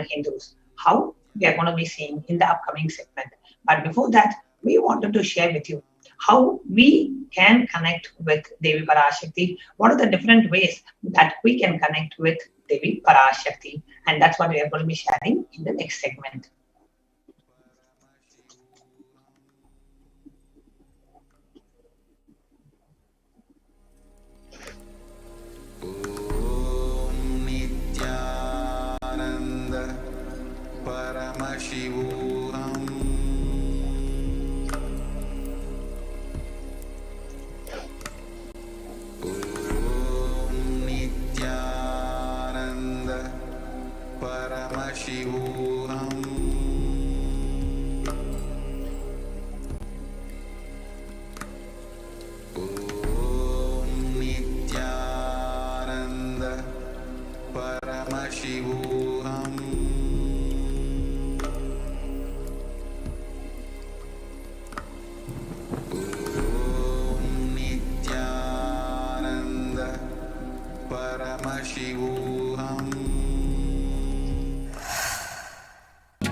Hindus. How? We are going to be seeing in the upcoming segment. But before that, we wanted to share with you how we can connect with Devi Parashakti. What are the different ways that we can connect with Devi Parashakti? And that's what we are going to be sharing in the next segment.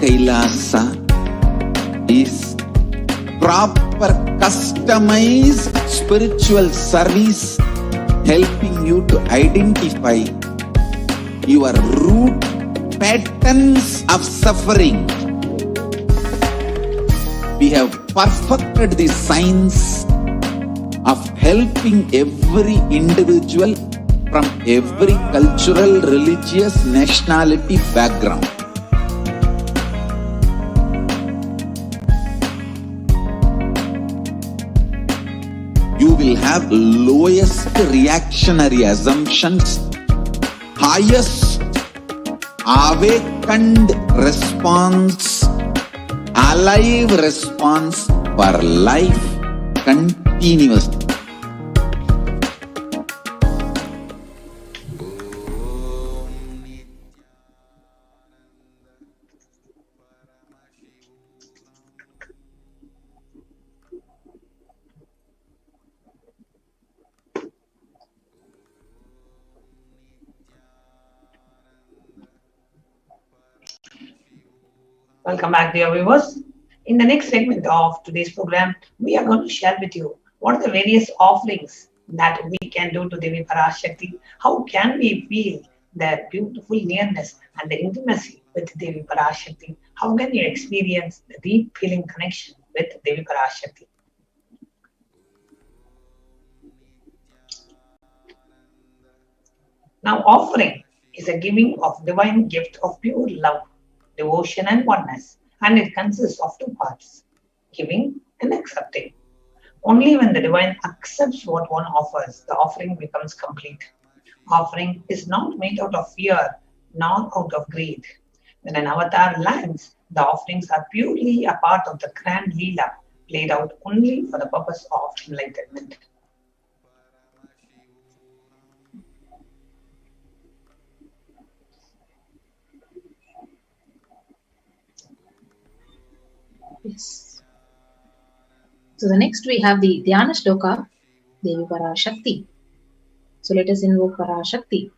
Kailasa is proper customized spiritual service helping you to identify your root patterns of suffering. We have perfected the science of helping every individual from every cultural, religious, nationality background. You will have lowest reactionary assumptions, highest awakened response, alive response for life continuously. Welcome back, dear viewers. In the next segment of today's program, we are going to share with you what are the various offerings that we can do to Devi Parashakti. How can we feel the beautiful nearness and the intimacy with Devi Parashakti? How can you experience the deep feeling connection with Devi Parashakti? Now, offering is a giving of divine gift of pure love, devotion, and oneness, and it consists of two parts: giving and accepting. Only when the divine accepts what one offers, the offering becomes complete. Offering is not made out of fear, nor out of greed. When an avatar lands, the offerings are purely a part of the grand Leela, played out only for the purpose of enlightenment. Yes. So the next we have the Dhyana Shloka, Devi Parashakti. So let us invoke Parashakti.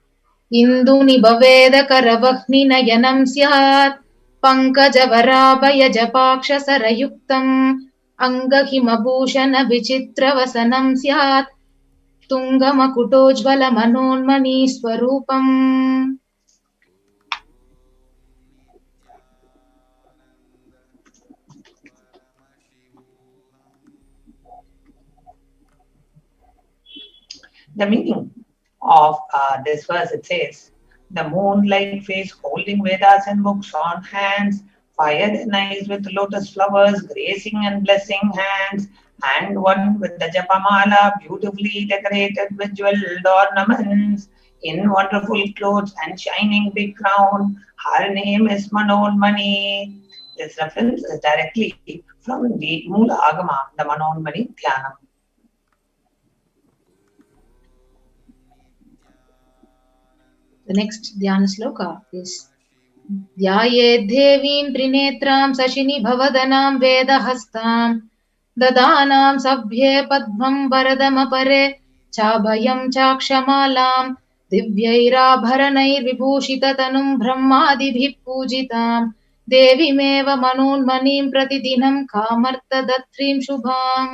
Induni bhaveda karavahni nayanam syat pankaja varabhaya japaksha sarayuktam angahimabhushana vichitra vasanam syat tungamakutojvala manonmani swarupam. The meaning of this verse, it says, the moon-like face holding Vedas and books on hands, fire and eyes with lotus flowers, gracing and blessing hands, and one with the japamala beautifully decorated with jeweled ornaments, in wonderful clothes and shining big crown. Her name is Manonmani. This reference is directly from the Mula Agama, the Manonmani Dhyanam. The next Dhyana Sloka is Dhyaye Devim Trinetram Sashini Bhavadanam Vedahastam Dadanam Sabhye Padmam Varadamapare Chabhayam Chakshamalam दिव्यैराभरणैर्विभूषिततनुं ब्रह्मादिभिः पूजितां देवीमेव मनोन्मनीं प्रतिदिनं कामर्थदत्रीं शुभाम्.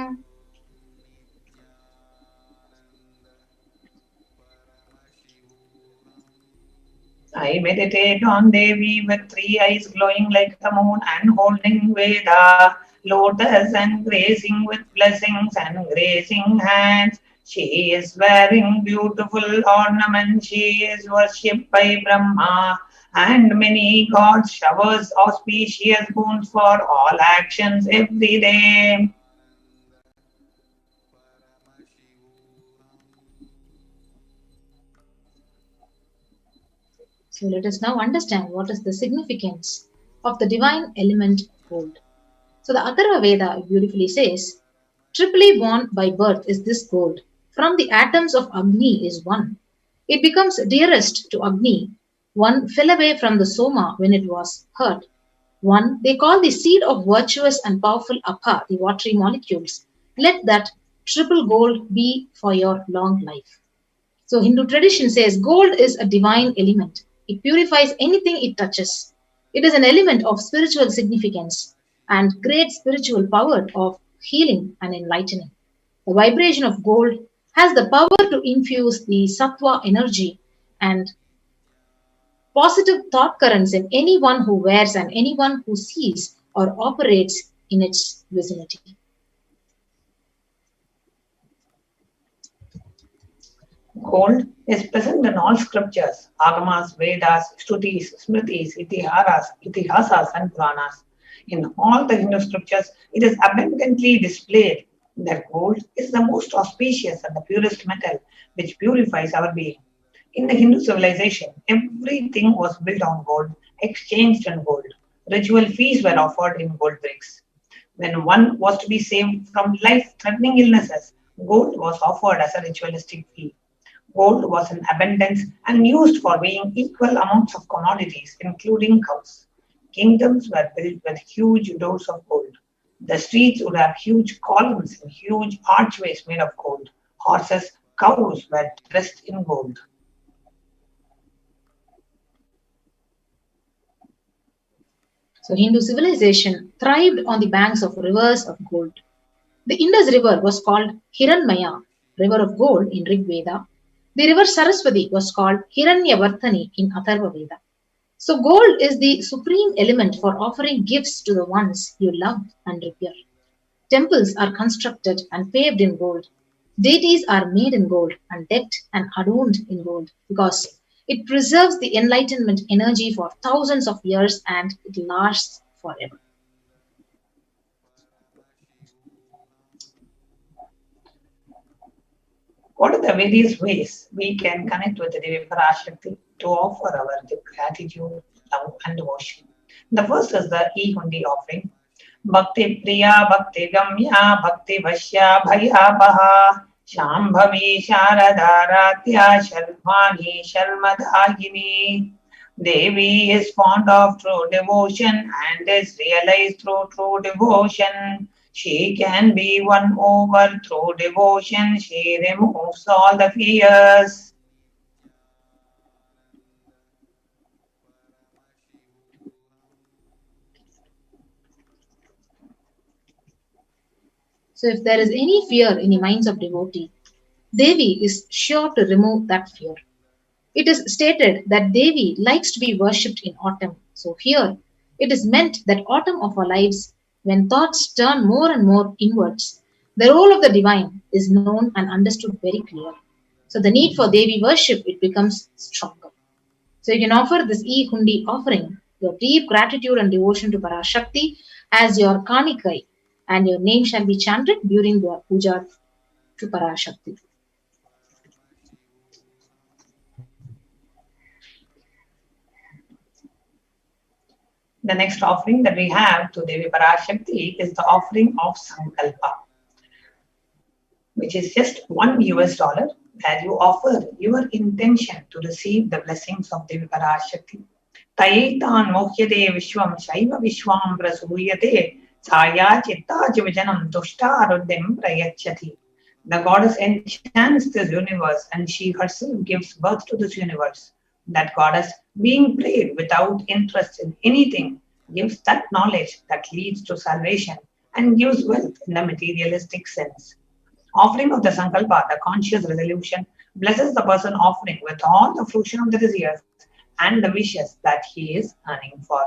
I meditate on Devi with three eyes glowing like the moon and holding Veda, lotus and grazing with blessings and grazing hands. She is wearing beautiful ornaments. She is worshipped by Brahma and many gods, showers auspicious boons for all actions every day. So let us now understand what is the significance of the divine element gold. So the Atharva Veda beautifully says, triply born by birth is this gold. From the atoms of Agni is one. It becomes dearest to Agni. One fell away from the Soma when it was hurt. One they call the seed of virtuous and powerful Apha, the watery molecules. Let that triple gold be for your long life. So Hindu tradition says gold is a divine element. It purifies anything it touches. It is an element of spiritual significance and great spiritual power of healing and enlightening. The vibration of gold has the power to infuse the sattva energy and positive thought currents in anyone who wears and anyone who sees or operates in its vicinity. Gold is present in all scriptures, Agamas, Vedas, Shrutis, Smritis, Itihasas, and Puranas. In all the Hindu scriptures, it is abundantly displayed that gold is the most auspicious and the purest metal which purifies our being. In the Hindu civilization, everything was built on gold, exchanged in gold. Ritual feasts were offered in gold bricks. When one was to be saved from life-threatening illnesses, gold was offered as a ritualistic fee. Gold was in abundance and used for weighing equal amounts of commodities, including cows. Kingdoms were built with huge doors of gold. The streets would have huge columns and huge archways made of gold. Horses, cows were dressed in gold. So Hindu civilization thrived on the banks of rivers of gold. The Indus River was called Hiranmaya, river of gold in Rig Veda. The river Saraswati was called Hiranyavartani in Atharva Veda. So gold is the supreme element for offering gifts to the ones you love and revere. Temples are constructed and paved in gold. Deities are made in gold and decked and adorned in gold because it preserves the enlightenment energy for thousands of years and it lasts forever. What are the various ways we can connect with the Devi Parashakti to offer our gratitude, love, and devotion? The first is the e-hundi offering. Bhakti Priya, Bhakti Gamya, Bhakti Vashya, Bhaya Baha, Shambhavi Sharadaratya, Sharmani Sharmadagini. Devi is fond of true devotion and is realized through true devotion. She can be won over through devotion. She removes all the fears. So if there is any fear in the minds of devotee, Devi is sure to remove that fear. It is stated that Devi likes to be worshipped in autumn. So here it is meant that autumn of our lives, when thoughts turn more and more inwards, the role of the divine is known and understood very clearly. So the need for Devi worship, it becomes stronger. So you can offer this e-hundi offering, your deep gratitude and devotion to Parashakti as your kanikai, and your name shall be chanted during your puja to Parashakti. The next offering that we have to Devi Parashakti is the offering of Sankalpa, which is just $1 where you offer your intention to receive the blessings of Devi Parashakti. Taitan mohyate vishwam shaiva vishwam prasuyate saya chitta jivajanam tushta aruddhim prayachati. The goddess enchants this universe and she herself gives birth to this universe. That goddess, being prayed without interest in anything, gives that knowledge that leads to salvation and gives wealth in the materialistic sense. Offering of the Sankalpa, the conscious resolution, blesses the person offering with all the fruition of the desires and the wishes that he is earning for.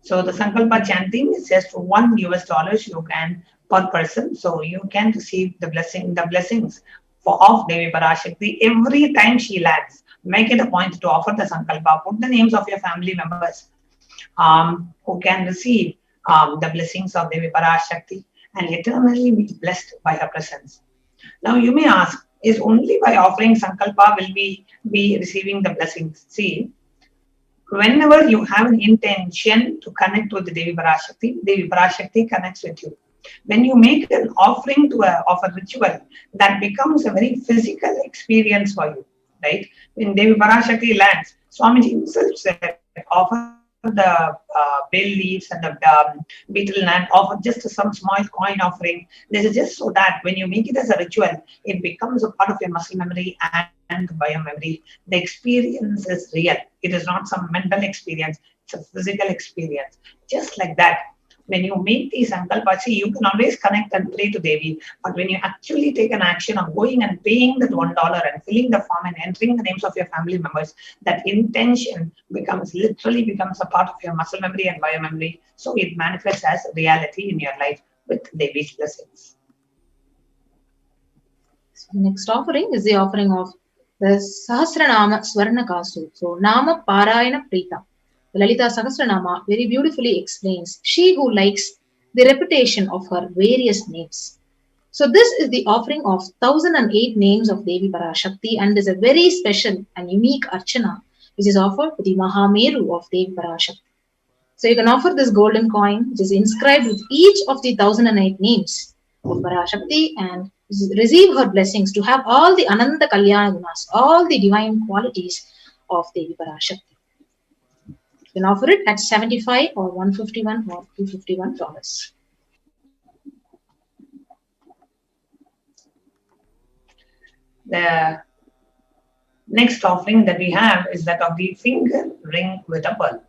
So the Sankalpa chanting is just $1 you can per person. So you can receive the blessings of Devi Parashakti every time she lands. Make it a point to offer the Sankalpa. Put the names of your family members who can receive the blessings of Devi Parashakti and eternally be blessed by her presence. Now you may ask, is only by offering Sankalpa will we be receiving the blessings? See, whenever you have an intention to connect with the Devi Parashakti connects with you. When you make an offering of a ritual, that becomes a very physical experience for you, right? When Devi Parashakti lands, Swamiji himself said, offer the bay leaves and the betel nut, offer just some small coin offering. This is just so that when you make it as a ritual, it becomes a part of your muscle memory and biomemory. The experience is real. It is not some mental experience, it's a physical experience. Just like that, when you make these sankalpas, see, you can always connect and pray to Devi, but when you actually take an action of going and paying that $1 and filling the form and entering the names of your family members, that intention becomes literally becomes a part of your muscle memory and biomemory. So it manifests as reality in your life with Devi's blessings. So the next offering is the offering of the Sahasranama Swarnakasu. So Nama Parayana Prita. The Lalita Sahasranama very beautifully explains she who likes the repetition of her various names. So this is the offering of 1008 names of Devi Parashakti and is a very special and unique archana which is offered to the Mahameru of Devi Parashakti. So you can offer this golden coin which is inscribed with each of the 1008 names of Parashakti and receive her blessings to have all the Ananda Kalyana Gunas, all the divine qualities of Devi Parashakti. You can offer it at 75 or 151 or $251. The next offering that we have is that of the finger ring with a pearl.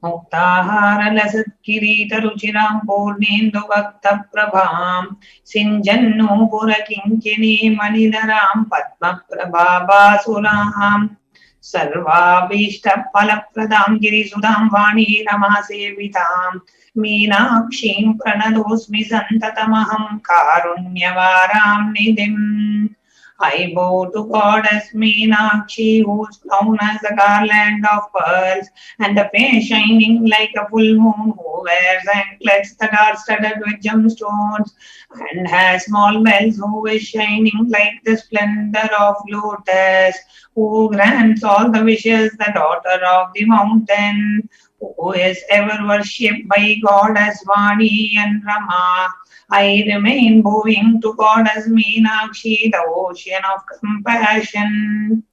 मुक्ताहारलसत्किरीटरुचिरां पूर्णेन्दुभक्तप्रभां सिञ्जन्नूपुरकिङ्किणीमणिधरां पद्मप्रभाबासुरां सर्वाभीष्टफलप्रदां गिरिसुधां वाणीरमासेवितां मीनाक्षीं प्रणतोऽस्मि सन्ततमहं कारुण्यवारां निधिम्. I bow to Goddess Meenakshi, who's crowned as the garland of pearls, and the face shining like a full moon, who wears anklets that are studded with gemstones, and has small bells, who is shining like the splendor of lotus, who grants all the wishes, the daughter of the mountain, who is ever worshipped by Goddess Vani and Rama. I remain bowing to Goddess Meenakshi, the ocean of compassion.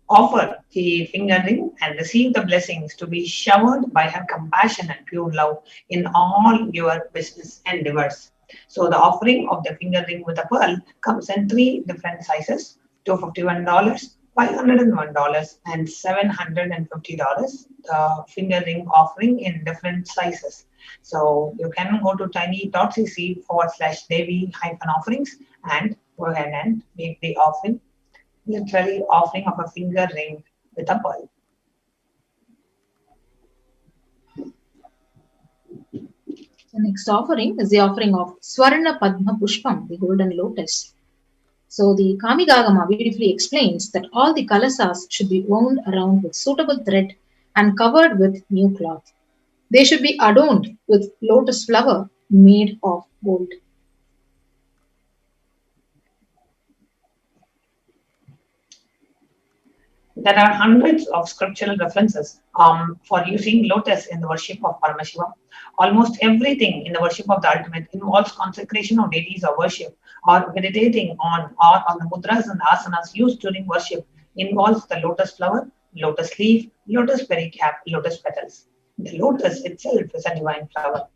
Offer the finger ring and receive the blessings to be showered by her compassion and pure love in all your business endeavors. So the offering of the finger ring with a pearl comes in 3 different sizes: $251, $501, and $750. The finger ring offering in different sizes. So you can go to tiny.cc/Devi-offerings and go ahead and make the offering, literally offering of a finger ring with a pearl. The next offering is the offering of Swarna Padma Pushpam, the golden lotus. So the Kamigagama beautifully explains that all the kalasas should be wound around with suitable thread and covered with new cloth. They should be adorned with lotus flower made of gold. There are hundreds of scriptural references for using lotus in the worship of Paramashiva. Almost everything in the worship of the ultimate involves consecration of deities or worship, or meditating on the mudras and asanas used during worship involves the lotus flower, lotus leaf, lotus pericarp, lotus petals. The lotus itself is a divine flower.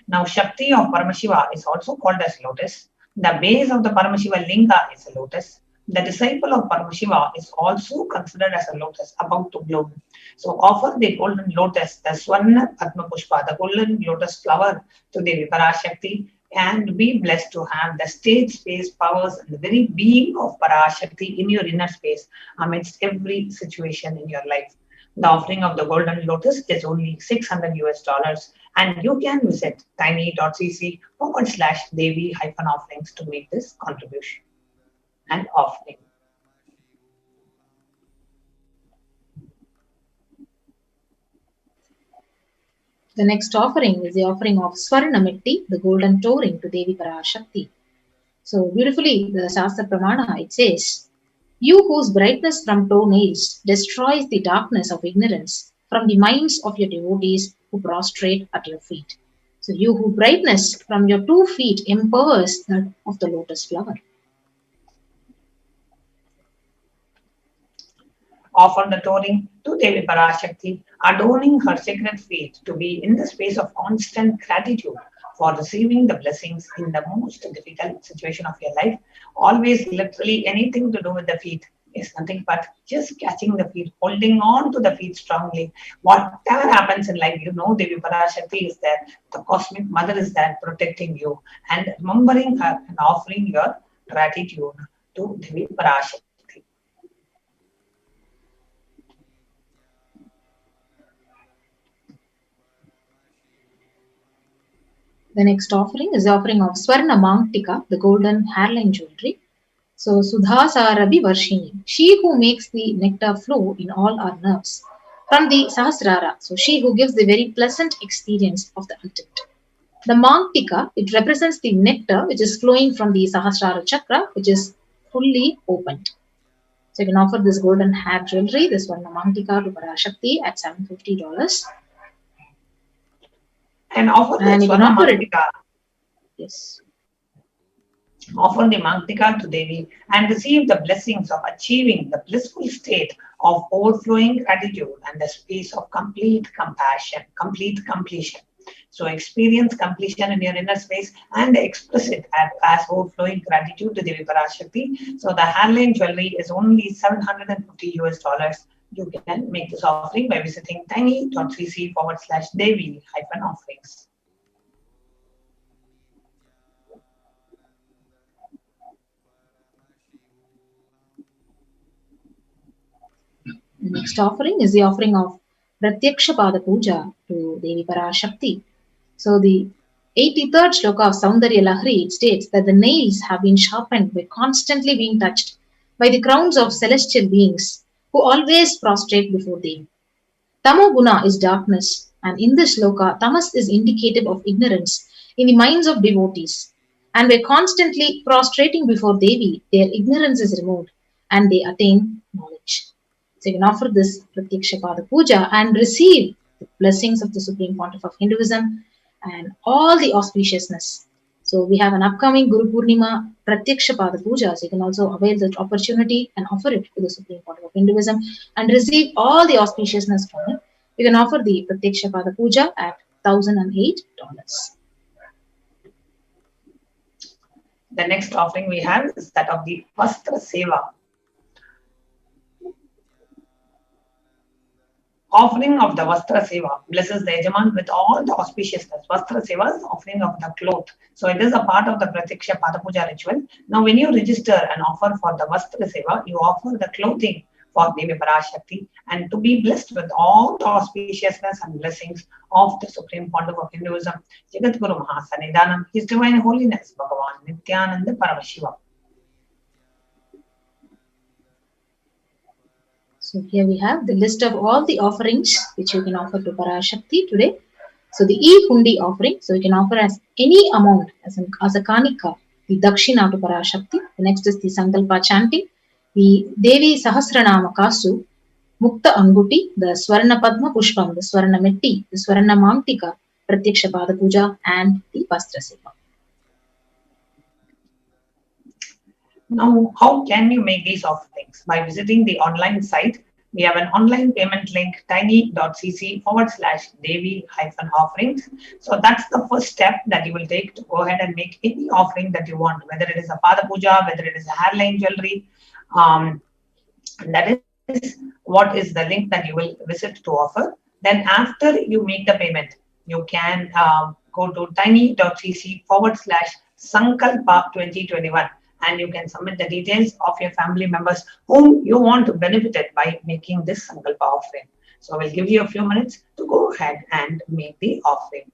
Now, Shakti of Paramashiva is also called as lotus. The base of the Paramashiva linga is a lotus. The disciple of Paramashiva is also considered as a lotus about to bloom. So offer the golden lotus, the Swarna Padma Pushpa, the golden lotus flower to Devi Parashakti, and be blessed to have the state space powers and the very being of Parashakti in your inner space amidst every situation in your life. The offering of the golden lotus is only $600 and you can visit tiny.cc/Devi-offerings to make this contribution and offering. The next offering is the offering of Swarnamitti, the golden touring to Devi Parashakti. So beautifully, the Shastra Pramana, it says, "You whose brightness from toenails destroys the darkness of ignorance from the minds of your devotees who prostrate at your feet." So you whose brightness from your 2 feet empowers that of the lotus flower. Offer the touring to Devi Parashakti, adorning her sacred feet to be in the space of constant gratitude for receiving the blessings in the most difficult situation of your life. Always, literally, anything to do with the feet is nothing but just catching the feet, holding on to the feet strongly. Whatever happens in life, you know Devi Parashakti is there, the cosmic mother is there protecting you, and remembering her and offering your gratitude to Devi Parashakti. The next offering is the offering of Swarna Mangtika, the golden hairline jewelry. So Sudhasarabi Varshini, she who makes the nectar flow in all our nerves from the Sahasrara, so she who gives the very pleasant experience of the ultimate. The Mangtika, it represents the nectar which is flowing from the Sahasrara chakra, which is fully opened. So you can offer this golden hair jewelry, this one Mangtika to Parashakti at $750. And offer And the you can Swarna offer it. Mangtika. Yes. Offer the Mangtika to Devi and receive the blessings of achieving the blissful state of overflowing gratitude and the space of complete compassion, complete completion. So experience completion in your inner space and express it as overflowing gratitude to Devi Parashakti. So the hairline jewelry is only $750. You can make this offering by visiting tiny.cc/Devi-offerings. The next offering is the offering of Pratyaksha Pada Puja to Devi Parashakti. So the 83rd shloka of Saundarya Lahari, it states that the nails have been sharpened by constantly being touched by the crowns of celestial beings who always prostrate before Devi. Tamo guna is darkness, and in this shloka, tamas is indicative of ignorance in the minds of devotees. And by constantly prostrating before Devi, their ignorance is removed and they attain knowledge. So you can offer this Pratyaksha Pada Puja and receive the blessings of the Supreme Pontiff of Hinduism and all the auspiciousness. So we have an upcoming Guru Purnima Pratyaksha Pada Puja. So you can also avail that opportunity and offer it to the Supreme Pontiff of Hinduism and receive all the auspiciousness from it. You can offer the Pratyaksha Pada Puja at $1,008. The next offering we have is that of the Vastra Seva. Offering of the Vastra Seva blesses the Yajaman with all the auspiciousness. Vastra Seva is offering of the cloth. So it is a part of the Pratyaksha Pada Puja ritual. Now when you register and offer for the Vastra Seva, you offer the clothing for Devi Parashakti and to be blessed with all the auspiciousness and blessings of the Supreme Pontiff of Hinduism, Jagat Guru Mahasanidanam, His Divine Holiness, Bhagavan Nityananda Paramashiva. So here we have the list of all the offerings which you can offer to Parashakti today. So the E-Hundi offering, so you can offer as any amount as a Kanika, the Dakshina to Parashakti. The next is the Sankalpa chanting, the Devi Sahasranama Kasu, Mukta Anguti, the Swarna Padma Pushpam, the Swarna Metti, the Swarna Mamtika, Pratyaksha Pada Puja, and the Vastra Seva. Now, how can you make these offerings? By visiting the online site, we have an online payment link tiny.cc/Devi-offerings. So that's the first step that you will take to go ahead and make any offering that you want, whether it is a Pada Puja, whether it is a hairline jewelry. Um, that is what is the link that you will visit to offer. Then after you make the payment, you can go to tiny.cc/Sankalpa 2021 and you can submit the details of your family members whom you want to benefit it by making this Sankalpa offering. So I will give you a few minutes to go ahead and make the offering.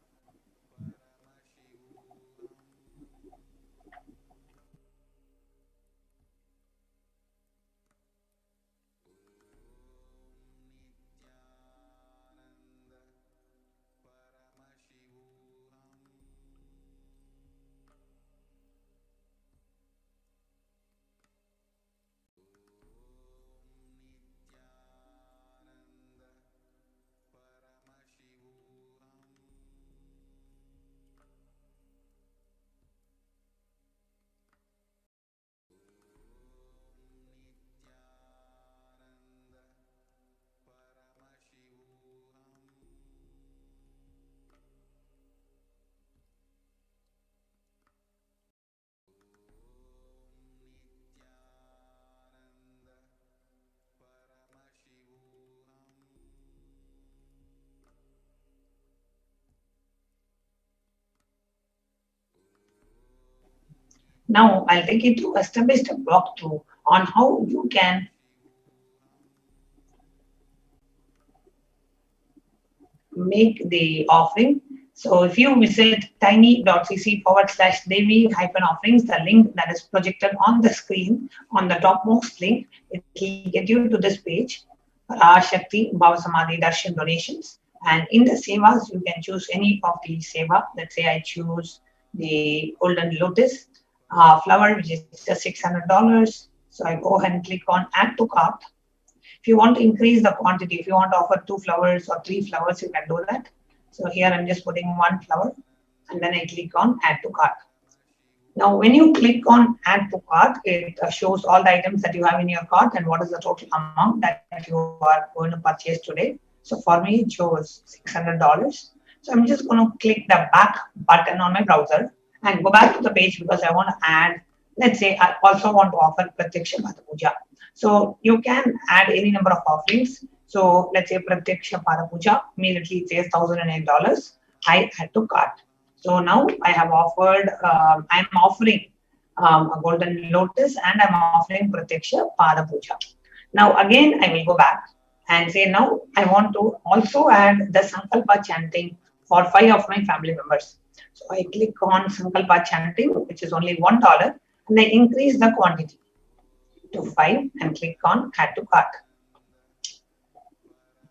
Now I'll take you through a step-by-step walkthrough on how you can make the offering. So if you visit tiny.cc/Devi-offerings, the link that is projected on the screen, on the topmost link, it will get you to this page, Parashakti Bhavasamadhi Darshan donations. And in the sevas, you can choose any of the seva. Let's say I choose the golden lotus flower, which is just $600. So I go ahead and click on add to cart. If you want to increase the quantity, if you want to offer 2 flowers or 3 flowers, you can do that. So here I'm just putting 1 flower and then I click on add to cart. Now, when you click on add to cart, it shows all the items that you have in your cart and what is the total amount that you are going to purchase today. So for me, it shows $600. So I'm just going to click the back button on my browser and go back to the page because I want to add, let's say I also want to offer Pratyaksha Pada Puja. So you can add any number of offerings. So let's say Pratyaksha Pada Puja, immediately it says $1,008. I add to cart. So now I have offered, I'm offering a golden lotus and I'm offering Pratyaksha Pada Puja. Now again, I will go back and say now I want to also add the Sankalpa chanting for 5 of my family members. So I click on Sankalpa chanting, which is only $1, and I increase the quantity to 5 and click on add to cart.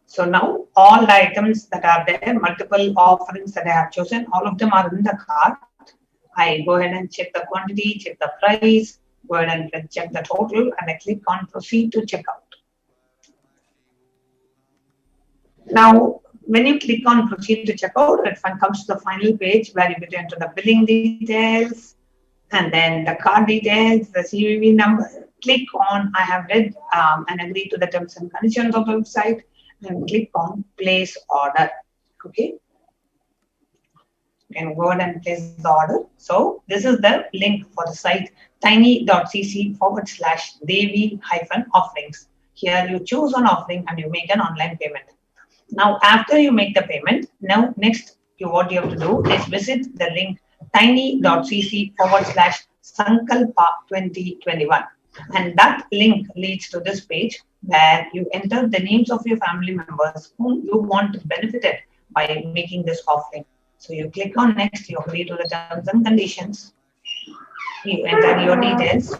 So now all the items that are there, multiple offerings that I have chosen, all of them are in the cart. I go ahead and check the quantity, check the price, go ahead and check the total, and I click on proceed to checkout. Now, when you click on proceed to checkout, it comes to the final page where you get to enter the billing details and then the card details, the CVV number. Click on I have read and agreed to the terms and conditions of the website and click on place order. Okay. And go ahead and place the order. So this is the link for the site tiny.cc/Devi-offerings. Here you choose an offering and you make an online payment. Now, after you make the payment, now next what you have to do is visit the link tiny.cc/Sankalpa 2021. And that link leads to this page where you enter the names of your family members whom you want to benefit it by making this offering. So you click on next, you agree to the terms and conditions, you enter your details,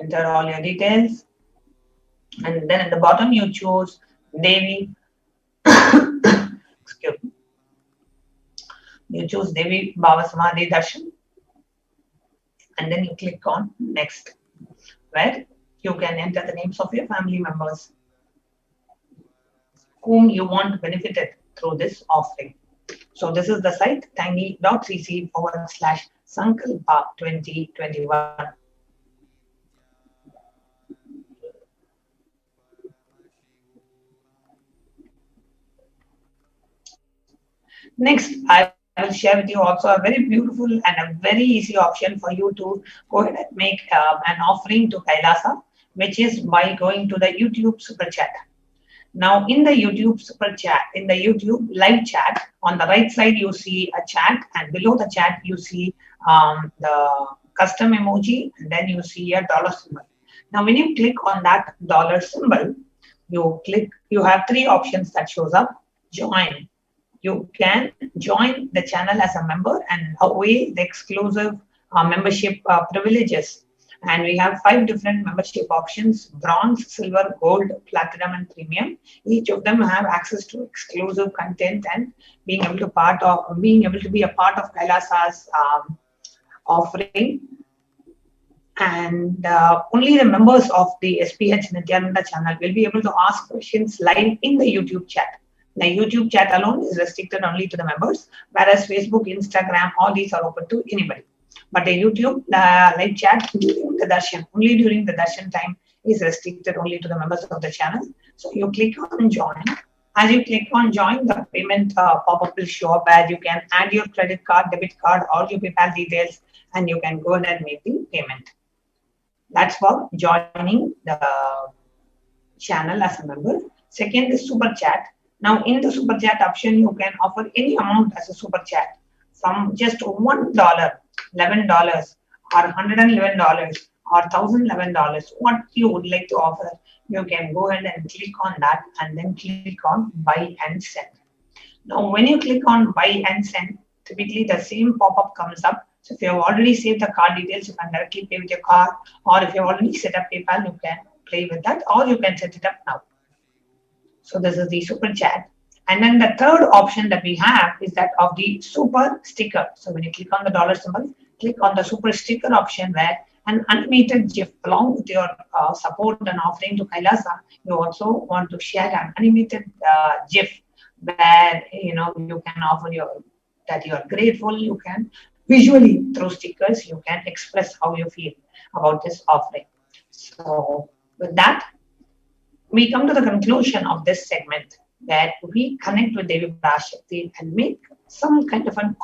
enter all your details, and then at the bottom you choose Devi, excuse me, you choose Devi Bhavasamadhi Darshan, and then you click on next. where you can enter the names of your family members whom you want benefited through this offering. So this is the site tiny.cc/Sankalpa 2021. Next, I will share with you also a very beautiful and a very easy option for you to go ahead and make an offering to Kailasa, which is by going to the YouTube Super Chat. Now, in the YouTube Super Chat, in the YouTube live chat, on the right side you see a chat, and below the chat you see the custom emoji, and then you see a dollar symbol. Now, when you click on that dollar symbol, you have three options that shows up. Join. You can join the channel as a member and away the exclusive membership privileges. And we have 5 different membership options: bronze, silver, gold, platinum, and premium. Each of them have access to exclusive content and being able to be a part of Kailasa's offering. And only the members of the SPH Nityananda channel will be able to ask questions live in the YouTube chat. The YouTube chat alone is restricted only to the members, whereas Facebook, Instagram, all these are open to anybody. But the YouTube live chat only during the darshan time is restricted only to the members of the channel. So you click on join. As you click on join, the payment pop-up will show up where you can add your credit card, debit card, or your PayPal details, and you can go ahead and make the payment. That's for joining the channel as a member. Second is super chat. Now in the super chat option, you can offer any amount as a super chat from just $1, $11, or $111, or $1,011. What you would like to offer, you can go ahead and click on that and then click on buy and send. Now when you click on buy and send, typically the same pop-up comes up. So if you have already saved the card details, you can directly pay with your card, or if you have already set up PayPal, you can play with that, or you can set it up now. So this is the super chat. And then the third option that we have is that of the super sticker. So when you click on the dollar symbol, click on the super sticker option, where an animated GIF along with your support and offering to Kailasa. You also want to share an animated GIF where you can offer that you are grateful. You can visually through stickers you can express how you feel about this offering. So with that, we come to the conclusion of this segment, that we connect with Devi Parashakti and make some kind of a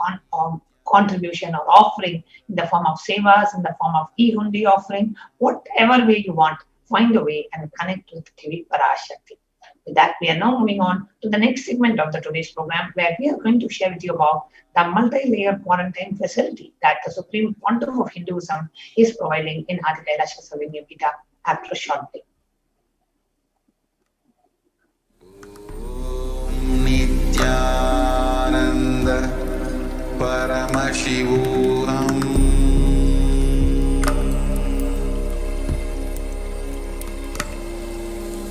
contribution or offering in the form of sevas, in the form of e-hundi offering, whatever way you want, find a way and connect with Devi Parashakti. With that, we are now moving on to the next segment of today's program, where we are going to share with you about the multi-layer quarantine facility that the Supreme Pontiff of Hinduism is providing in Adi Kailasa Savignya Pita after a short break. Nityananda Paramashivoham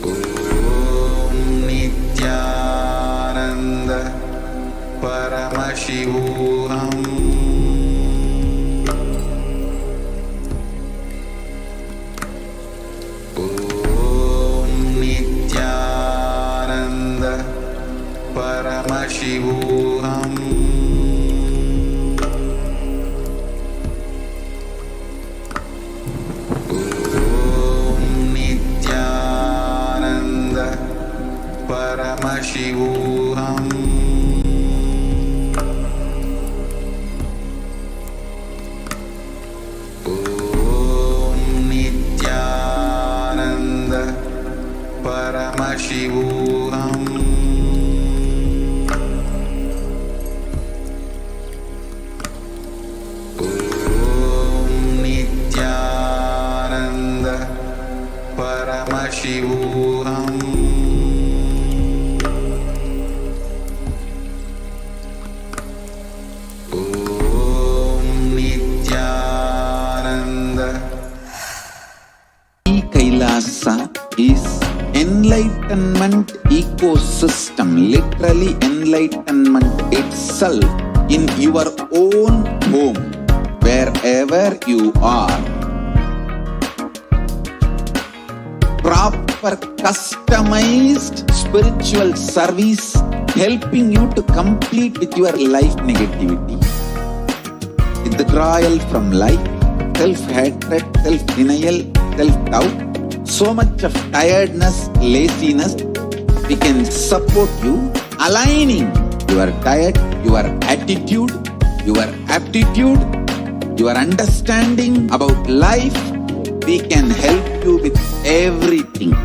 Om Nityananda Paramashivoham Om Nityananda Paramashivoham Om Nityananda Paramashivoham Om Nityananda Paramashivoham Paramashivoham Om Nityananda. Kailasa is enlightenment ecosystem, literally enlightenment itself in your own home, wherever you are. proper customized spiritual service helping you to complete with your life negativity. Withdrawal from life, self-hatred, self-denial, self-doubt, so much of tiredness, laziness, we can support you aligning your diet, your attitude, your aptitude, your understanding about life. We can help you with everything.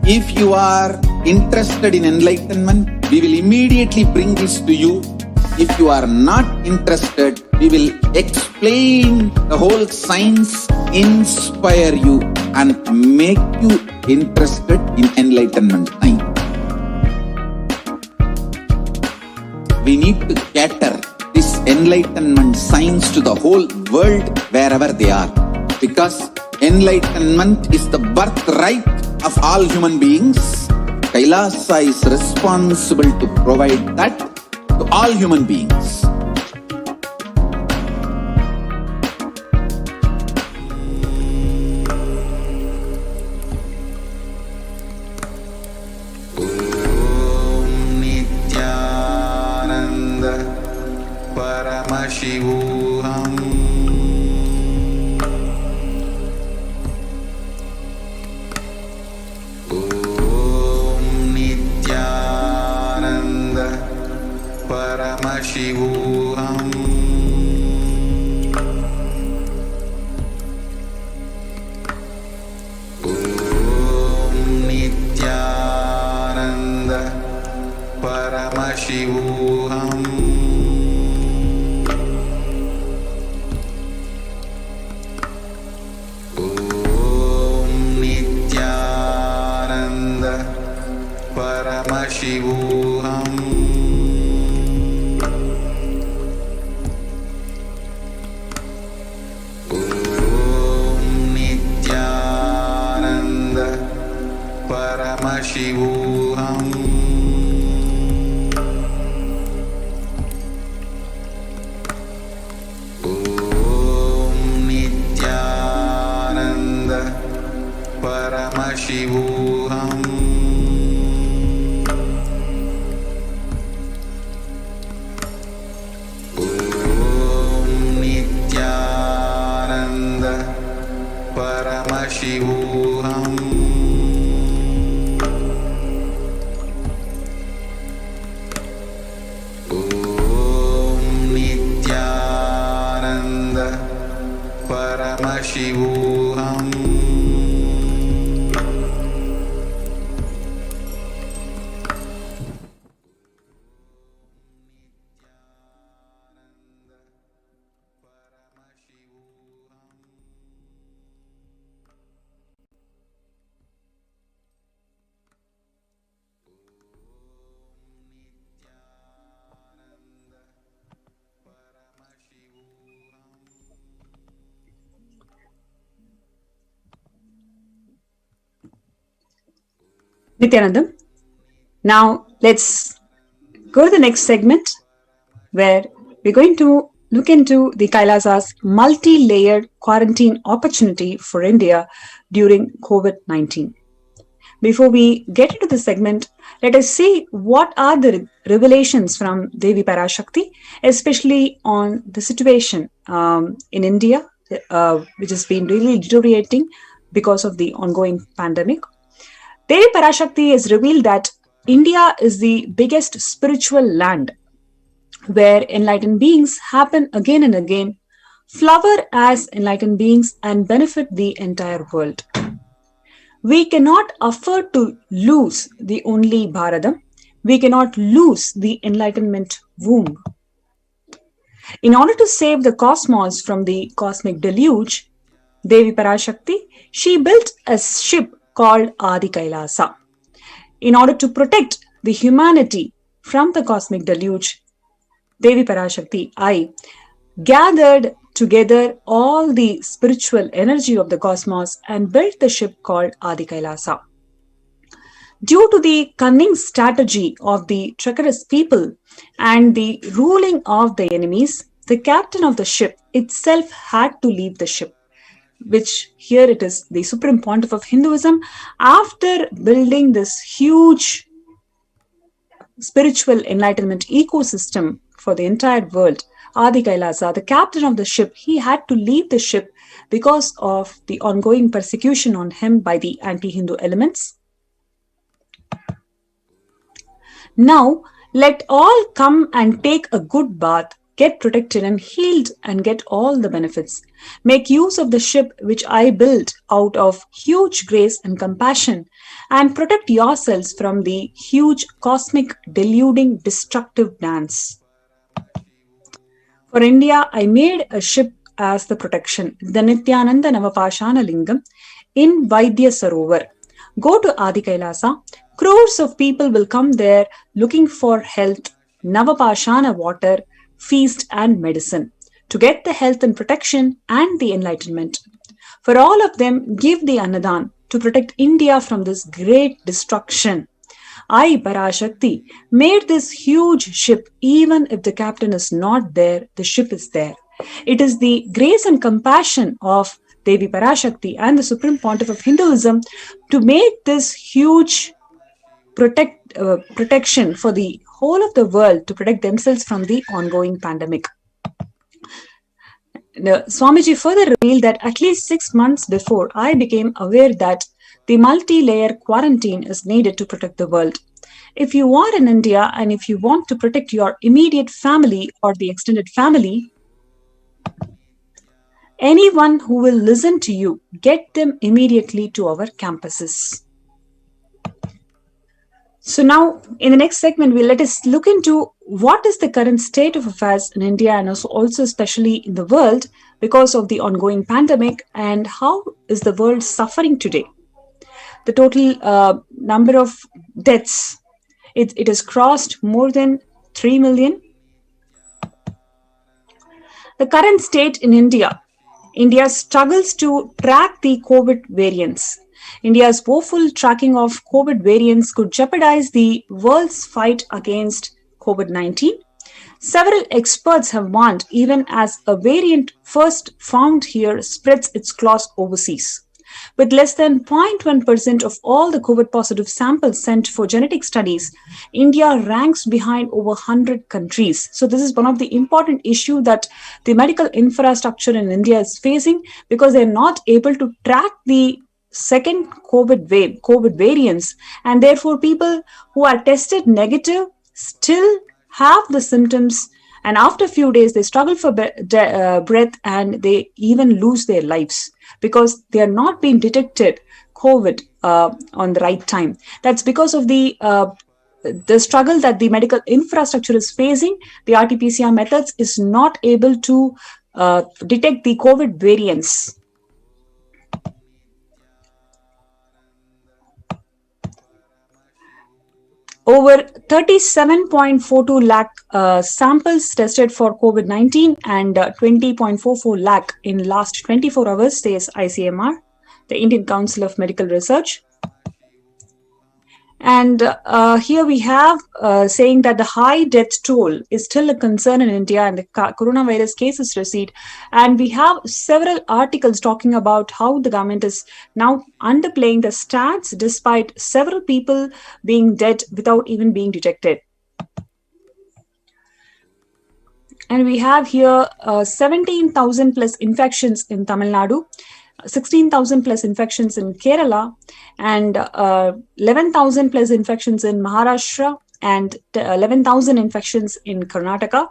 If you are interested in enlightenment, we will immediately bring this to you. If you are not interested, we will explain the whole science, inspire you and make you interested in enlightenment science. We need to cater this enlightenment science to the whole world wherever they are, because enlightenment is the birthright of all human beings. Kailasa is responsible to provide that to all human beings. Om Nityananda Paramashivoham. Paramashivoham. Om Nityananda Paramashivoham. Om Nityananda Paramashivoham. Paramashivoham. Om Nityananda Paramashivoham. Om Nityananda Paramashivoham. Paramashivoham. Nityanandam. Now let's go to the next segment where we're going to look into the Kailasa's multi-layered quarantine opportunity for India during COVID-19. Before we get into the segment, let us see what are the revelations from Devi Parashakti, especially on the situation in India, which has been really deteriorating because of the ongoing pandemic. Devi Parashakti has revealed that India is the biggest spiritual land where enlightened beings happen again and again, flower as enlightened beings and benefit the entire world. We cannot afford to lose the only Bharadam. We cannot lose the enlightenment womb. In order to save the cosmos from the cosmic deluge, Devi Parashakti, she built a ship called Adi Kailasa. In order to protect the humanity from the cosmic deluge, Devi Parashakti, I gathered together all the spiritual energy of the cosmos and built the ship called Adi Kailasa. Due to the cunning strategy of the treacherous people and the ruling of the enemies, the captain of the ship itself had to leave the ship, which here it is the supreme pontiff of Hinduism. After building this huge spiritual enlightenment ecosystem for the entire world, Adi Kailasa, the captain of the ship, he had to leave the ship because of the ongoing persecution on him by the anti-Hindu elements. Now, let all come and take a good bath, get protected and healed, and get all the benefits. Make use of the ship which I built out of huge grace and compassion, and protect yourselves from the huge cosmic deluding destructive dance. For India, I made a ship as the protection, the Nityananda Navapashana Lingam in Vaidya Sarovar. Go to Adi Kailasa. Crores of people will come there looking for health, Navapashana water, feast and medicine to get the health and protection and the enlightenment. For all of them, give the Annadan to protect India from this great destruction. I, Parashakti, made this huge ship. Even if the captain is not there, the ship is there. It is the grace and compassion of Devi Parashakti and the Supreme Pontiff of Hinduism to make this huge protection for the whole of the world to protect themselves from the ongoing pandemic. Swamiji further revealed that at least 6 months before, I became aware that the multi-layer quarantine is needed to protect the world. If you are in India and if you want to protect your immediate family or the extended family, anyone who will listen to you, get them immediately to our campuses. So now, in the next segment, let us look into what is the current state of affairs in India and also especially in the world because of the ongoing pandemic, and how is the world suffering today. The total number of deaths, it has crossed more than 3 million. The current state in India struggles to track the COVID variants. India's woeful tracking of COVID variants could jeopardize the world's fight against COVID-19. Several experts have warned, even as a variant first found here spreads its claws overseas. With less than 0.1% of all the COVID positive samples sent for genetic studies, India ranks behind over 100 countries. So this is one of the important issues that the medical infrastructure in India is facing, because they're not able to track the second COVID wave, COVID variants, and therefore people who are tested negative still have the symptoms, and after a few days they struggle for breath and they even lose their lives because they are not being detected COVID on the right time. That's because of the struggle that the medical infrastructure is facing. The RT-PCR methods is not able to detect the COVID variants. Over 37.42 lakh samples tested for COVID-19 and 20.44 lakh in last 24 hours, says ICMR, the Indian Council of Medical Research. And here we have saying that the high death toll is still a concern in India and the coronavirus cases recede. And we have several articles talking about how the government is now underplaying the stats despite several people being dead without even being detected. And we have here 17,000 plus infections in Tamil Nadu, 16,000 plus infections in Kerala, and 11,000 plus infections in Maharashtra, and 11,000 infections in Karnataka.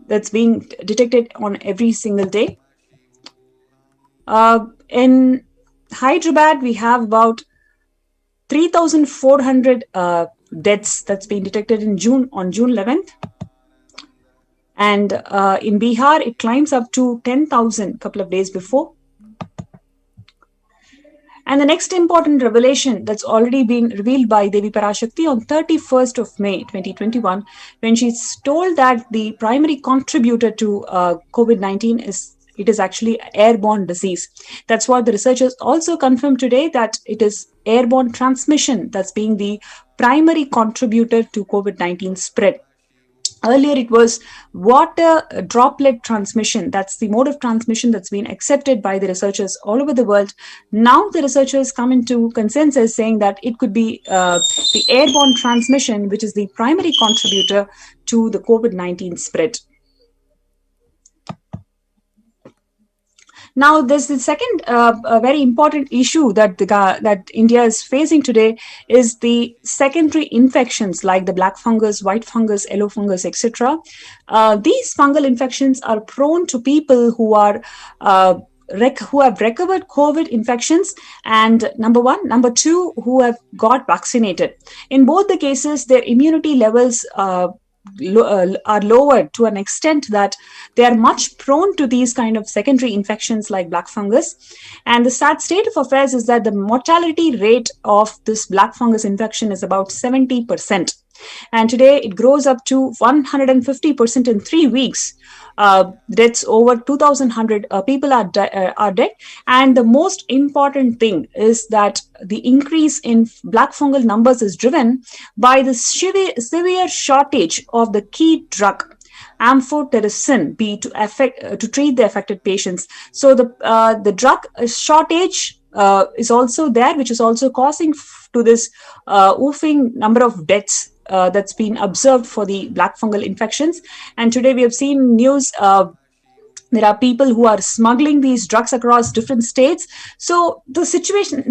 That's being detected on every single day. In Hyderabad, we have about 3,400 deaths that's been detected on June 11th. And in Bihar, it climbs up to 10,000 a couple of days before. And the next important revelation that's already been revealed by Devi Parashakti on 31st of May 2021, when she's told that the primary contributor to COVID-19 is actually airborne disease. That's what the researchers also confirmed today, that it is airborne transmission that's being the primary contributor to COVID-19 spread. Earlier, it was water droplet transmission. That's the mode of transmission that's been accepted by the researchers all over the world. Now, the researchers come into consensus saying that it could be the airborne transmission, which is the primary contributor to the COVID-19 spread. Now, there's the second very important issue that India is facing today is the secondary infections like the black fungus, white fungus, yellow fungus, etc. These fungal infections are prone to people who are who have recovered COVID infections, and number one, number two, who have got vaccinated. In both the cases, their immunity levels are lowered to an extent that they are much prone to these kind of secondary infections like black fungus. And the sad state of affairs is that the mortality rate of this black fungus infection is about 70%. And today it grows up to 150% in 3 weeks. Deaths over 2,100 people are dead. And the most important thing is that the increase in black fungal numbers is driven by the severe shortage of the key drug amphotericin B to treat the affected patients. So the drug shortage is also there, which is also causing to this woofing number of deaths that's been observed for the black fungal infections. And today we have seen news. There are people who are smuggling these drugs across different states. So the situation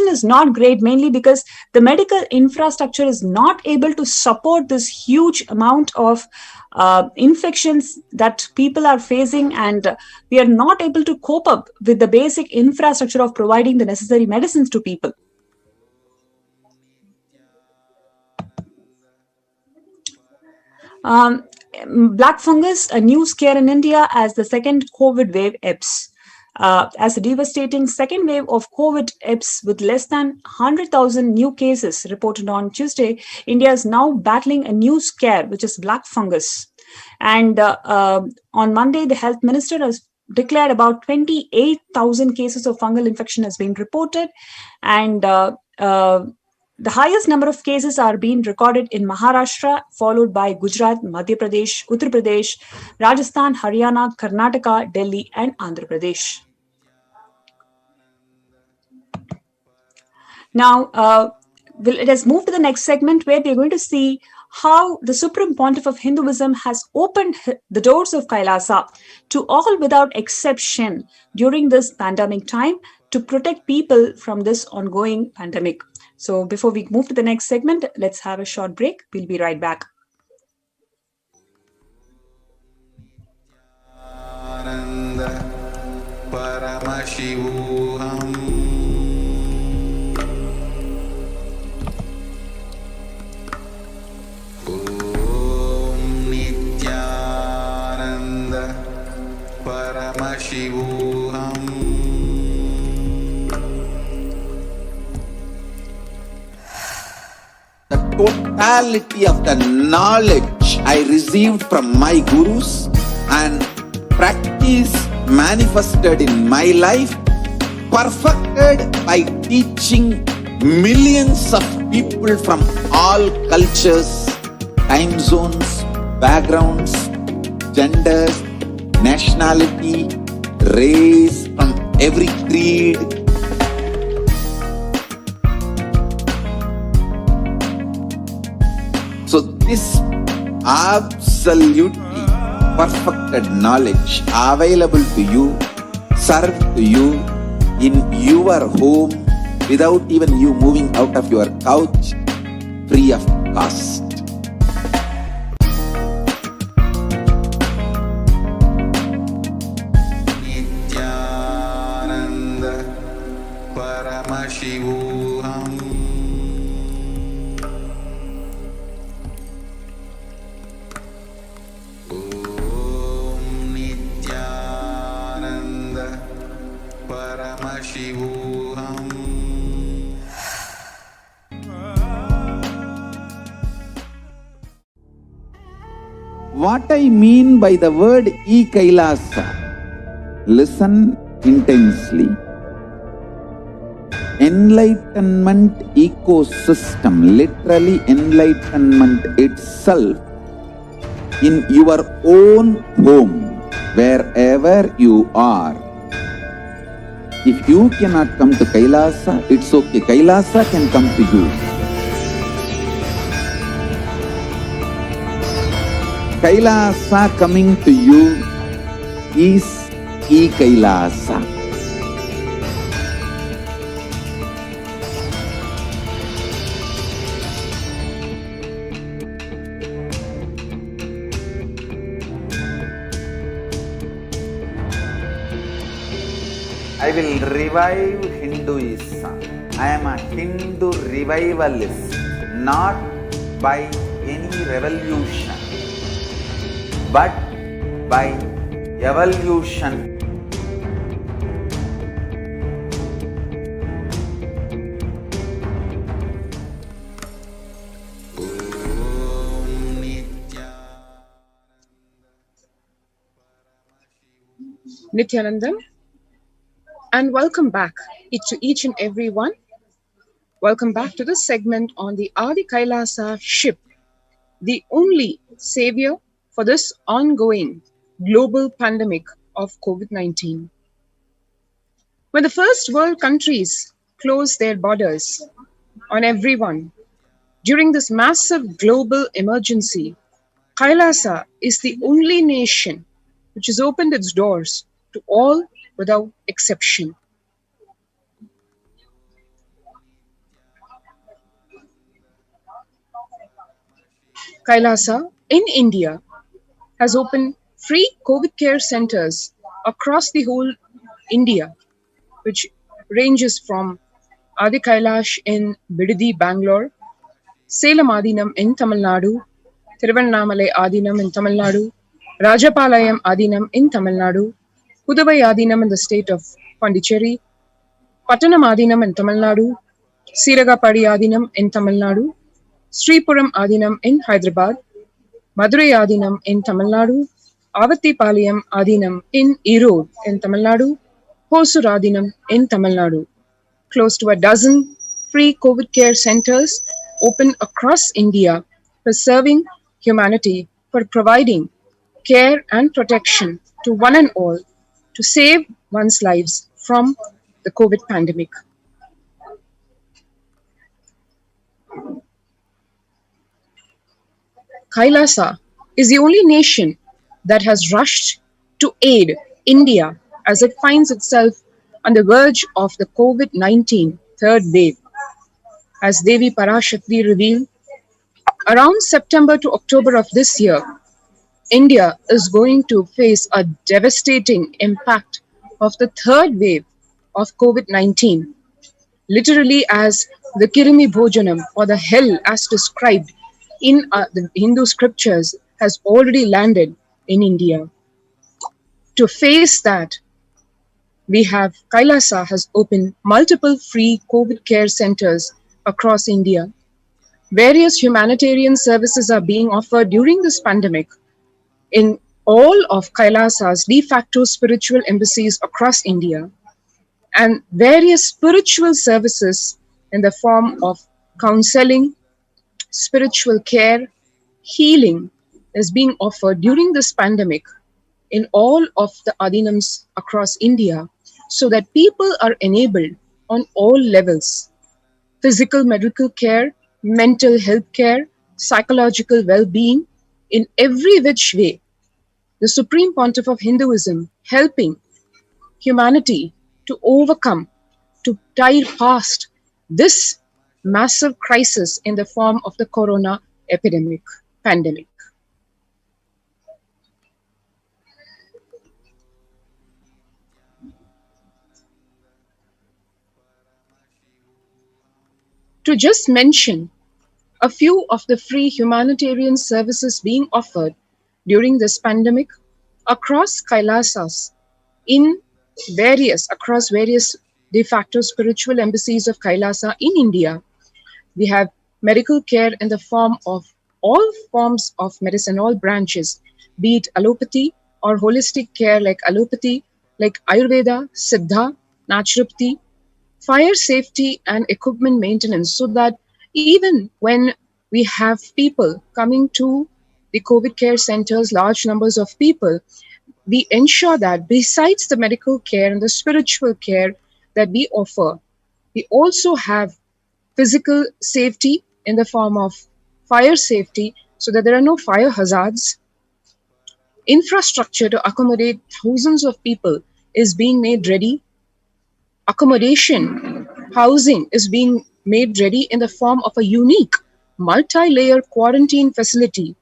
is not great, mainly because the medical infrastructure is not able to support this huge amount of infections that people are facing, and we are not able to cope up with the basic infrastructure of providing the necessary medicines to people. Black fungus, a new scare in India as the second COVID wave ebbs. As a devastating second wave of COVID ebbs with less than 100,000 new cases reported on Tuesday, India is now battling a new scare, which is black fungus. And on Monday, the health minister has declared about 28,000 cases of fungal infection has been reported. And the highest number of cases are being recorded in Maharashtra, followed by Gujarat, Madhya Pradesh, Uttar Pradesh, Rajasthan, Haryana, Karnataka, Delhi, and Andhra Pradesh. Now, let us move to the next segment where we are going to see how the Supreme Pontiff of Hinduism has opened the doors of Kailasa to all without exception during this pandemic time to protect people from this ongoing pandemic. So before we move to the next segment, let's have a short break. We'll be right back. Totality of the knowledge I received from my gurus and practice manifested in my life, perfected by teaching millions of people from all cultures, time zones, backgrounds, genders, nationality, race, from every creed. So this absolutely perfected knowledge available to you, served to you in your home without even you moving out of your couch, free of cost. Nityananda Paramashivoham. What I mean by the word Kailasa, listen intensely. enlightenment ecosystem, literally enlightenment itself, in your own home, wherever you are. If you cannot come to Kailasa, it's okay. Kailasa can come to you. Kailasa coming to you is E-Kailasa. I will revive Hinduism. I am a Hindu revivalist, not by any revolution, but by evolution. Nityanandam, and welcome back to each and every one. Welcome back to this segment on the Adi Kailasa ship, the only savior for this ongoing global pandemic of COVID-19. When the first world countries closed their borders on everyone during this massive global emergency, Kailasa is the only nation which has opened its doors to all without exception. Kailasa in India has opened free COVID care centers across the whole India, which ranges from Adi Kailash in Bidadi, Bangalore, Salem Adinam in Tamil Nadu, Thiruvannamalai Adinam in Tamil Nadu, Rajapalayam Adinam in Tamil Nadu, Puduvai Adinam in the state of Pondicherry, Pattanam Adinam in Tamil Nadu, Siragapadi Adinam in Tamil Nadu, Sripuram Adinam in Hyderabad, Madurai Adinam in Tamil Nadu, Avattipalayam Adinam in Erode in Tamil Nadu, Hosur Adinam in Tamil Nadu. Close to a dozen free COVID care centers open across India for serving humanity, for providing care and protection to one and all to save one's lives from the COVID pandemic. Kailasa is the only nation that has rushed to aid India as it finds itself on the verge of the COVID-19 third wave. As Devi Parashakti revealed, around September to October of this year, India is going to face a devastating impact of the third wave of COVID-19, literally as the Kirimi Bhojanam, or the hell as described in the Hindu scriptures, has already landed in India. To face that, we have Kailasa has opened multiple free COVID care centers across India. Various humanitarian services are being offered during this pandemic in all of Kailasa's de facto spiritual embassies across India, and various spiritual services in the form of counseling, spiritual care, healing is being offered during this pandemic in all of the adinams across India, so that people are enabled on all levels: physical medical care, mental health care, psychological well-being, in every which way. The Supreme Pontiff of Hinduism helping humanity to overcome, to tide past this massive crisis in the form of the corona pandemic. To just mention a few of the free humanitarian services being offered during this pandemic across Kailasas across various de facto spiritual embassies of Kailasa in India. We have medical care in the form of all forms of medicine, all branches, be it allopathy or holistic care like allopathy, like Ayurveda, Siddha, naturopathy, fire safety and equipment maintenance, so that even when we have people coming to the COVID care centers, large numbers of people, we ensure that besides the medical care and the spiritual care that we offer, we also have physical safety in the form of fire safety so that there are no fire hazards. Infrastructure to accommodate thousands of people is being made ready. Accommodation, housing is being made ready in the form of a unique multi-layer quarantine facility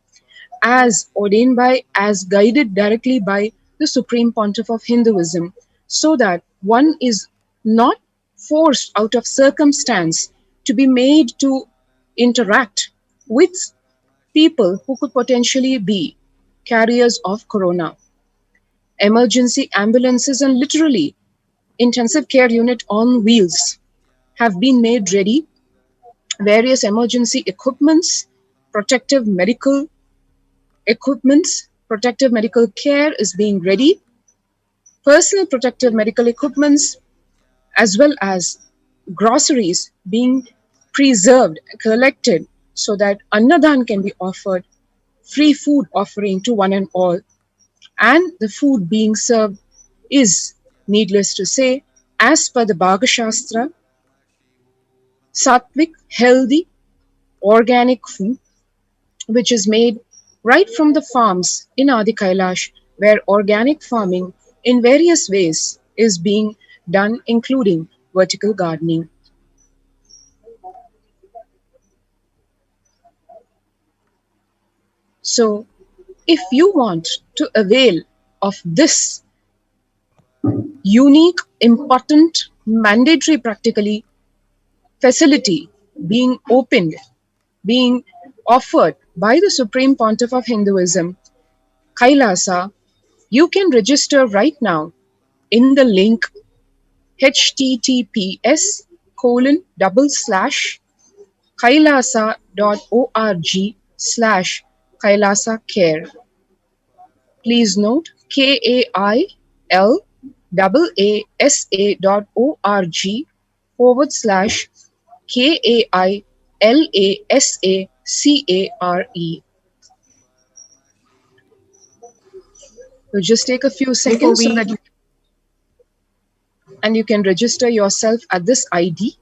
as ordained by, as guided directly by the Supreme Pontiff of Hinduism, so that one is not forced out of circumstance to be made to interact with people who could potentially be carriers of corona. Emergency ambulances and literally intensive care unit on wheels have been made ready. Various emergency equipments, protective medical equipments, protective medical care is being ready. Personal protective medical equipments as well as groceries being preserved, collected so that Annadan can be offered, free food offering to one and all. And the food being served is, needless to say, as per the Bhaga Shastra, sattvic, healthy, organic food, which is made right from the farms in Adi Kailash, where organic farming in various ways is being done, including vertical gardening. So, if you want to avail of this unique, important, mandatory, practically facility being opened, being offered by the Supreme Pontiff of Hinduism, Kailasa, you can register right now in the link https://kailasa.org/Kailasa Care. Please note KAILASA.org/KAILASACARE. So just take a few Before seconds so we that you can register yourself at this ID.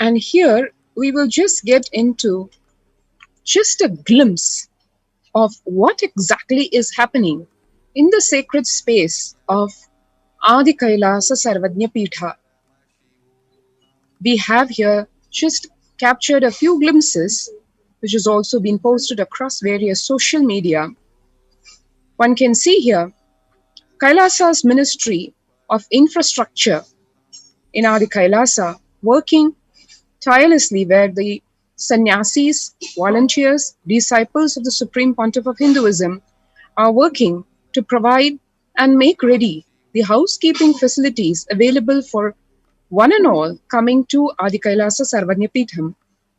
And here we will just get into just a glimpse of what exactly is happening in the sacred space of Adi Kailasa Sarvajna Pitha. We have here just captured a few glimpses, which has also been posted across various social media. One can see here Kailasa's Ministry of Infrastructure in Adi Kailasa working tirelessly, where the sannyasis, volunteers, disciples of the Supreme Pontiff of Hinduism are working to provide and make ready the housekeeping facilities available for one and all coming to Adi Kailasa Sarvajna Pitham,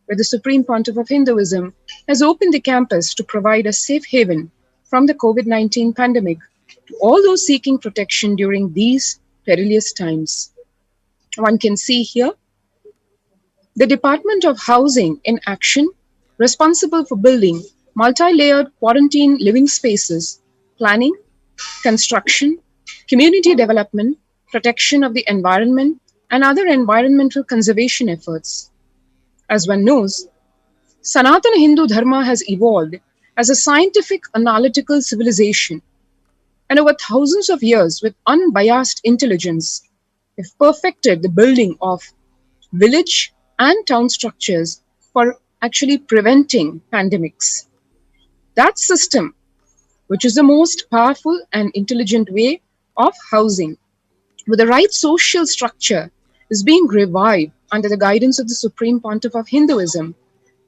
where the Supreme Pontiff of Hinduism has opened the campus to provide a safe haven from the COVID-19 pandemic to all those seeking protection during these perilous times. One can see here the Department of Housing in action, responsible for building multi-layered quarantine living spaces, planning, construction, community development, protection of the environment, and other environmental conservation efforts. As one knows, Sanatana Hindu Dharma has evolved as a scientific analytical civilization, and over thousands of years with unbiased intelligence, have perfected the building of village and town structures for actually preventing pandemics. That system, which is the most powerful and intelligent way of housing, with the right social structure, is being revived under the guidance of the Supreme Pontiff of Hinduism,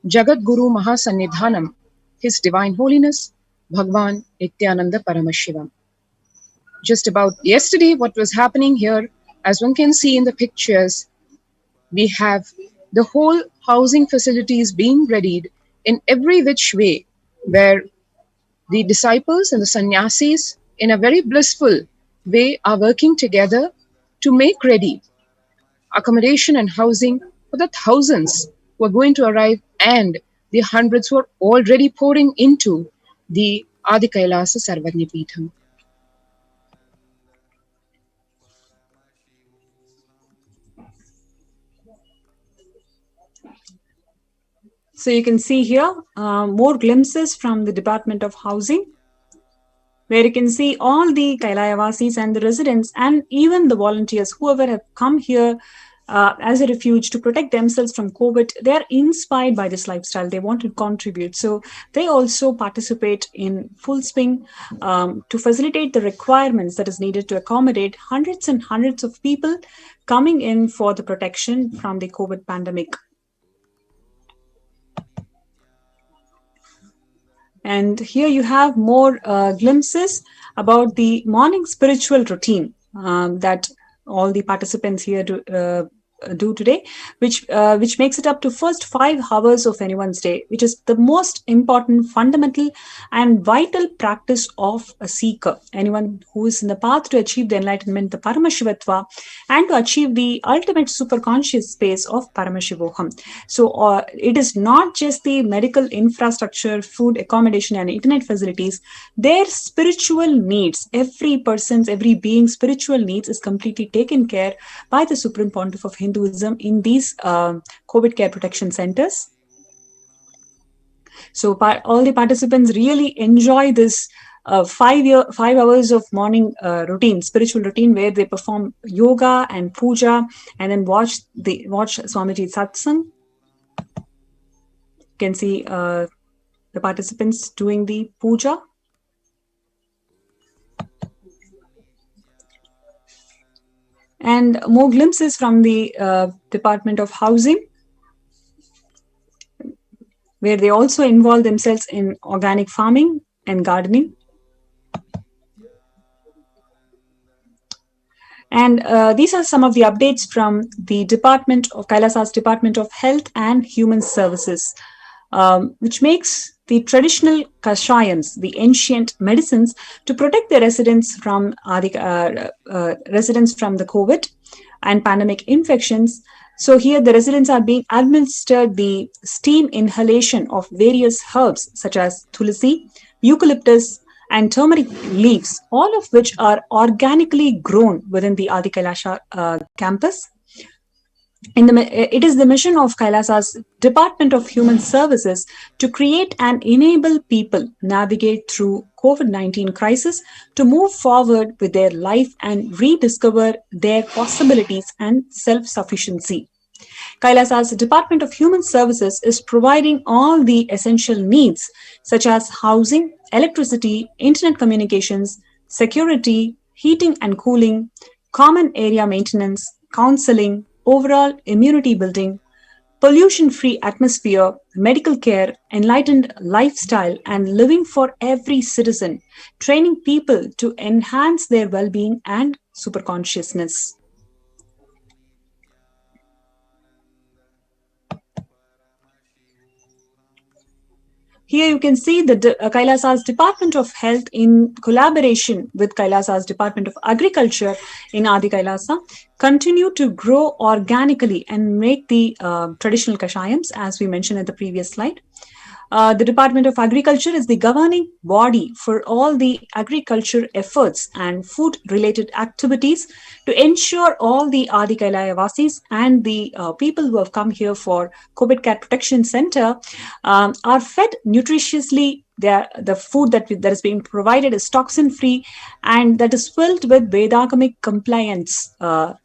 Jagat Guru Mahasannidhanam, His Divine Holiness, Bhagwan Nityananda Paramashivam. Just about yesterday, what was happening here, as one can see in the pictures, we have the whole housing facilities being readied in every which way, where the disciples and the sannyasis, in a very blissful way, are working together to make ready accommodation and housing for the thousands who are going to arrive and the hundreds who are already pouring into the Adi Kailasa Sarvagnya Peetham. So you can see here more glimpses from the Department of Housing, where you can see all the Kailayavasis and the residents and even the volunteers, whoever have come here as a refuge to protect themselves from COVID. They are inspired by this lifestyle. They want to contribute. So they also participate in full swing to facilitate the requirements that is needed to accommodate hundreds and hundreds of people coming in for the protection from the COVID pandemic. And here you have more glimpses about the morning spiritual routine that all the participants here do today, which makes it up to first 5 hours of anyone's day, which is the most important, fundamental and vital practice of a seeker, anyone who is in the path to achieve the enlightenment, the Paramashivatva, and to achieve the ultimate superconscious space of Paramashivoham. So it is not just the medical infrastructure, food, accommodation and internet facilities. Their spiritual needs, every being's spiritual needs is completely taken care by the Supreme Pontiff of Hinduism in these COVID care protection centers. So all the participants really enjoy this 5 hours of morning spiritual routine, where they perform yoga and puja and then watch Swamiji's satsang. You can see the participants doing the puja. And more glimpses from the Department of Housing, where they also involve themselves in organic farming and gardening. And these are some of the updates from the Kailasa's Department of Health and Human Services, which makes the traditional kashayams, the ancient medicines, to protect the residents from the COVID and pandemic infections. So here the residents are being administered the steam inhalation of various herbs such as tulsi, eucalyptus, and turmeric leaves, all of which are organically grown within the Adi Kailasa campus. It is the mission of Kailasa's Department of Human Services to create and enable people navigate through COVID-19 crisis to move forward with their life and rediscover their possibilities and self-sufficiency. Kailasa's Department of Human Services is providing all the essential needs such as housing, electricity, internet communications, security, heating and cooling, common area maintenance, counseling, overall immunity building, pollution-free atmosphere, medical care, enlightened lifestyle, and living for every citizen, training people to enhance their well-being and superconsciousness. Here you can see the Kailasa's Department of Health, in collaboration with Kailasa's Department of Agriculture in Adi Kailasa, continue to grow organically and make the traditional kashayams, as we mentioned in the previous slide. The Department of Agriculture is the governing body for all the agriculture efforts and food-related activities to ensure all the Adi Kailaya and the people who have come here for COVID Care Protection Center are fed nutritiously the food that is being provided is toxin free, and that is filled with Vedagamic compliance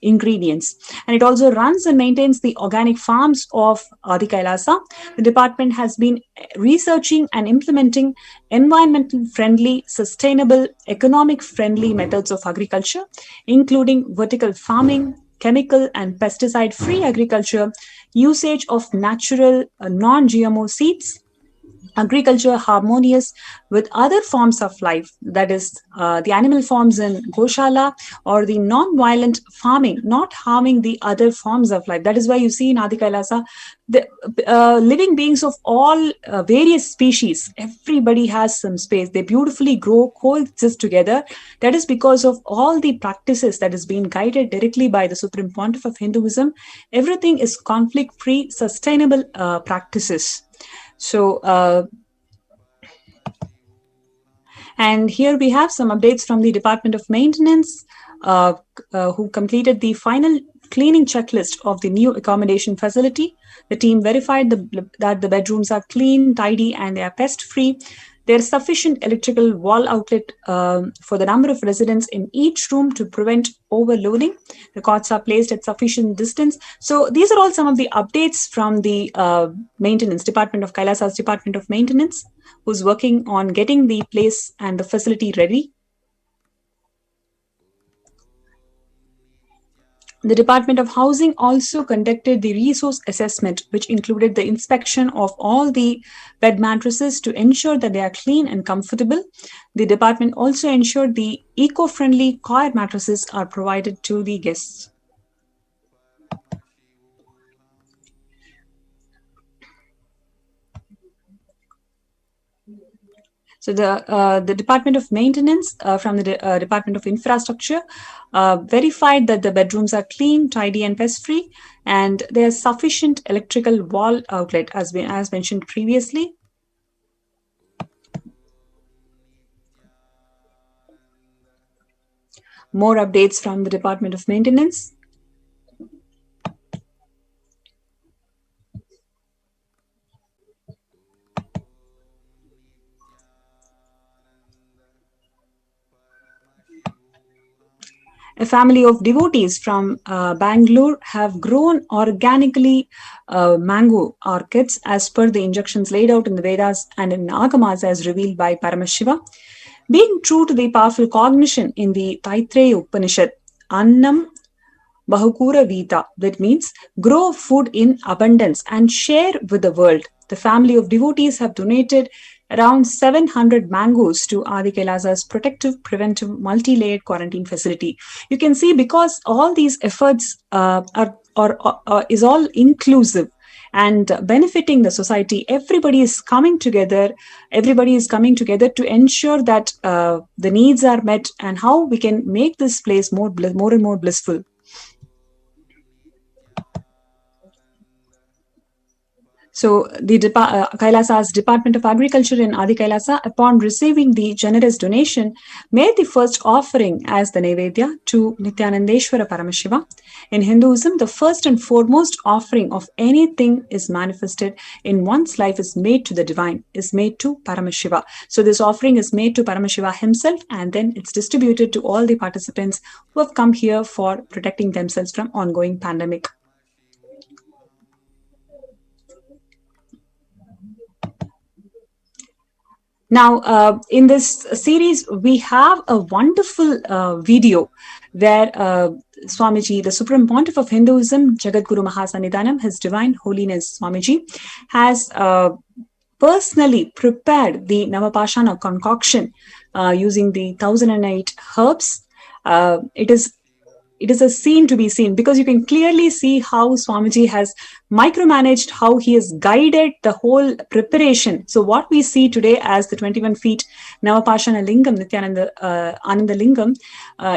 ingredients. And it also runs and maintains the organic farms of Adi Kailasa. The department has been researching and implementing environmental friendly, sustainable, economic friendly methods of agriculture, including vertical farming, chemical and pesticide free agriculture, usage of natural non GMO seeds, agriculture harmonious with other forms of life, that is the animal forms in Goshala, or the non-violent farming, not harming the other forms of life. That is why you see in Adi Kailasa, the living beings of all various species, everybody has some space. They beautifully grow, coexist together. That is because of all the practices that is being guided directly by the Supreme Pontiff of Hinduism. Everything is conflict-free, sustainable practices. So, and here we have some updates from the Department of Maintenance, who completed the final cleaning checklist of the new accommodation facility. The team verified that the bedrooms are clean, tidy, and they are pest-free. There is sufficient electrical wall outlet for the number of residents in each room to prevent overloading. The cots are placed at sufficient distance. So these are all some of the updates from the maintenance department of Kailasa's Department of Maintenance, who's working on getting the place and the facility ready. The Department of Housing also conducted the resource assessment, which included the inspection of all the bed mattresses to ensure that they are clean and comfortable. The department also ensured the eco-friendly coir mattresses are provided to the guests. So the Department of Maintenance from the Department of Infrastructure verified that the bedrooms are clean, tidy, and pest-free, and there is sufficient electrical wall outlet, as mentioned previously. More updates from the Department of Maintenance. A family of devotees from Bangalore have grown organically mango orchids as per the injunctions laid out in the Vedas and in Agamas as revealed by Paramashiva. Being true to the powerful cognition in the Taittiriya Upanishad, Annam Bahukura Vita, that means grow food in abundance and share with the world. The family of devotees have donated around 700 mangoes to Adi Kailasa's protective, preventive, multi-layered quarantine facility. You can see, because all these efforts is all inclusive and benefiting the society. Everybody is coming together. Everybody is coming together to ensure that the needs are met and how we can make this place more and more blissful. So the Kailasa's Department of Agriculture in Adi Kailasa, upon receiving the generous donation, made the first offering as the Nevedya to Nityanandeshwara Paramashiva. In Hinduism, the first and foremost offering of anything is manifested in one's life is made to the divine, is made to Paramashiva. So this offering is made to Paramashiva himself, and then it's distributed to all the participants who have come here for protecting themselves from ongoing pandemic. Now, in this series, we have a wonderful video where Swamiji, the Supreme Pontiff of Hinduism, Jagadguru Mahasannidhanam, His Divine Holiness Swamiji, has personally prepared the Navapashana concoction using the 1008 herbs. It is a scene to be seen, because you can clearly see how Swamiji has micromanaged, how he has guided the whole preparation. So what we see today as the 21 feet Navapashana Lingam, Nityananda Ananda Lingam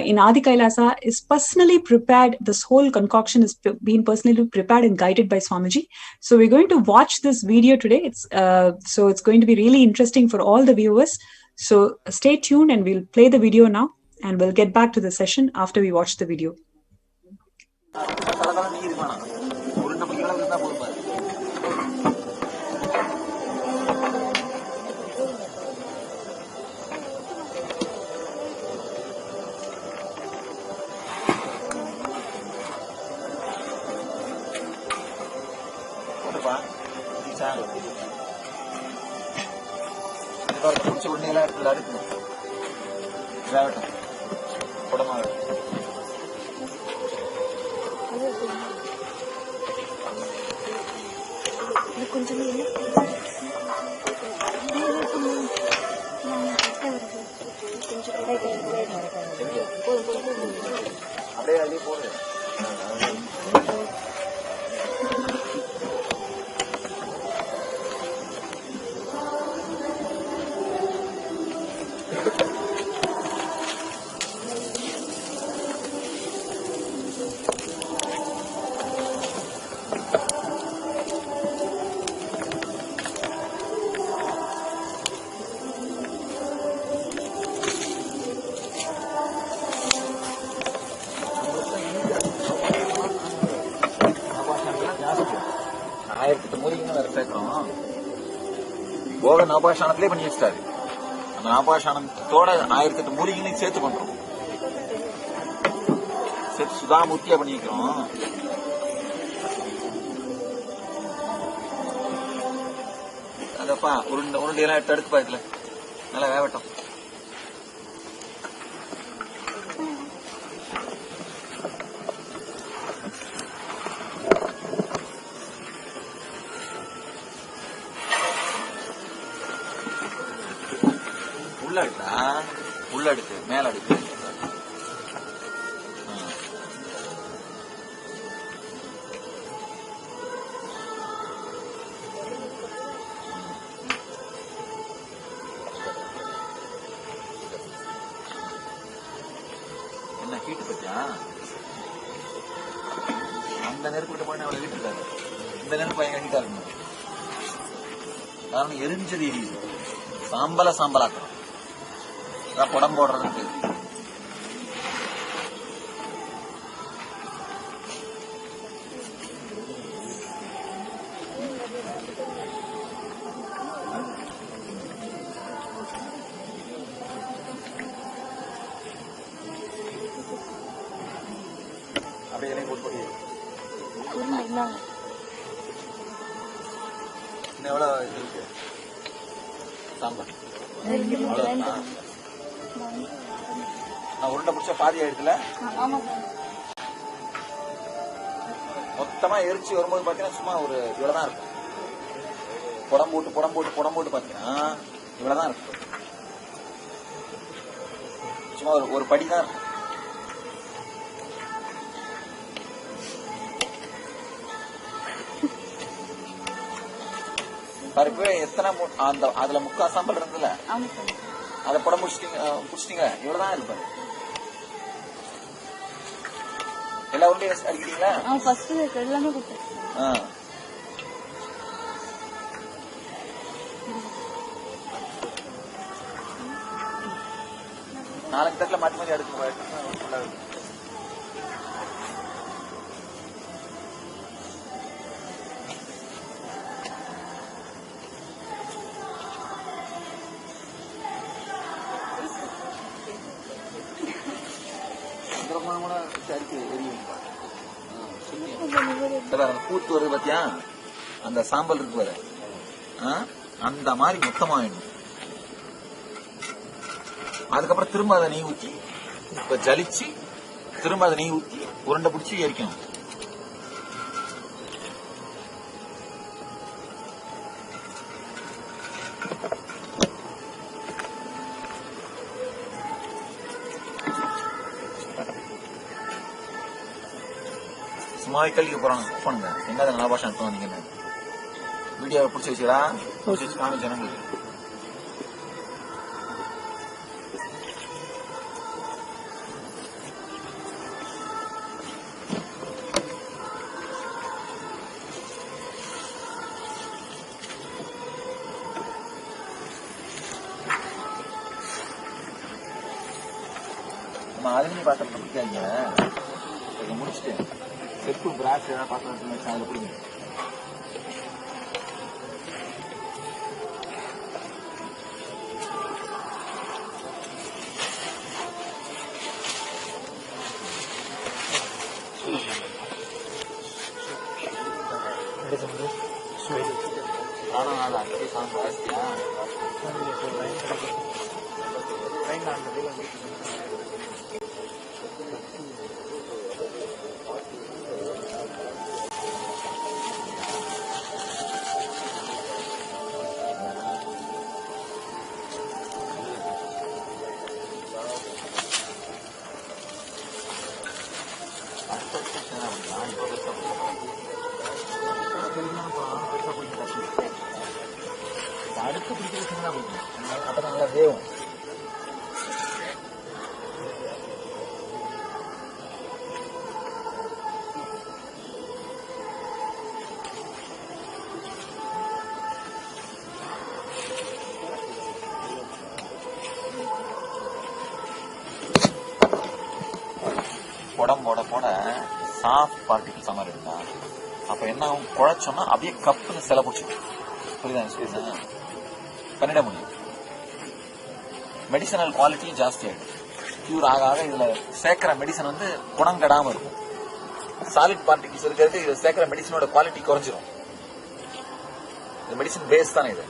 in Adi Kailasa is personally prepared. This whole concoction is being personally prepared and guided by Swamiji. So we're going to watch this video today. So it's going to be really interesting for all the viewers. So stay tuned and we'll play the video now. And we'll get back to the session after we watch the video. எடுப்பா முடிச்ச உடனே எல்லாம் எடுத்து அடுக்கணும் வேகட்டும் குடமா கொஞ்சம் அப்படியே அதே போடு. போக நவபாஷாணத்திலே பண்ணி வச்சிட்டாரு. அந்த நவபாஷாணத்தோட 1008 மூலிகைகளையும் சேர்த்து பண்றோம். சேர்த்து சுதாமூர்த்தியா பண்ணி வைக்கிறோம். அதப்பா உருண்டையெல்லாம் எடுத்து அடுக்குப்பா இதுல நல்லா வேகட்டும். உள்ள அடுக்கு மேல அடுக்கு என்ன ஹீட்டு பத்தியா? அந்த நெருப்பு கிட்ட போய் அவளை வீட்டுருக்காரு. இந்த நெருப்பு எங்க ஹீட்டா இருக்கணும். காரணம் எரிஞ்சது எரியுது. சாம்பலாக்கணும். புடம் போடுறதுக்கு அப்படியே போட்டு இன்னும் எவ்வளவு இது இருக்கு சாம்பார் நான் உருண்டை பிடிச்ச பாதி ஆயிடுதுல மொத்தமா எரிச்சு வரும்போது பாத்தீங்கன்னா சும்மா ஒரு இவ்வளவுதான் இருக்கும். புடம் போட்டு பாத்தீங்கன்னா இவ்வளவுதான் இருக்கும். சும்மா ஒரு படிதான் இருக்கும். பாருங்க எத்தனை அதுல முக்கா சாம்பல் இருந்ததுல அதை புடம் பிடிச்சிட்டீங்க இவ்வளவுதான் இருப்பாரு. எல்லா உருண்டையும் அடிக்கிறீங்களா? எல்லாமே நாளைக்கு தட்டில் மாற்றி மாற்றி அடுக்கு. பூத்து வருது பாத்தியா? அந்த சாம்பல் இருக்கு பாரு, அந்த மாதிரி மொத்தமாயிடும். அதுக்கப்புறம் திரும்ப அதை நெய் ஊற்றி இப்ப ஜலிச்சு திரும்ப அதை நெய் ஊற்றி உருண்டை பிடிச்சி எரிக்கணும். சும்மாவே கல்விக்க போறாங்க. பண்ணுங்க எங்க நல்ல பாஷா எடுத்து வந்தீங்கன்னு வீடியோவை பிடிச்சி வச்சுடா, பிடிச்சி வச்சு காமி ஜனங்களுக்கு. நம்ம அலுமினி பாத்திரத்தை பிடிக்காங்க. முடிச்சுட்டு செப்பு பிராஸ் ஏதாவது பாத்திரம் வச்சு அதில் கொடுங்க. உடம்போட போட சாஃப்ட் பார்ட்டிகிள்ஸ் மாதிரி இருக்கா. அப்ப என்ன ஆகும், குழைச்சோம்னா அப்படியே கப்புன்னு சில பிடிச்சிடும். புரியுதா? பண்ணிட முடியும். மெடிசனல் குவாலிட்டியும் ஜாஸ்தி ஆகிடும். கியூர் ஆக ஆக இதுல சேர்க்கிற மெடிசன் வந்து குணம் கெடாம இருக்கும். சாலிட் பார்ட்டிகிள்ஸ் இருக்கிறது இதுல சேர்க்கிற மெடிசனோட குவாலிட்டி குறைஞ்சிரும். மெடிசன் பேஸ் தானே இது.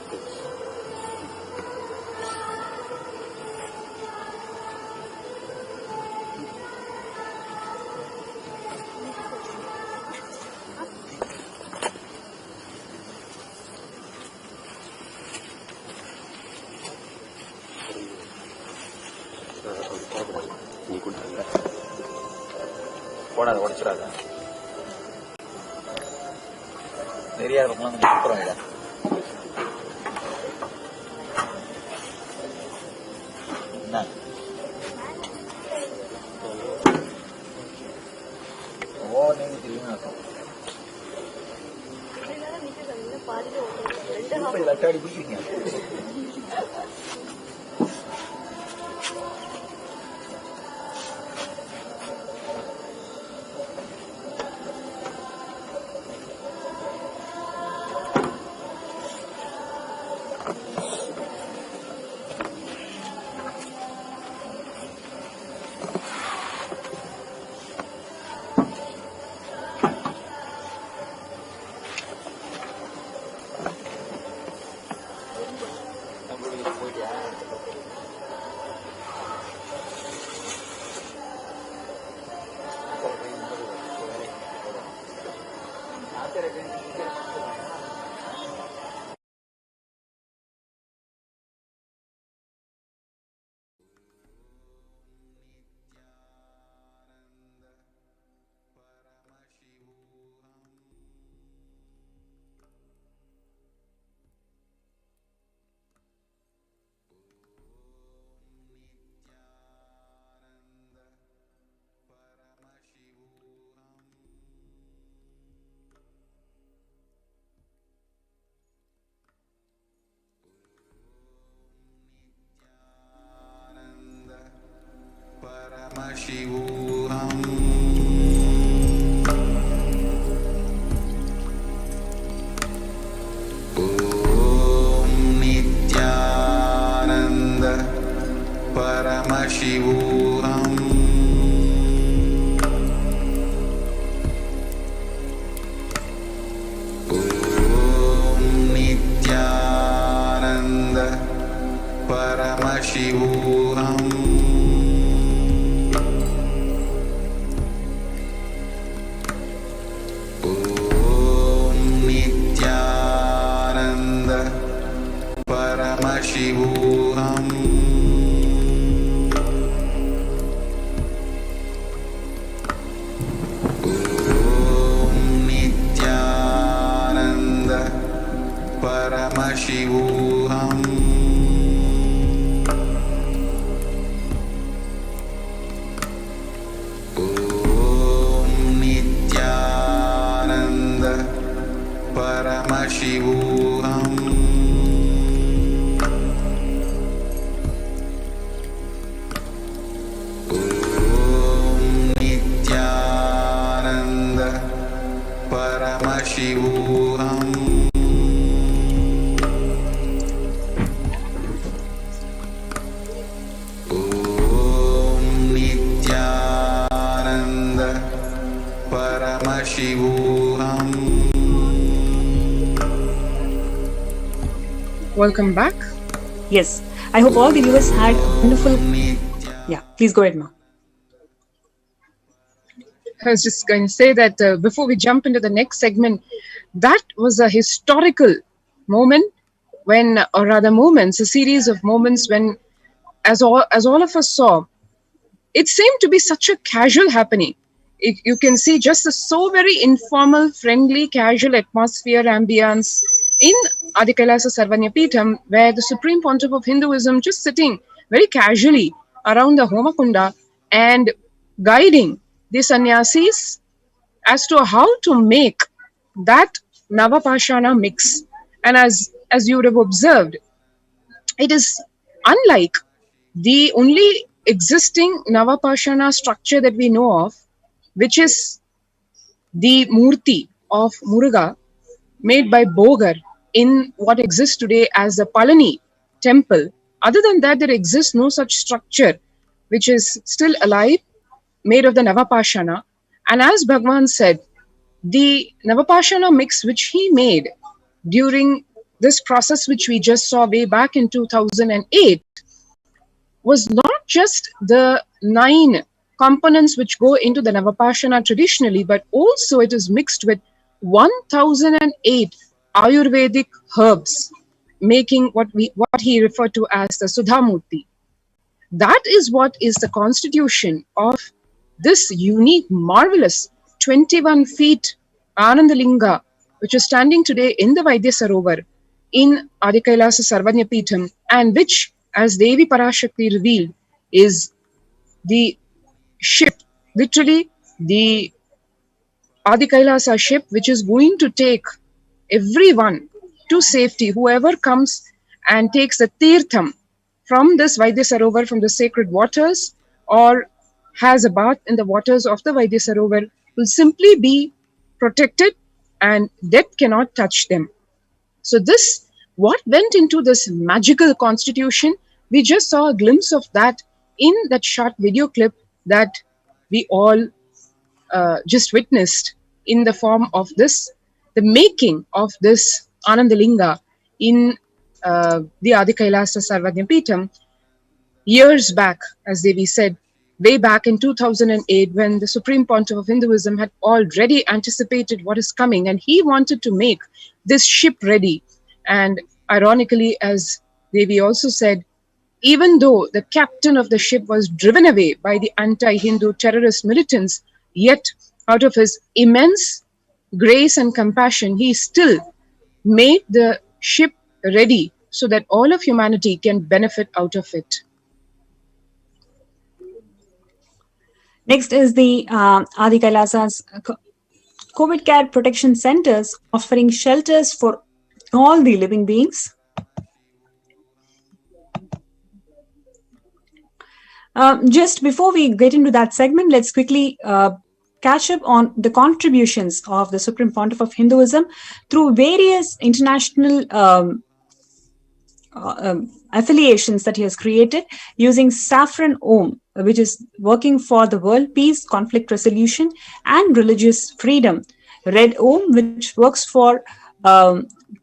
போடாத, உடைச்சிடாத. நிறைய இருக்கலாம் அப்புறம் இட என்ன ஓவர் நீங்க தெரியுமா இருக்கும். அட்டாடி பிடிக்கிறீங்க. शिवोऽहम् ॐ नित्यानन्द परमशिवोऽहम् ॐ नित्यानन्द परमशिवोऽहम् शिवोऽहम् ॐ नित्यानन्द परमशिवोऽहम् ॐ नित्यानन्द परमशिवोऽहम् शिवोऽहम् ॐ नित्यानन्द परमशिवोऽहम् ॐ Welcome back. Yes, I hope all the viewers had a wonderful. Yeah, please go ahead, Ma. I was just going to say that before we jump into the next segment, that was a historical moment when, or rather moments, a series of moments when, as all of us saw, it seemed to be such a casual happening. You can see just a so very informal, friendly, casual atmosphere, ambience in Adi Kailasa Sarvanyapitham, where the Supreme Pontiff of Hinduism just sitting very casually around the Homakunda and guiding the sannyasis as to how to make that Navapashana mix. And as you would have observed, it is unlike the only existing Navapashana structure that we know of, which is the Murti of Muruga made by Bogar in what exists today as the Palani temple. Other than that, there exists no such structure which is still alive, made of the Navapashana. And as Bhagwan said, the Navapashana mix which he made during this process, which we just saw way back in 2008, was not just the 9 components which go into the Navapashana traditionally, but also it is mixed with 1008 Ayurvedic herbs, making what he referred to as the Sudhamurti. That is what is the constitution of this unique, marvelous 21 feet Anandalinga, which is standing today in the Vaidya Sarovar in Adi Kailasa Sarvanyapitham, and which, as Devi Parashakti revealed, is the ship, literally the Adi Kailasa ship, which is going to take everyone to safety. Whoever comes and takes the Tirtham from this Vaidya Sarovar, from the sacred waters, or has a bath in the waters of the Vaidya Sarovar, will simply be protected and death cannot touch them. So this, what went into this magical constitution, we just saw a glimpse of that in that short video clip that we all just witnessed in the form of this, the making of this Anandalinga in the Adi Kailasa Sarvanyapitham years back, as Devi said, way back in 2008, when the Supreme Pontiff of Hinduism had already anticipated what is coming, and he wanted to make this ship ready. And ironically, as Devi also said, even though the captain of the ship was driven away by the anti-Hindu terrorist militants, yet out of his immense grace and compassion, he still made the ship ready so that all of humanity can benefit out of it. Next is the Adi Kailasa's COVID care protection centers offering shelters for all the living beings. Just before we get into that segment, let's quickly catch up on the contributions of the Supreme Pontiff of Hinduism through various international affiliations that he has created, using Saffron Om, which is working for the world peace, conflict resolution, and religious freedom. Red Om, which works for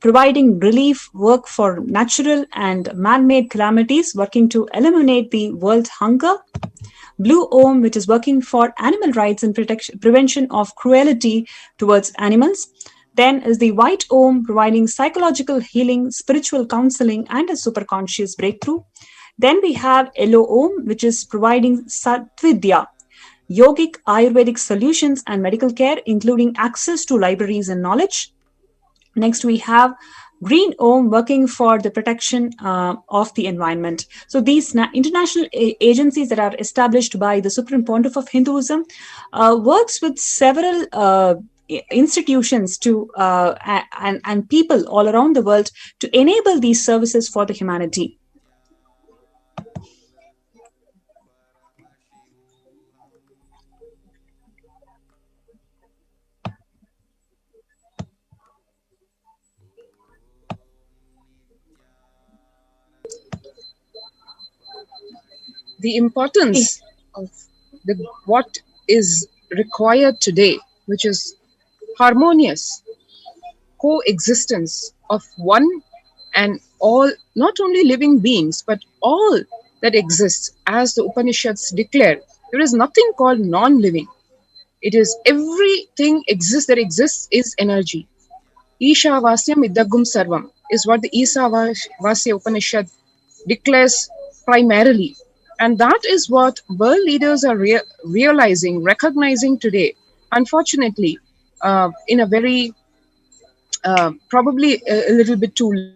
providing relief work for natural and man-made calamities, working to eliminate the world hunger. Blue Om, which is working for animal rights and prevention of cruelty towards animals. Then is the White Om, providing psychological healing, spiritual counseling, and a superconscious breakthrough. Then we have Yellow Om, which is providing Satvidya, yogic Ayurvedic solutions and medical care, including access to libraries and knowledge. Next, we have Green Om, working for the protection of the environment. So these international agencies that are established by the Supreme Pontiff of Hinduism works with several institutions to and people all around the world to enable these services for the humanity. The importance of what is required today, which is harmonious coexistence of one and all, not only living beings, but all that exists. As the Upanishads declare, there is nothing called non-living. It is everything exists that exists is energy. Ishavasyam idagum sarvam is what the Isavasya Upanishad declares primarily. And that is what world leaders are realizing, recognizing today. Unfortunately, in a very, probably a little bit too late.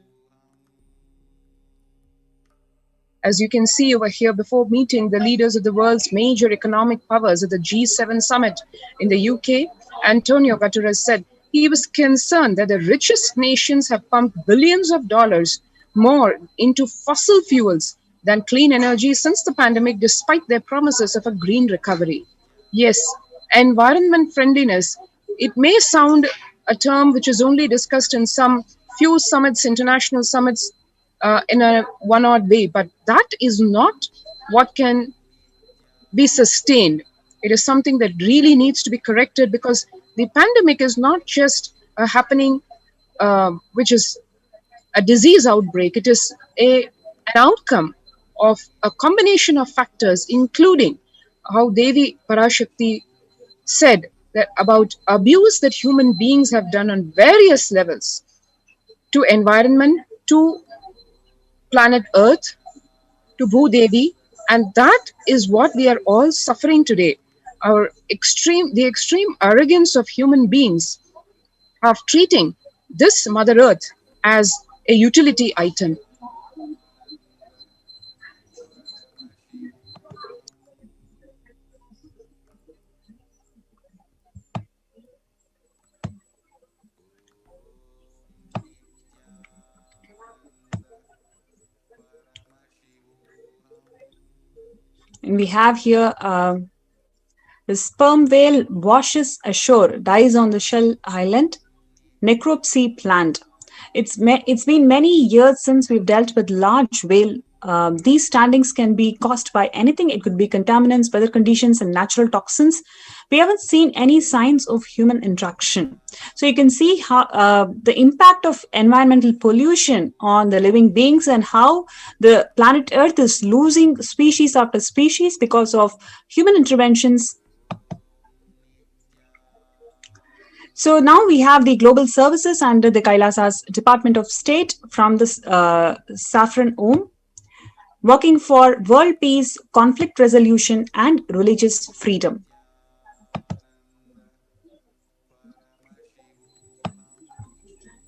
As you can see over here, before meeting the leaders of the world's major economic powers at the G7 summit in the UK, Antonio Guterres said he was concerned that the richest nations have pumped billions of dollars more into fossil fuels than clean energy since the pandemic, despite their promises of a green recovery. Yes, environment friendliness, it may sound a term which is only discussed in some few summits, international summits, in a one-odd way, but that is not what can be sustained. It is something that really needs to be corrected, because the pandemic is not just a happening, which is a disease outbreak. It is an outcome of a combination of factors, including how Devi Parashakti said that about abuse that human beings have done on various levels to environment, to planet Earth, to Bhudevi, and that is what we are all suffering today. The extreme arrogance of human beings of treating this Mother Earth as a utility item. And we have here the sperm whale washes ashore, dies on the shell island, necropsy planned. It's been many years since we've dealt with large whale. These standings can be caused by anything. It could be contaminants, weather conditions, and natural toxins. We haven't seen any signs of human interaction. So you can see how the impact of environmental pollution on the living beings, and how the planet Earth is losing species after species because of human interventions. So now we have the global services under the Kailasa's Department of State from the Saffron Om, working for world peace, conflict resolution, and religious freedom.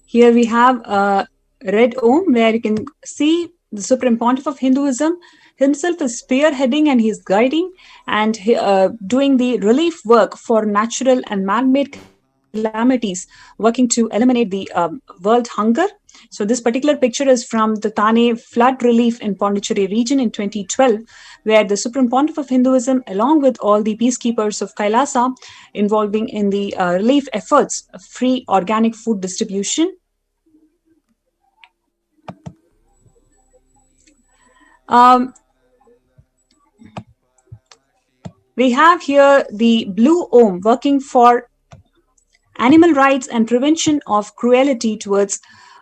Here we have a red Om, where you can see the Supreme Pontiff of Hinduism himself is spearheading, and he's guiding and doing the relief work for natural and man-made calamities, working to eliminate the world hunger. So this particular picture is from the Thane flood relief in Pondicherry region in 2012, where the Supreme Pontiff of Hinduism, along with all the peacekeepers of Kailasa, involving in the relief efforts, free organic food distribution. We have here the blue Om, working for animal rights and prevention of cruelty towards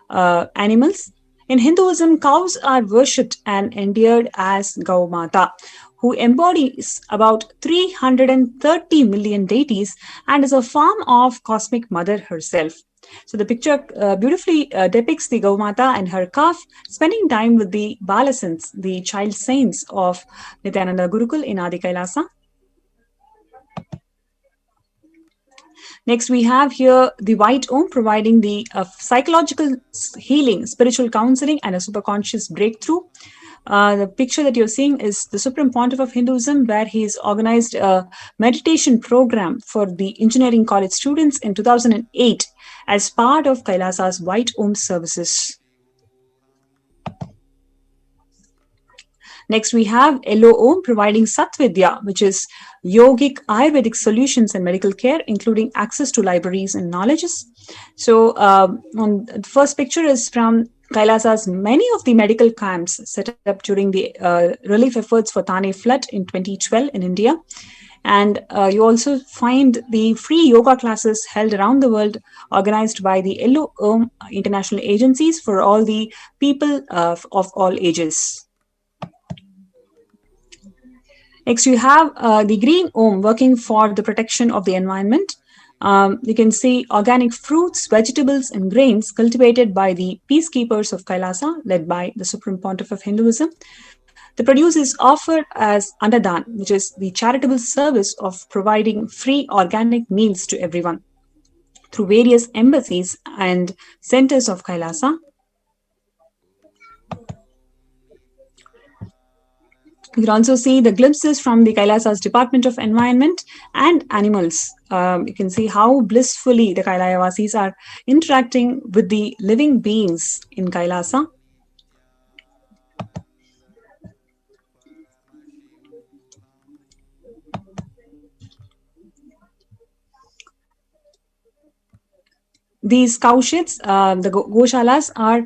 animals. In Hinduism, cows are worshipped and endeared as Gaumata, who embodies about 330 million deities and is a form of cosmic mother herself. So the picture beautifully depicts the Gaumata and her calf spending time with the Balasants, the child saints of Nityananda Gurukul in Adi Kailasa. Next, we have here the white Om, providing the psychological healing, spiritual counseling, and a superconscious breakthrough. The picture that you're seeing is the Supreme Pontiff of Hinduism, where he's organized a meditation program for the engineering college students in 2008 as part of Kailasa's White Om services. Next, we have Yellow Om, providing Satvidya, which is yogic Ayurvedic solutions in medical care, including access to libraries and knowledges. So on the first picture is from Kailasa's many of the medical camps set up during the relief efforts for Thane flood in 2012 in India. And you also find the free yoga classes held around the world, organized by the Yellow international agencies for all the people of all ages. Next, you have the Green Om working for the protection of the environment. You can see organic fruits, vegetables, and grains cultivated by the peacekeepers of Kailasa, led by the Supreme Pontiff of Hinduism. The produce is offered as Annadan, which is the charitable service of providing free organic meals to everyone through various embassies and centers of Kailasa. You can also see the glimpses from the Kailasa's Department of Environment and Animals. You can see how blissfully the Kailavasis are interacting with the living beings in Kailasa. These cow sheds, the goshalas, are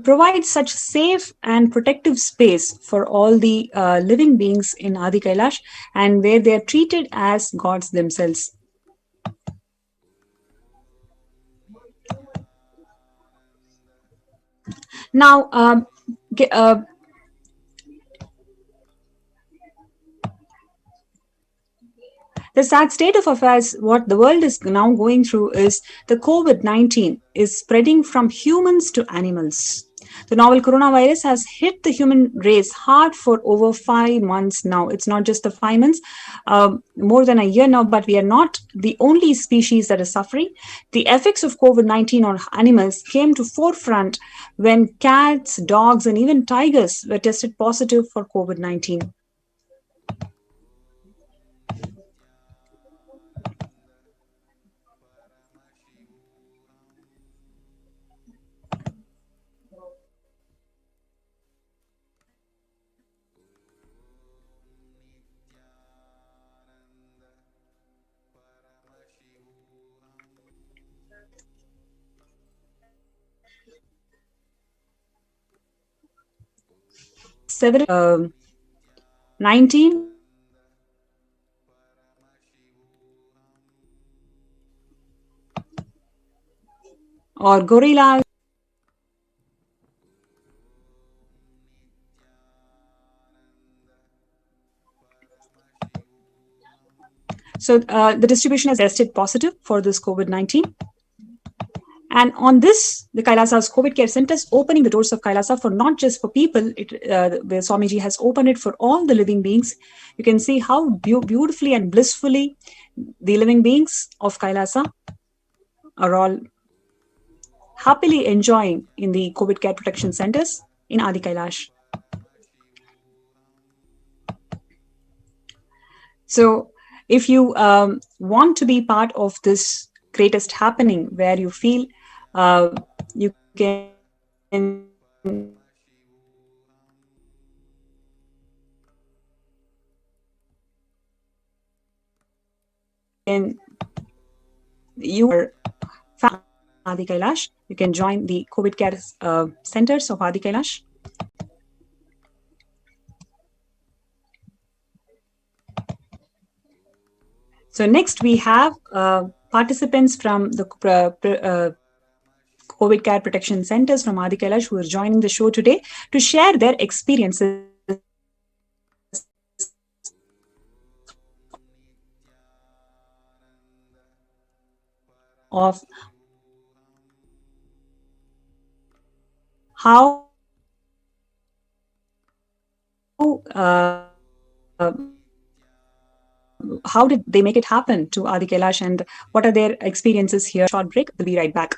provide such safe and protective space for all the living beings in Adi Kailash, and where they are treated as gods themselves. Now, the sad state of affairs, what the world is now going through, is the COVID-19 is spreading from humans to animals. The novel coronavirus has hit the human race hard for over 5 months now. It's not just the 5 months, more than a year now, but we are not the only species that is suffering. The effects of COVID-19 on animals came to forefront when cats, dogs, and even tigers were tested positive for COVID-19. Several 19 or gorilla. So the distribution has tested positive for this COVID-19. And on this, the Kailasa's COVID care centers opening the doors of Kailasa for not just for people, where Swamiji has opened it for all the living beings. You can see how beautifully and blissfully the living beings of Kailasa are all happily enjoying in the COVID care protection centers in Adi Kailash. So if you want to be part of this greatest happening, where you feel you can you are Adi Kailash, you can join the COVID care centers of Adi Kailash. So next we have participants from the COVID care protection centers from Adi Kailash who are joining the show today to share their experiences of how did they make it happen to Adi Kailash and what are their experiences here. Short break, we'll be right back.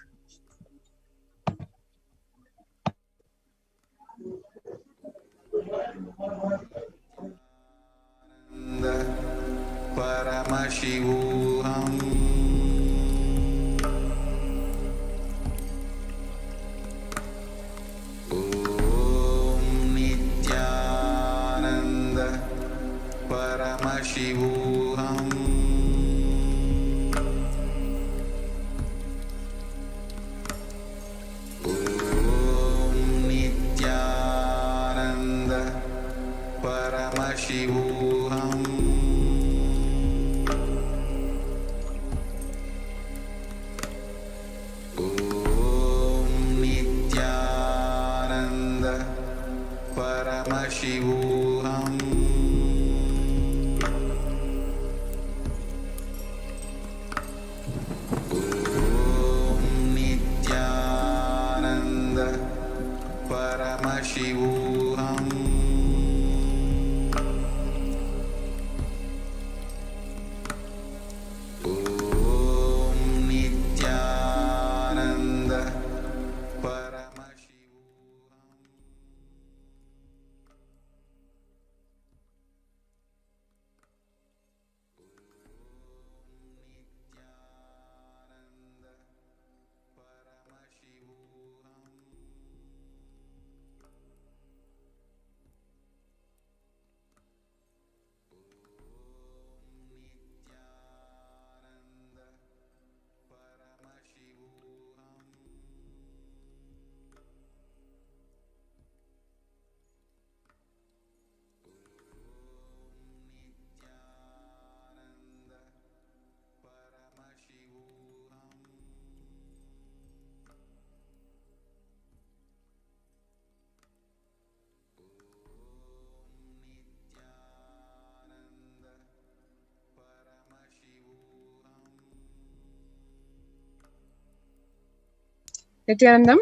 Nityanandam.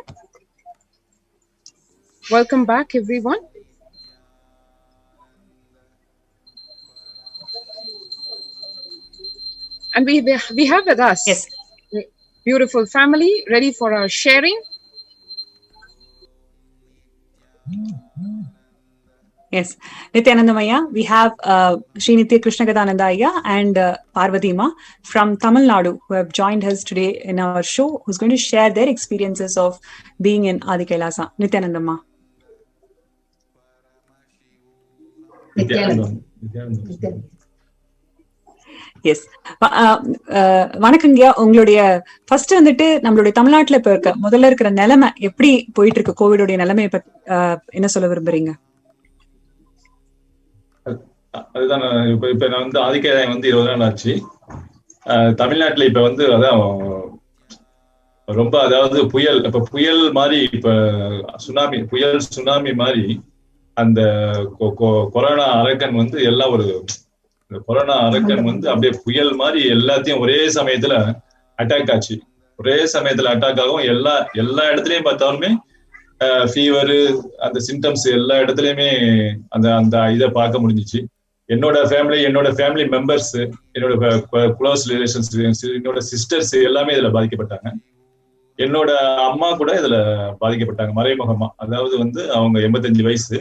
Welcome back, everyone. And we have with us Yes. beautiful family ready for our sharing. Yes, Nityanandamaya, we have Srinitya Krishnagadhananda Ayya and Parvati Ma from Tamil Nadu who have joined us today in our show, who's going to share their experiences of being in Adi Kailasa. Nityanandama. Yes வணக்கங்கய்யா. உங்களுடைய first வந்துட்டு நம்மளுடைய தமிழ்நாட்டுல இப்ப இருக்க முதல்ல இருக்கிற நிலைமை எப்படி போயிட்டு இருக்கு? கோவிடோடைய நிலைமையை பத்தி என்ன சொல்ல விரும்புறீங்க? அதுதான் இப்ப நான் வந்து ஆதிக்காயம் வந்து 20 நாள் ஆச்சு. தமிழ்நாட்டுல இப்ப வந்து அதான் ரொம்ப, அதாவது புயல் மாதிரி, இப்ப சுனாமி மாதிரி அந்த கொரோனா அரக்கன் வந்து எல்லாம் கொரோனா அரக்கன் வந்து அப்படியே புயல் மாதிரி எல்லாத்தையும் ஒரே சமயத்துல அட்டாக் ஆச்சு. ஒரே சமயத்துல அட்டாக் ஆகும். எல்லா இடத்துலயும் பார்த்தாலுமே ஃபீவரு, அந்த சிம்டம்ஸ் எல்லா இடத்துலயுமே அந்த இதை பார்க்க முடிஞ்சிச்சு. என்னோட ஃபேமிலி மெம்பர்ஸ், என்னோட க்ளோஸ் ரிலேஷன்ஸ், என்னோட சிஸ்டர்ஸ் எல்லாமே இதுல பாதிக்கப்பட்டாங்க. என்னோட அம்மா கூட இதுல பாதிக்கப்பட்டாங்க மறைமுகமா. அதாவது வந்து அவங்க 85 வயசு.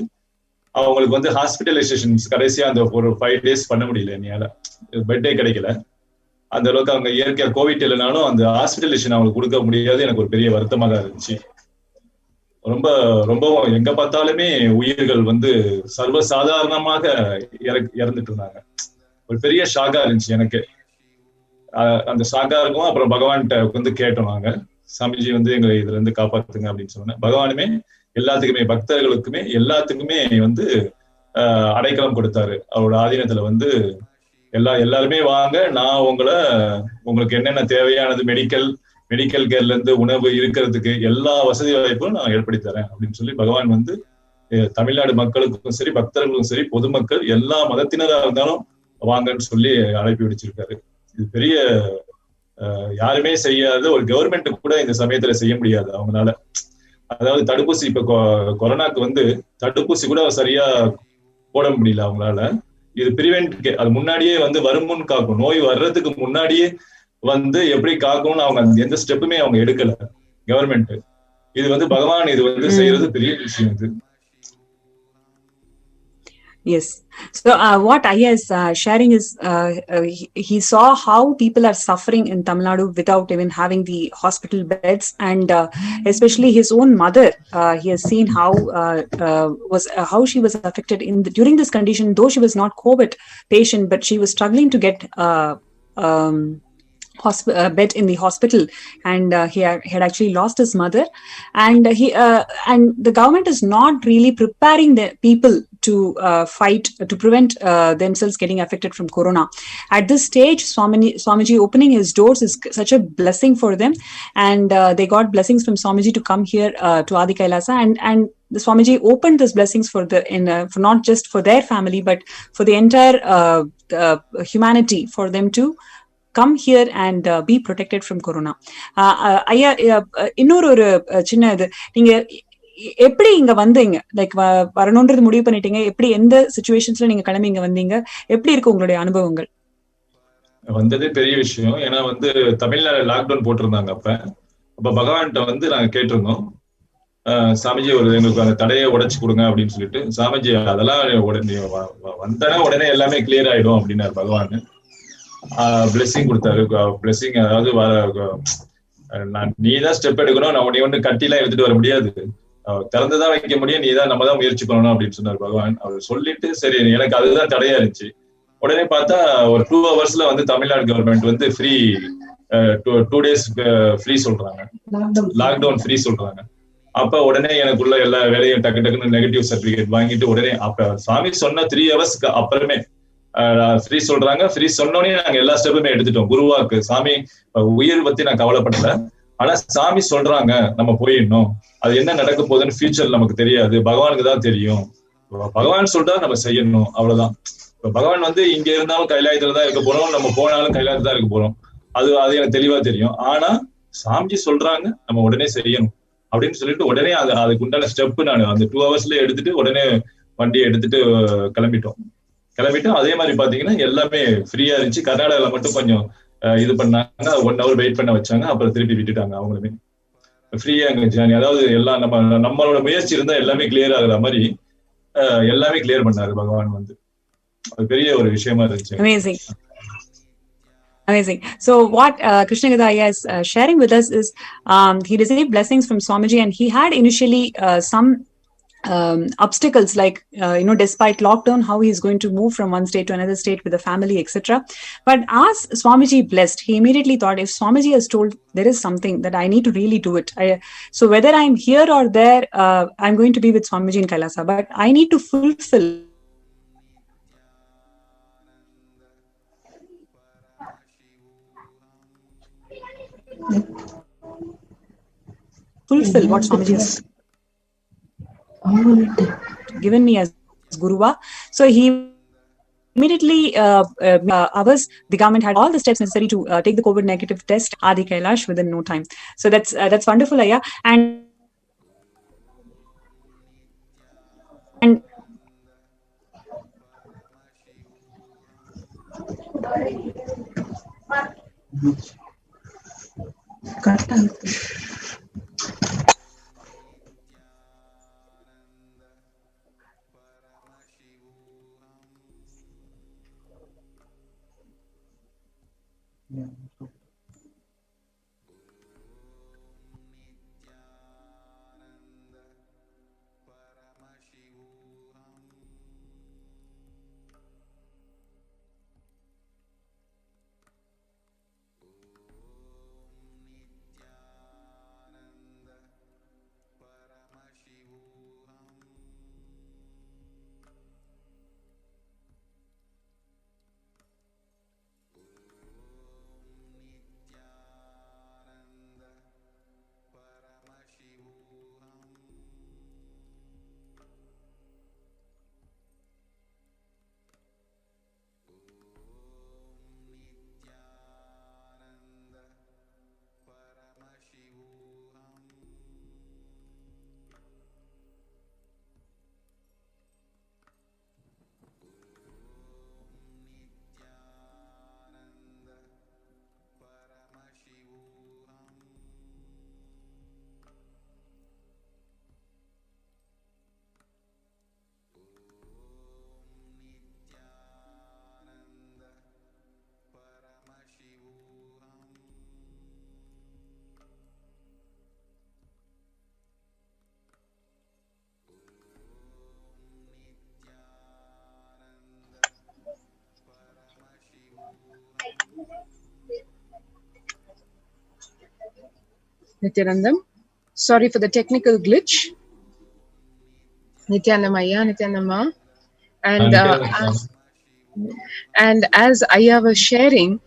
அவங்களுக்கு வந்து ஹாஸ்பிட்டலைசேஷன்ஸ் கடைசியா அந்த ஒரு 5 days பண்ண முடியல. என்னால பெட்டே கிடைக்கல. அந்த அளவுக்கு அவங்க இயற்கையா கோவிட் இல்லைனாலும் அந்த ஹாஸ்பிட்டலைசேஷன் அவங்களுக்கு கொடுக்க முடியாது. எனக்கு ஒரு பெரிய வருத்தமா தான் இருந்துச்சு. ரொம்பவும் எங்க பார்த்தாலுமே உயிர்கள் வந்து சர்வசாதாரணமாக இறந்துட்டு இருந்தாங்க. ஒரு பெரிய ஷாக்கா இருந்துச்சு எனக்கு. அந்த ஷாக்கா இருக்கும். அப்புறம் பகவான்கிட்ட வந்து கேட்டோம் நாங்க, சாமிஜி வந்து எங்களை இதுல இருந்து காப்பாத்துங்க அப்படின்னு சொன்னேன். பகவானுமே எல்லாத்துக்குமே, பக்தர்களுக்குமே எல்லாத்துக்குமே வந்து அடைக்கலம் கொடுத்தாரு. அவரோட ஆதீனத்துல வந்து எல்லாருமே வாங்க, நான் உங்களுக்கு என்னென்ன தேவையானது மெடிக்கல் கேர்ல இருந்து உணவு இருக்கிறதுக்கு எல்லா வசதி வாய்ப்பும் நான் ஏற்படுத்தி தரேன் அப்படின்னு சொல்லி பகவான் வந்து தமிழ்நாடு மக்களுக்கும் சரி, பக்தர்களுக்கும் சரி, பொதுமக்கள் எல்லா மதத்தினராக இருந்தாலும் வாங்கன்னு சொல்லி அழைப்பு விடுச்சிருக்காரு. இது பெரிய யாருமே செய்யாத ஒரு கவர்மெண்ட் கூட இந்த சமயத்துல செய்ய முடியாது அவங்களால. அதாவது தடுப்பூசி, இப்ப கொரோனாக்கு வந்து தடுப்பூசி கூட சரியா போட முடியல அவங்களால. இது பிரிவென்ட், அது முன்னாடியே வந்து வருமுன் காக்கும். நோய் வர்றதுக்கு முன்னாடியே வந்து எப்படி காக்கணும்னு அவங்க எந்த ஸ்டெப்புமே அவங்க எடுக்கல கவர்மெண்ட். இது வந்து பகவான் இது வந்து செய்யறது பெரிய விஷயம். இது Yes. So what Ayya is sharing is he saw how people are suffering in Tamil Nadu without even having the hospital beds, and especially his own mother. He has seen how she was affected during this condition. Though she was not COVID patient, but she was struggling to get bed in the hospital, and he had actually lost his mother, and the government is not really preparing the people to fight to prevent themselves getting affected from corona. At this stage, Swamiji opening his doors is such a blessing for them, and they got blessings from Swamiji to come here to Adi Kailasa, and the Swamiji opened these blessings for for not just for their family but for the entire humanity, for them to come here and be protected from corona. ஐயா, இன்னொரு சின்ன இது, நீங்க எப்படி இங்க வந்தீங்க? Like வரணும்ன்றது முடிவு பண்ணிட்டீங்க. எப்படி, எந்த சிச்சுவேஷன்ஸ்ல நீங்க கிளம்பி இங்க வந்தீங்க? எப்படி இருக்கு உங்களுடைய அனுபவங்கள்? வந்ததே பெரிய விஷயம். ஏன்னா வந்து தமிழ்நாடு லாக்டவுன் போட்டிருந்தாங்க. அப்ப பகவான்கிட்ட வந்து நாங்க கேட்டிருந்தோம், சாமிஜி எங்களுக்கு அந்த தடையை உடைச்சு கொடுங்க அப்படின்னு சொல்லிட்டு. சாமிஜி அதெல்லாம் உடனே எல்லாமே கிளியர் ஆயிடும் அப்படின்னாரு பகவான். பிளெஸிங் கொடுத்தாரு. பிளெஸிங் அதாவது நீதான் ஸ்டெப் எடுக்கணும், நான் உன்னை ஒண்ணு கட்டிலாம் எடுத்துட்டு வர முடியாது, திறந்துதான் வைக்க முடியும், நம்ம தான் முயற்சி பண்ணணும் அப்படின்னு சொன்னார் பகவான். அவர் சொல்லிட்டு சரி, எனக்கு அதுதான் தடையா இருந்துச்சு. உடனே பார்த்தா ஒரு 2 hours வந்து தமிழ்நாடு கவர்மெண்ட் வந்து ஃப்ரீ 2 days ஃப்ரீ சொல்றாங்க, லாக்டவுன் ஃப்ரீ சொல்றாங்க. அப்ப உடனே எனக்குள்ள எல்லா வேலையும் டக்குன்னு நெகட்டிவ் சர்டிபிகேட் வாங்கிட்டு உடனே அப்ப சாமி சொன்ன 3 hours அப்புறமே ஃப்ரீ சொல்றாங்க. ஃப்ரீ சொன்னோடனே நாங்க எல்லா ஸ்டெப்புமே எடுத்துட்டோம். குருவாக்கு சாமி உயிர் பத்தி நான் கவலைப்படல, ஆனா சாமி சொல்றாங்க நம்ம போயிடணும், அது என்ன நடக்க போகுதுன்னு ஃபியூச்சர் நமக்கு தெரியாது, பகவானுக்கு தான் தெரியும், பகவான் சொல்றா நம்ம செய்யணும், அவ்வளவுதான். இப்ப பகவான் வந்து இங்க இருந்தாலும் கைலாயத்துல தான் இருக்க போறோம், நம்ம போனாலும் கைலாயத்துல தான் இருக்க போறோம், அது எனக்கு தெளிவா தெரியும். ஆனா சாமிஜி சொல்றாங்க, நம்ம உடனே செய்யணும் அப்படின்னு சொல்லிட்டு உடனே அதுக்கு உண்டான ஸ்டெப் நான் அந்த 2 hours எடுத்துட்டு உடனே வண்டியை எடுத்துட்டு கிளம்பிட்டோம். அதே மாதிரி பாத்தீங்கன்னா எல்லாமே ஃப்ரீயா இருந்துச்சு. கர்நாடகால மட்டும் கொஞ்சம் இது பண்ணாங்க, 1 hour வெயிட் பண்ண வச்சாங்க, அப்புறம் திருப்பி விட்டுட்டாங்க. அவங்களுமே ஃப்ரீயா அங்க ஜேர்னி, அதாவது எல்லாம் நம்மளோட முயற்சி இருந்தா எல்லாமே கிளியர் ஆகுற மாதிரி எல்லாமே கிளியர் பண்ணாரு பகவான் வந்து. அது பெரிய ஒரு விஷயமா இருந்துச்சு. Amazing. So what Krishnagada is sharing with us is he received blessings from Swamiji, and he had initially some obstacles, like despite lockdown, how he is going to move from one state to another state with the family, etc. But as Swamiji blessed, he immediately thought, if Swamiji has told, there is something that I need to really do it. So whether I'm here or there, I'm going to be with Swamiji in Kailasa, but I need to fulfill what Swamiji has given me as Guruva. So he immediately hours, the government had all the steps necessary to take the COVID negative test Adi Kailash within no time. So that's wonderful, Ayya. And Nityanandam, sorry for the technical glitch. Nityanandam Ayya, Nityanandamma. And as Ayya was sharing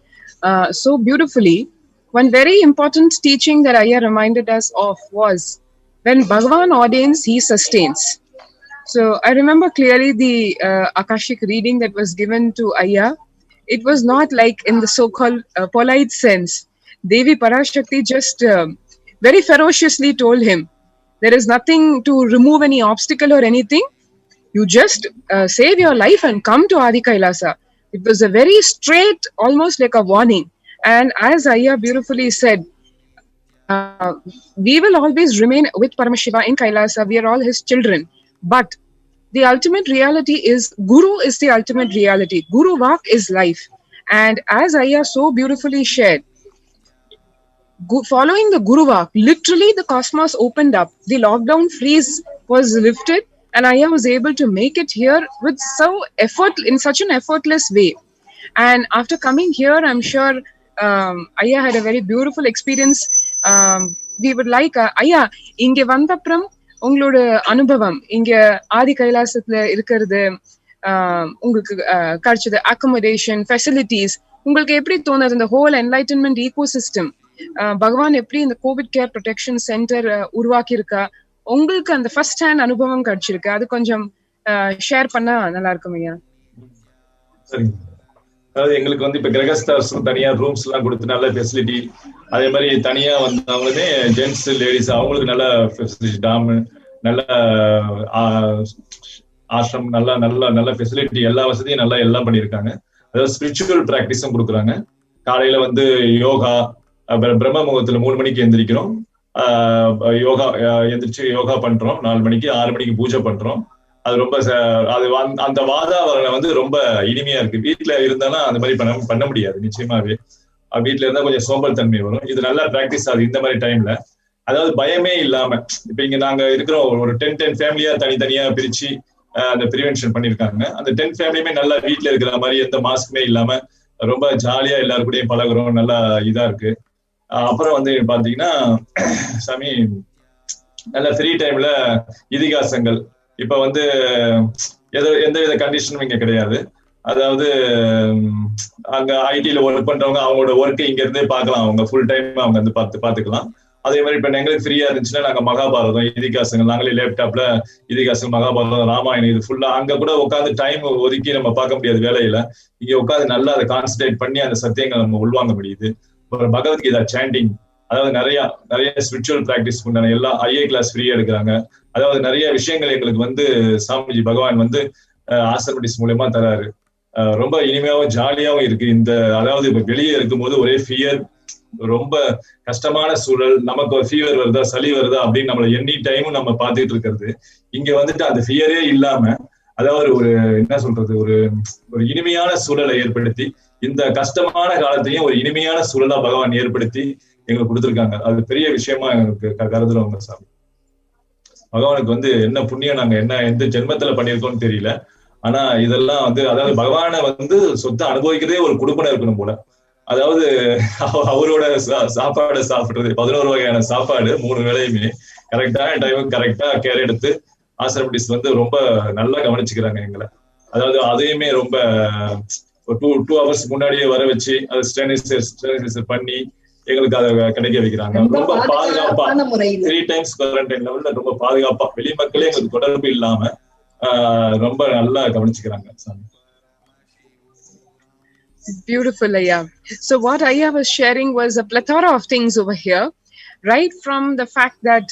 so beautifully, one very important teaching that Ayya reminded us of was, when Bhagavan ordains, he sustains. So I remember clearly the Akashic reading that was given to Ayya. It was not like in the so-called polite sense. Devi Parashakti just very ferociously told him, there is nothing to remove any obstacle or anything. You just save your life and come to Adi Kailasa. It was a very straight, almost like a warning. And as Ayya beautifully said, we will always remain with Paramashiva in Kailasa. We are all his children. But the ultimate reality is, Guru is the ultimate reality. Guru Vak is life. And as Ayya so beautifully shared, following the Guru Vak, literally the cosmos opened up. The lockdown freeze was lifted, and Ayya was able to make it here with in such an effortless way. And after coming here, I'm sure Ayya had a very beautiful experience. We would like Ayya, inge vandapram உங்களோட அனுபவம் இங்க ஆதி கைலாசத்துல இருக்கிறது, உங்களுக்கு கிடைச்சது accommodation facilities, உங்களுக்கு எப்படி தோணுது இந்த ஹோல் என்லைட்டன்மெண்ட் ஈகோ சிஸ்டம், பகவான் எப்படி இந்த கோவிட் கேர் ப்ரொடெக்ஷன் சென்டர் உருவாக்கி இருக்கா, உங்களுக்கு அந்த ஃபர்ஸ்ட் ஹேண்ட் அனுபவம் கிடைச்சிருக்கு, அது கொஞ்சம் ஷேர் பண்ணா நல்லா இருக்கும் ஐயா. சரிங்க. அதாவது எங்களுக்கு வந்து இப்ப கிரகஸ்தாஸ் தனியா ரூம்ஸ் எல்லாம் கொடுத்து நல்ல ஃபெசிலிட்டி, அதே மாதிரி தனியா வந்தவங்களுமே ஜென்ட்ஸ் லேடிஸ் அவங்களுக்கு நல்ல ஃபெசிலிட்டி, டாம், நல்ல ஆசிரம், நல்ல நல்ல நல்ல ஃபெசிலிட்டி, எல்லா வசதியும் நல்லா எல்லாம் பண்ணியிருக்காங்க. அதாவது ஸ்பிரிச்சுவல் பிராக்டிஸும் கொடுக்குறாங்க. காலையில வந்து யோகா, பிரம்ம முகூர்த்தத்துல 3 மணிக்கு எந்திரிக்கிறோம், யோகா எந்திரிச்சு யோகா பண்றோம். 4 மணிக்கு 6 மணிக்கு பூஜை பண்றோம். அது ரொம்ப அது அந்த வாதாவரணம் வந்து ரொம்ப இனிமையா இருக்கு. வீட்டுல இருந்தாலும் அந்த மாதிரி பண்ண முடியாது நிச்சயமாவே. வீட்டுல இருந்தா கொஞ்சம் சோம்பல் தன்மை வரும். இது நல்லா பிராக்டிஸ் ஆகுது இந்த மாதிரி டைம்ல. அதாவது பயமே இல்லாம, இப்ப இங்க நாங்க இருக்கிறோம் ஒரு 10 ஃபேமிலியா தனித்தனியா பிரிச்சு அந்த பிரிவென்ஷன் பண்ணிருக்காங்க. அந்த 10 ஃபேமிலியுமே நல்லா வீட்டுல இருக்கிற மாதிரி எந்த மாஸ்க்குமே இல்லாம ரொம்ப ஜாலியா எல்லாரு கூடயும் பழகுறோம். நல்லா இதா இருக்கு. அப்புறம் வந்து பாத்தீங்கன்னா சாமி நல்ல ஃப்ரீ டைம்ல இதிகாசங்கள், இப்ப வந்து எந்த வித கண்டிஷனும் இங்க கிடையாது. அதாவது அங்க ஐடில ஒர்க் பண்றவங்க அவங்களோட ஒர்க்கை இங்க இருந்தே பார்க்கலாம். அவங்க ஃபுல் டைம் அவங்க வந்து பாத்துக்கலாம். அதே மாதிரி இப்ப எங்களுக்கு ஃப்ரீயா இருந்துச்சுன்னா நாங்க மகாபாரதம், இதிகாசங்கள், நாங்களே லேப்டாப்ல இதிகாசம், மகாபாரதம், ராமாயணம் இது ஃபுல்லா அங்க கூட உட்காந்து டைம் ஒதுக்கி நம்ம பார்க்க முடியாது வேலையில. இங்க உட்காந்து நல்லா அதை கான்சன்ட்ரேட் பண்ணி அந்த சத்தியங்களை நம்ம உள்வாங்க முடியுது. அப்புறம் பகவத்கீதா சாண்டிங், அதாவது நிறைய ஸ்பிரிச்சுவல் பிராக்டிஸ் பண்ணாங்க. எல்லாம் ஐஏ கிளாஸ் ஃப்ரீயா எடுக்கிறாங்க. அதாவது நிறைய விஷயங்கள் எங்களுக்கு வந்து சாமிஜி பகவான் வந்து ஆசிரமடிஸ் மூலமா தராரு. ரொம்ப இனிமையாவும் ஜாலியாவும் இருக்கு. அதாவது இப்ப வெளியே இருக்கும்போது ஒரே ஃபியர், ரொம்ப கஷ்டமான சூழல், நமக்கு ஒரு ஃபீவர் வருதா சளி வருதா அப்படின்னு நம்மள எனி டைமும் நம்ம பார்த்துட்டு இருக்கிறது. இங்க வந்துட்டு அந்த ஃபியரே இல்லாம, அதாவது ஒரு என்ன சொல்றது, ஒரு இனிமையான சூழலை ஏற்படுத்தி இந்த கஷ்டமான காலத்தையும் ஒரு இனிமையான சூழலா பகவான் ஏற்படுத்தி எங்களுக்கு கொடுத்துருக்காங்க. அது பெரிய விஷயமா எங்களுக்கு கருதுறவங்க சாமி. பகவானுக்கு வந்து என்ன புண்ணியம் நாங்க எந்த ஜென்மத்துல பண்ணியிருக்கோம்னு தெரியல. ஆனா இதெல்லாம் வந்து அதாவது பகவானை வந்து சொத்தை அனுபவிக்கிறதே ஒரு குடும்பம் இருக்கணும் போல. அதாவது அவரோட சாப்பாடு சாப்பிடுறது 11 வகையான சாப்பாடு 3 வேளையுமே கரெக்டான டைமுக்கு கரெக்டா கேர் எடுத்து ஆசிரமடிஸ் வந்து ரொம்ப நல்லா கவனிச்சுக்கிறாங்க எங்களை. அதாவது அதையுமே ரொம்ப ஒரு 2 ஹவர்ஸ் முன்னாடியே வர வச்சு அதை ஸ்டெரிலைசர் பண்ணி எங்களுக்கு அதை கிடைக்க வைக்கிறாங்க. ரொம்ப பாதுகாப்பா 3 டைம்ஸ் குவாரண்டைன் லெவல்ல ரொம்ப பாதுகாப்பா வெளி மக்களே எங்களுக்கு தொடர்பு இல்லாம ரொம்ப நல்லா கவனிச்சுக்கிறாங்க சாமி. Beautiful, Ayya. So what Ayya was sharing was a plethora of things over here, right from the fact that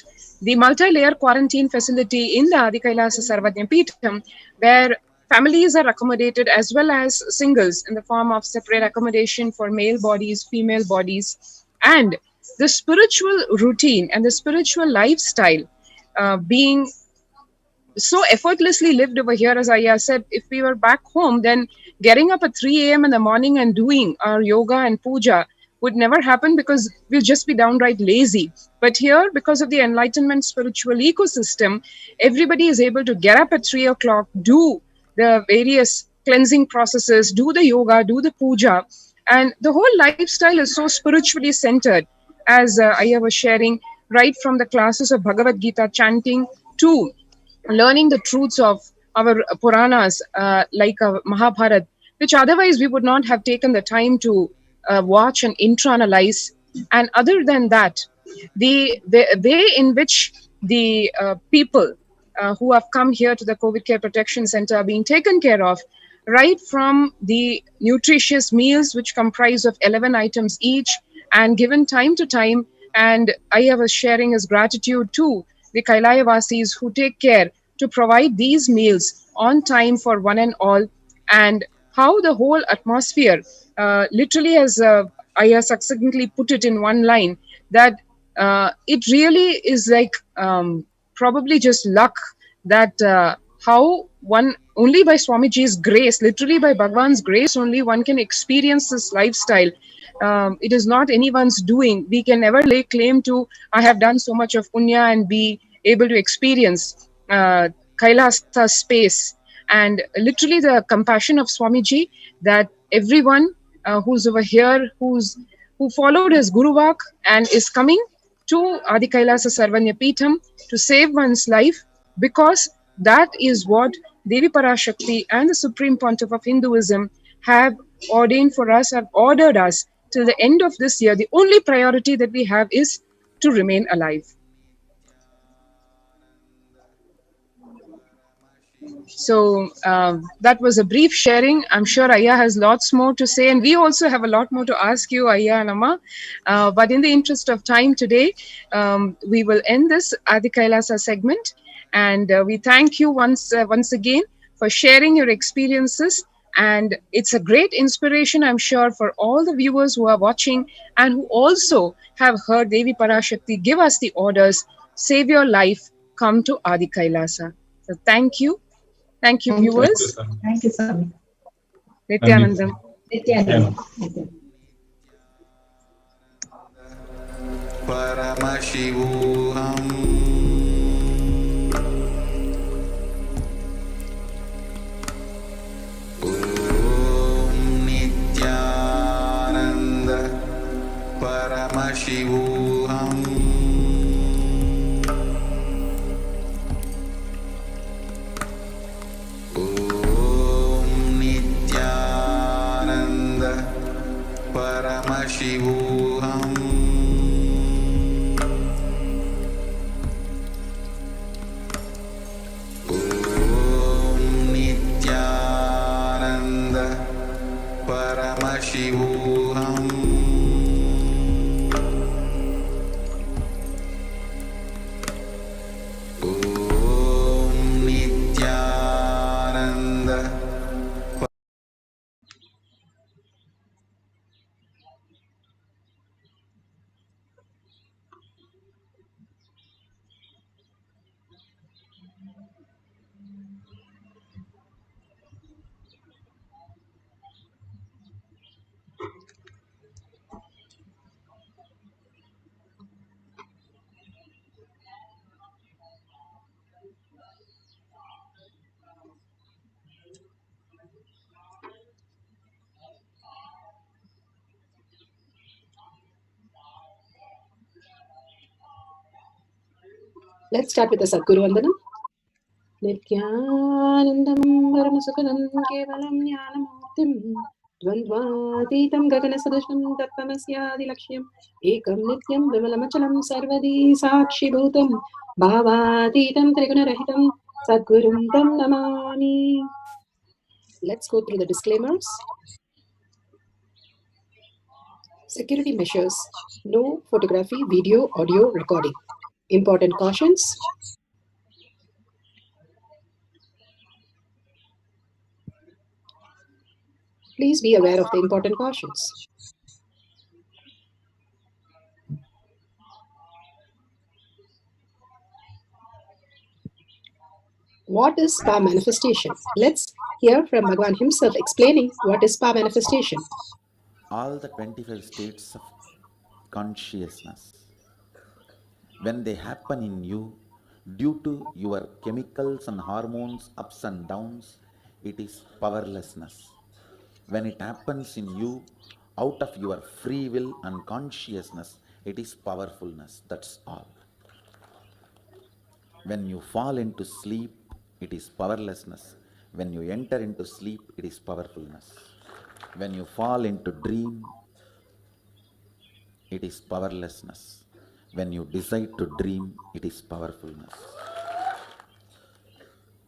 the multi-layer quarantine facility in the Adi Kailasa Sarvajna Peetham, where families are accommodated as well as singles in the form of separate accommodation for male bodies, female bodies, and the spiritual routine and the spiritual lifestyle being so effortlessly lived over here. As Ayya said, if we were back home, then getting up at 3 a.m. in the morning and doing our yoga and puja would never happen because we'll just be downright lazy. But here, because of the enlightenment spiritual ecosystem, everybody is able to get up at 3 o'clock, do the various cleansing processes, do the yoga, do the puja, and the whole lifestyle is so spiritually centered, as Ayya was sharing, right from the classes of Bhagavad Gita chanting to learning the truths of our Puranas, like Mahabharata, which otherwise we would not have taken the time to watch and internalize. And other than that, the way in which the people who have come here to the COVID Care Protection Center are being taken care of, right from the nutritious meals, which comprise of 11 items each and given time to time. And Ayya was sharing his gratitude to the Kailayavasis who take care to provide these meals on time for one and all, and how the whole atmosphere literally, as Ayya succinctly put it in one line, that it really is like probably just luck that how one only by Swamiji's grace, literally by Bhagwan's grace only, one can experience this lifestyle. It is not anyone's doing. We can never lay claim to I have done so much of punya and be able to experience Kailasa space. And literally the compassion of Swamiji, that everyone who's over here, who followed his Guru Vak and is coming to Adi Kailasa Sarvanya Peetham to save one's life, because that is what Devi Parashakti and the Supreme Pontiff of Hinduism have ordained for us, have ordered us till the end of this year. The only priority that we have is to remain alive. So that was a brief sharing. I'm sure Aya has lots more to say, and we also have a lot more to ask you, Aya and Amma. But in the interest of time today, we will end this Adi Kailasa segment, and we thank you once again for sharing your experiences. And it's a great inspiration, I'm sure, for all the viewers who are watching and who also have heard Devi Parashakti give us the orders, save your life, come to Adi Kailasa. So thank you. Thank you, Thank you. Thank you, viewers. Sami. Thank you, Sami. Nandi. Nityanandam. Nityananda. परमशिवोऽहम् ॐ नित्यानन्द परमशिवोऽहम् ॐ नित्यानन्द परमशिवोऽहम् ॐ नित्यानन्द परमशिवोऽहम् ॐ Nityanand Let's start with the Sadguru Vandanam. Nityanandam Paramasukhanam Kevalam Jnanamurtim Dvandvatītam Gaganasadushnam Tattvamasyaadilakshయం Ekam Nityam Vimalamachalam Sarvadi Sakshibhutam Bhavatītam Trigunarahitam Sadgurum Tam Namami. Let's go through the disclaimers. Security measures. No photography, video, audio recording. Important cautions. Please be aware of the important cautions. What is spa manifestation? Let's hear from Bhagwan himself explaining what is spa manifestation. all the 25 states of consciousness, when they happen in you due to your chemicals and hormones ups and downs, it is powerlessness. When it happens in you out of your free will and consciousness, it is powerfulness. That's all. When you fall into sleep, it is powerlessness. When you enter into sleep, it is powerfulness. When you fall into dream, it is powerlessness. When you decide to dream, it is powerfulness.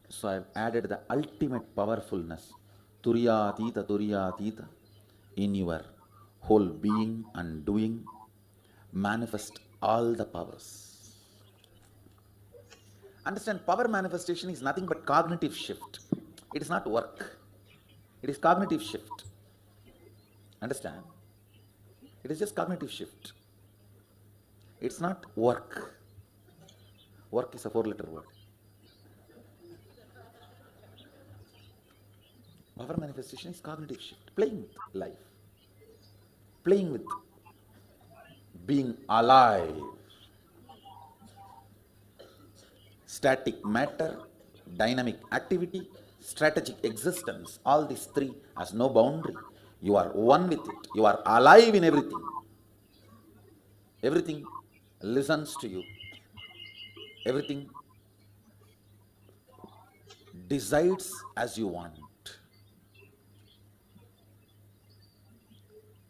So I've added the ultimate powerfulness, Turyatita, in your whole being and doing, manifest all the powers. Understand, power manifestation is nothing but cognitive shift. It is not work. It is cognitive shift. Understand? It is just cognitive shift. It's not work. Work is a 4-letter word. Power manifestation is cognitive shift. Playing with life. Playing with being alive. Static matter, dynamic activity, strategic existence. All these three has no boundary. You are one with it. You are alive in everything. Everything listens to you. Everything decides as you want.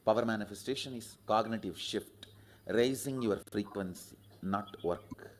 Power manifestation is cognitive shift, raising your frequency, not work.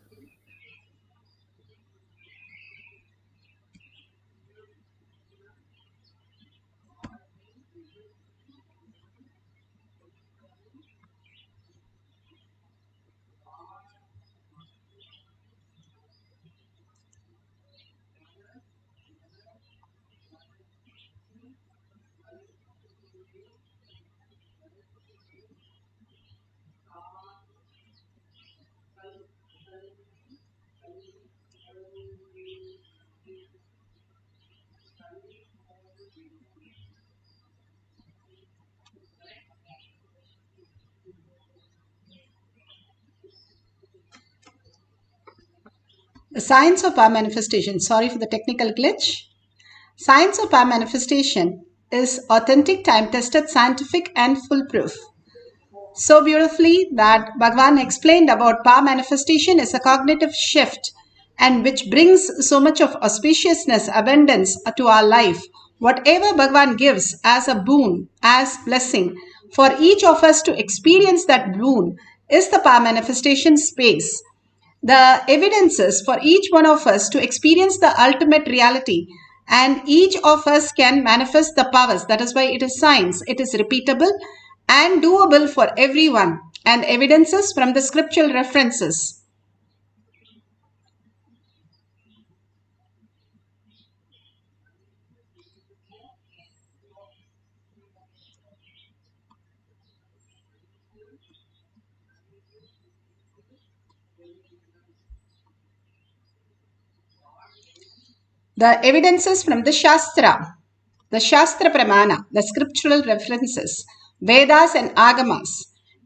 The science of power manifestation. Sorry for the technical glitch. Science of power manifestation is authentic, time-tested, scientific, and foolproof. So beautifully that Bhagavan explained about power manifestation is a cognitive shift and which brings so much of auspiciousness, abundance to our life. Whatever Bhagavan gives as a boon, as blessing, for each of us to experience that boon is the power manifestation space. The evidences for each one of us to experience the ultimate reality, and each of us can manifest the powers. That is why it is science. It is repeatable and doable for everyone, and evidences from the scriptural references. The evidences from the Shastra Pramana, the scriptural references, Vedas and Agamas,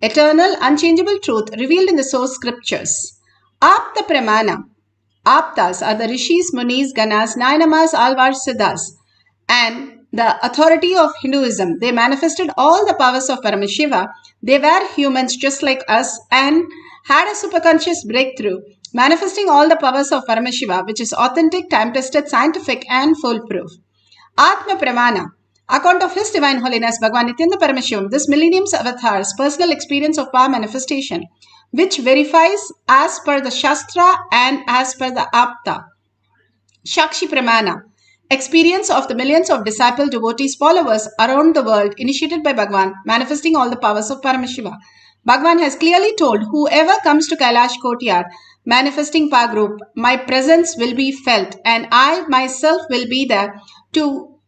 eternal, unchangeable truth revealed in the source scriptures. Apta Pramana, Aptas are the Rishis, Munis, Ganas, Nainamas, Alvars, Siddhas, and the authority of Hinduism. They manifested all the powers of Paramashiva. They were humans just like us and had a superconscious breakthrough, manifesting all the powers of Paramashiva, which is authentic, time-tested, scientific, and foolproof. Atma Pramana, account of His Divine Holiness Bhagavan Nityanda Paramashivam, this millennium's avatar's personal experience of power manifestation, which verifies as per the Shastra and as per the Apta. Shakshi Pramana, experience of the millions of disciple devotees followers around the world initiated by Bhagavan, manifesting all the powers of Paramashiva. Bhagavan has clearly told whoever comes to Kailash courtyard manifesting power group, my presence will be felt and I myself will be there to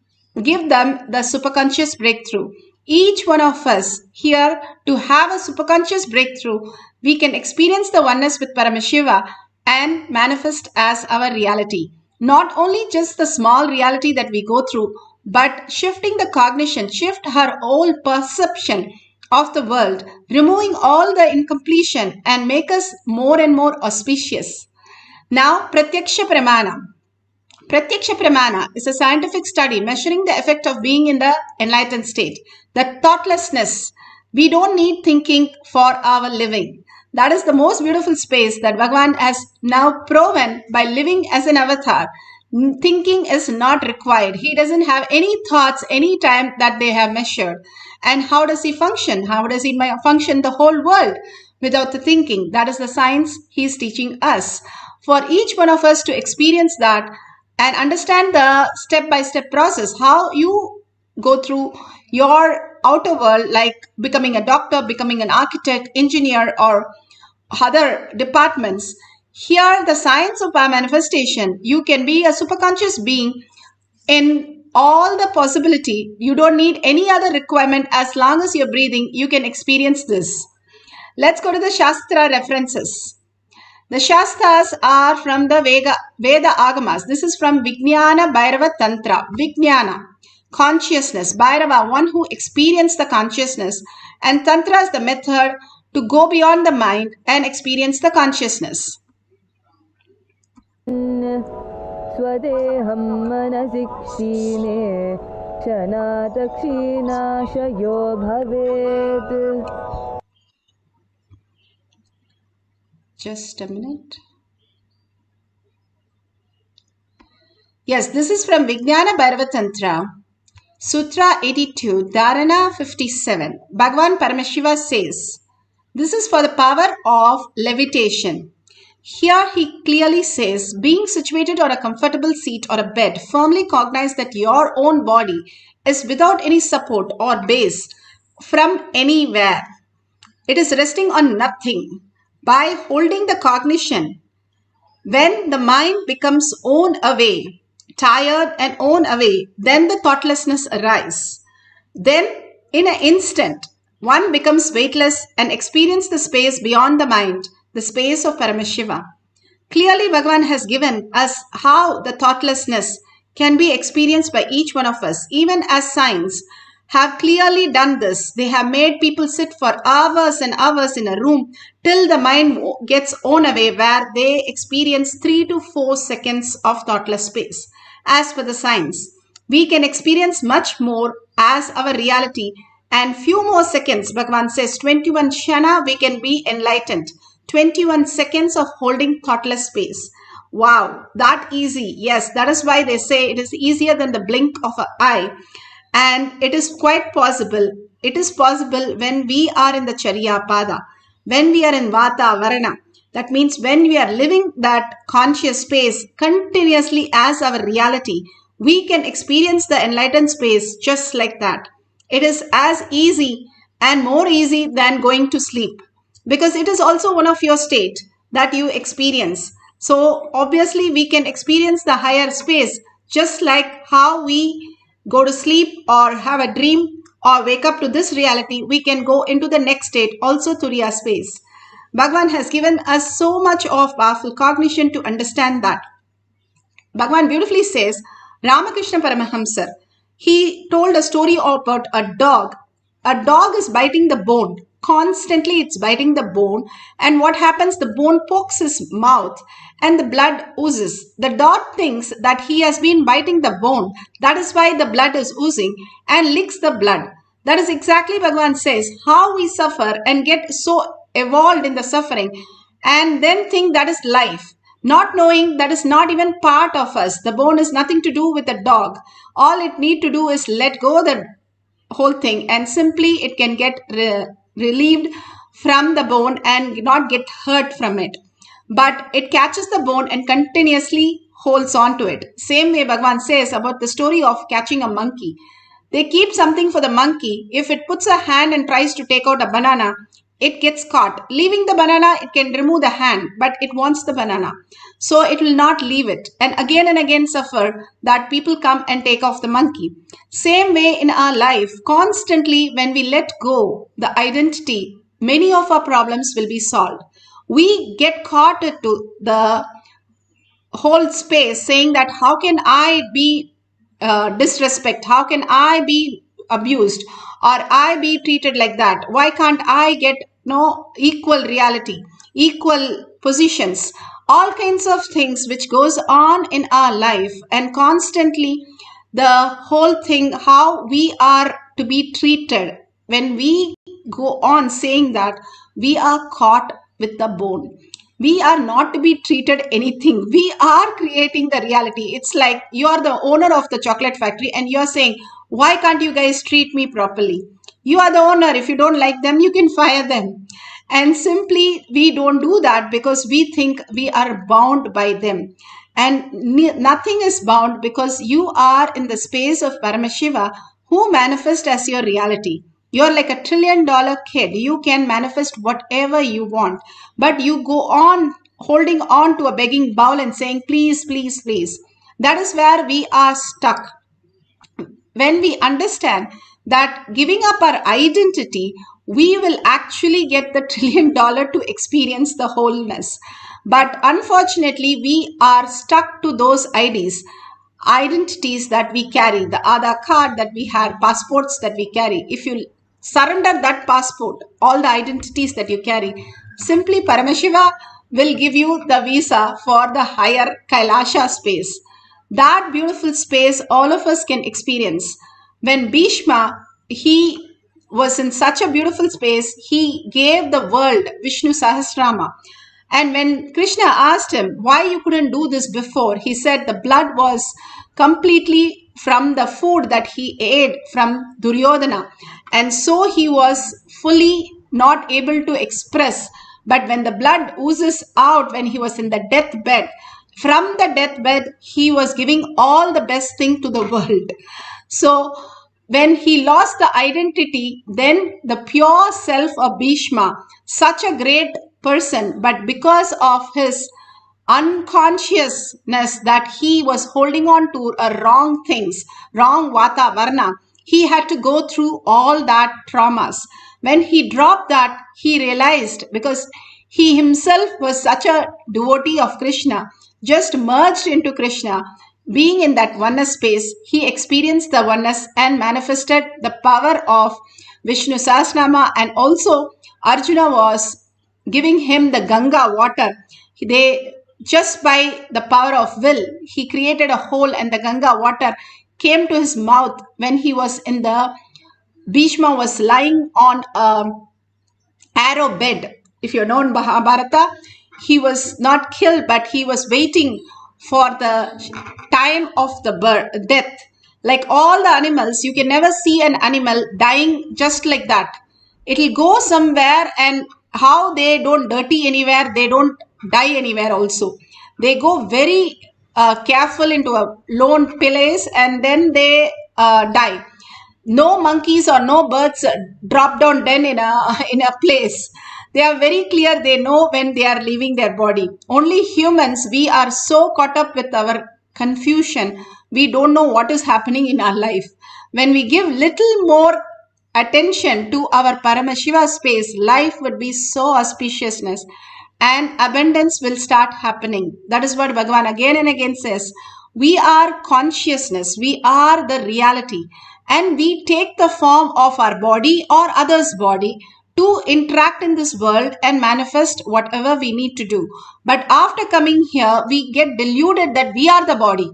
give them the superconscious breakthrough. Each one of us here to have a superconscious breakthrough, we can experience the oneness with Paramashiva and manifest as our reality. Not only just the small reality that we go through, but shifting the cognition, shift her whole perception of the world, removing all the incompletion and make us more and more auspicious. Now, Pratyaksha Pramana. Pratyaksha Pramana is a scientific study measuring the effect of being in the enlightened state. The thoughtlessness. We don't need thinking for our living. That is the most beautiful space that Bhagavan has now proven by living as an avatar. Thinking is not required. He doesn't have any thoughts any time that they have measured. And how does he function? How does he function the whole world without the thinking? That is the science he is teaching us. For each one of us to experience that and understand the step-by-step process, how you go through your outer world, like becoming a doctor, becoming an architect, engineer, or other departments. Here, the science of power manifestation, you can be a superconscious being in all the possibility. You don't need any other requirement. As long as you're breathing, you can experience this. Let's go to the Shastra references. The Shastras are from the Veda Agamas. This is from Vijnana Bhairava Tantra. Vijnana, consciousness. Bhairava, one who experienced the consciousness. And Tantra is the method to go beyond the mind and experience the consciousness. स्वदेहं मनसि क्षीणे क्षणात् क्षीणाशयो भवेत्. Just a minute. Yes, this is from Vijnana Bhairava Tantra, Sutra 82, Dharana 57. Bhagavan Paramashiva says, this is for the power of levitation. Here he clearly says, being situated on a comfortable seat or a bed, firmly cognize that your own body is without any support or base from anywhere. It is resting on nothing. By holding the cognition, when the mind becomes worn away, tired and worn away, then the thoughtlessness arises. Then in an instant, one becomes weightless and experiences the space beyond the mind, the space of Paramashiva. Clearly, Bhagavan has given us how the thoughtlessness can be experienced by each one of us, even as science have clearly done this. They have made people sit for hours and hours in a room till the mind gets on away, where they experience 3 to 4 seconds of thoughtless space. As per the science, we can experience much more as our reality, and few more seconds, Bhagavan says, 21 shana, we can be enlightened. 21 seconds of holding thoughtless space. Wow, that easy. Yes, that is why they say it is easier than the blink of an eye. And it is quite possible. It is possible when we are in the Charya Pada, when we are in Vata Varana. That means when we are living that conscious space continuously as our reality, we can experience the enlightened space just like that. It is as easy and more easy than going to sleep, because it is also one of your state that you experience. So obviously we can experience the higher space just like how we go to sleep or have a dream or wake up to this reality. We can go into the next state also Turiya space. Bhagavan has given us so much of powerful cognition to understand that. Bhagavan beautifully says, Ramakrishna Paramahamsar, he told a story about a dog. A dog is biting the bone. Constantly it's biting the bone. And what happens? The bone pokes his mouth and the blood oozes. The dog thinks that he has been biting the bone. That is why the blood is oozing and licks the blood. That is exactly Bhagavan says, how we suffer and get so evolved in the suffering and then think that is life. Not knowing that is not even part of us. The bone is nothing to do with the dog. All it need to do is let go the whole thing, and simply it can get relieved from the bone and not get hurt from it. But it catches the bone and continuously holds on to it. Same way Bhagavan says about the story of catching a monkey. They keep something for the monkey. If it puts a hand and tries to take out a banana, it gets caught. Leaving the banana, it can remove the hand, but it wants the banana. So it will not leave it. And again suffer that people come and take off the monkey. Same way in our life, constantly when we let go the identity, many of our problems will be solved. We get caught into the whole space saying that how can I be disrespect? How can I be abused or I be treated like that? Why can't I get equal reality, equal positions, all kinds of things which goes on in our life, and constantly the whole thing how we are to be treated. When we go on saying that, we are caught with the bone. We are not to be treated anything. We are creating the reality. It's like you are the owner of the chocolate factory and you're saying, why can't you guys treat me properly? You are the owner. If you don't like them, you can fire them. And simply we don't do that because we think we are bound by them. And nothing is bound, because you are in the space of Paramashiva, who manifests as your reality. You're like $1 trillion kid. You can manifest whatever you want. But you go on holding on to a begging bowl and saying, please, please, please. That is where we are stuck. When we understand that giving up our identity, we will actually get the $1 trillion to experience the wholeness. But unfortunately, we are stuck to those identities that we carry, the Aadhaar card that we have, passports that we carry. If you surrender that passport, all the identities that you carry, simply Paramashiva will give you the visa for the higher Kailasa space. That beautiful space all of us can experience. When Bhishma, he was in such a beautiful space, he gave the world Vishnu Sahasrama. And when Krishna asked him why you couldn't do this before, he said the blood was completely from the food that he ate from Duryodhana. And so he was fully not able to express. But when the blood oozes out, when he was in the deathbed, from the deathbed, he was giving all the best thing to the world. So when he lost the identity, then the pure self of Bhishma, such a great person, but because of his unconsciousness that he was holding on to wrong things, wrong Vata Varna, he had to go through all that traumas. When he dropped that, he realized, because he himself was such a devotee of Krishna, just merged into Krishna, being in that oneness space, he experienced the oneness and manifested the power of Vishnu Sahasranama, and also Arjuna was giving him the Ganga water. They, just by the power of will, he created a hole and the Ganga water came to his mouth when he was in the Bhishma was lying on a arrow bed. If you know in Mahabharata, he was not killed, but he was waiting for the time of the death. Like all the animals, you can never see an animal dying just like that. It'll go somewhere, and how they don't dirty anywhere, they don't die anywhere also. They go very careful into a lone place and then they die. No monkeys or no birds drop down dead in a place. They are very clear. They know when they are leaving their body. Only humans, we are so caught up with our confusion, we don't know what is happening in our life. When we give little more attention to our Paramashiva space, life would be so auspiciousness and abundance will start happening. That is what Bhagavan again and again says. We are consciousness, we are the reality, and we take the form of our body or others' body to interact in this world and manifest whatever we need to do. But after coming here, we get deluded that we are the body.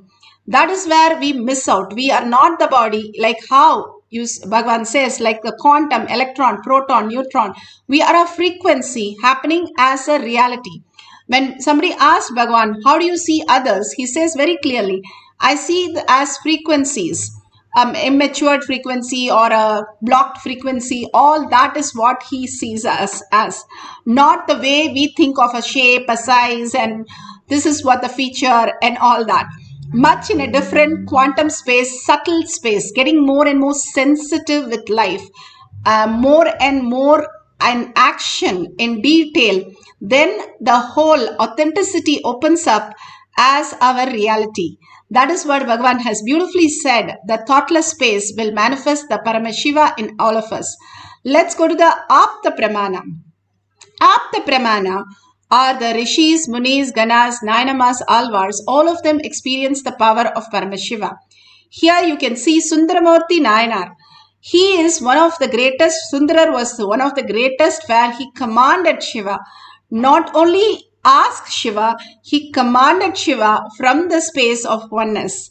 That is where we miss out. We are not the body, like how Bhagavan says, like the quantum, electron, proton, neutron. We are a frequency happening as a reality. When somebody asks Bhagavan, how do you see others? He says very clearly, I see as frequencies. Immature frequency or a blocked frequency, all that is what he sees us as. Not the way we think of a shape, a size, and this is what the feature and all that. Much in a different quantum space, subtle space, getting more and more sensitive with life, more and more an action in detail, then the whole authenticity opens up as our reality. That is what Bhagavan has beautifully said. The thoughtless space will manifest the Paramashiva in all of us. Let's go to the Apta Pramana. Apta Pramana are the Rishis, Munis, Ganas, Nayanamas, Alvars. All of them experience the power of Paramashiva. Here you can see Sundaramurti Nayanar. He is one of the greatest. Sundarar was one of the greatest, where he commanded Shiva. Not only asked Shiva, he commanded Shiva from the space of oneness.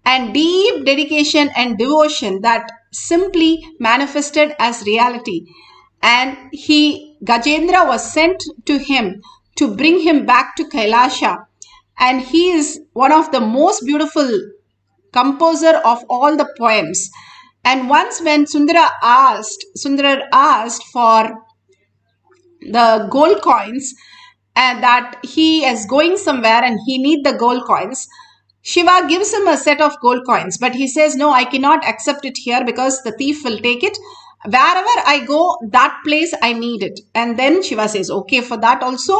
And deep dedication and devotion that simply manifested as reality. And Gajendra was sent to him to bring him back to Kailasa. And he is one of the most beautiful composer of all the poems. And once when Sundarar asked for the gold coins, and that he is going somewhere and he need the gold coins, Shiva gives him a set of gold coins, but he says, no, I cannot accept it here because the thief will take it. Wherever I go, that place I need it. And then Shiva says, okay, for that also.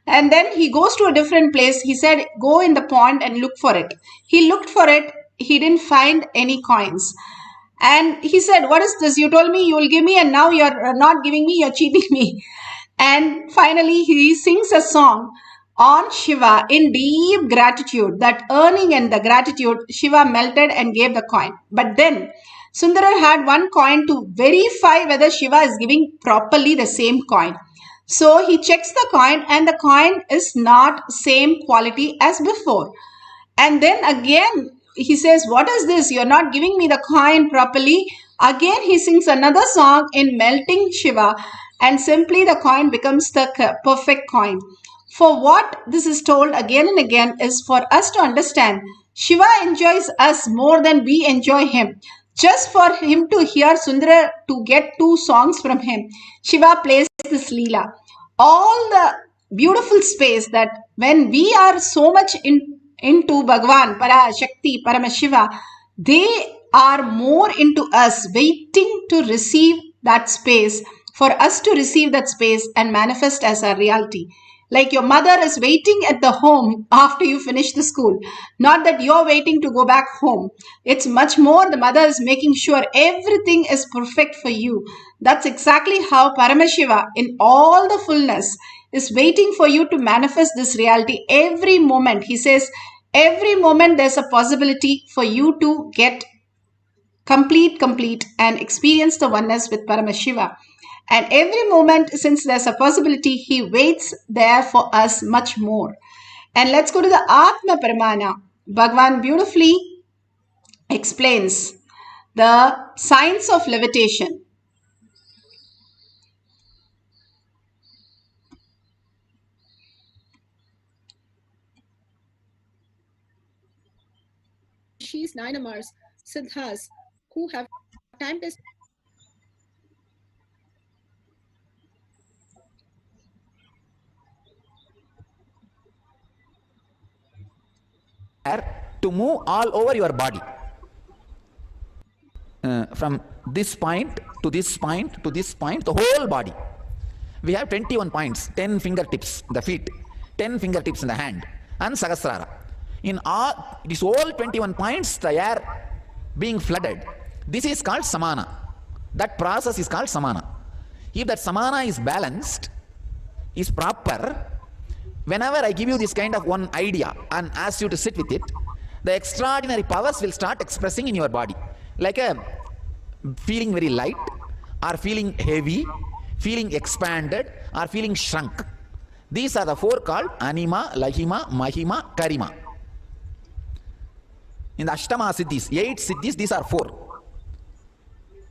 And then he goes to a different place. He said, go in the pond and look for it. He looked for it. He didn't find any coins. And he said, what is this? You told me you will give me and now you're not giving me, you're cheating me. And finally, he sings a song on Shiva in deep gratitude. That earning and the gratitude, Shiva melted and gave the coin. But then Sundarar had one coin to verify whether Shiva is giving properly the same coin. So he checks the coin and the coin is not same quality as before. And then again, he says, what is this? You're not giving me the coin properly. Again, he sings another song in melting Shiva, and simply the coin becomes the perfect coin. For what this is told again and again is for us to understand Shiva enjoys us more than we enjoy him. Just for him to hear Sundara, to get 2 songs from him, Shiva plays this Leela. All the beautiful space that when we are so much into Bhagavan, Parashakti, Paramashiva, they are more into us, waiting to receive that space, for us to receive that space and manifest as our reality. Like your mother is waiting at the home after you finish the school. Not that you're waiting to go back home. It's much more the mother is making sure everything is perfect for you. That's exactly how Paramashiva in all the fullness is waiting for you to manifest this reality every moment. He says, Every moment there's a possibility for you to get complete and experience the oneness with Paramashiva. And every moment, since there's a possibility, he waits there for us much more. And let's go to the Atma Pramana. Bhagavan beautifully explains the science of levitation. She's Nainamars, Siddhas, who have time tested to move all over your body. From this point to this point to this point, the whole body. We have 21 points, 10 fingertips, the feet, 10 fingertips in the hand, and Sahasrara. In all these whole 21 points, the air being flooded. This is called samana. That process is called samana. If that samana is balanced, is proper, whenever I give you this kind of one idea and ask you to sit with it, the extraordinary powers will start expressing in your body. Like a feeling very light, or feeling heavy, feeling expanded, or feeling shrunk. These are the four called Anima, Lahima, Mahima, Karima. In the Ashtama Siddhis, 8 Siddhis, these are 4.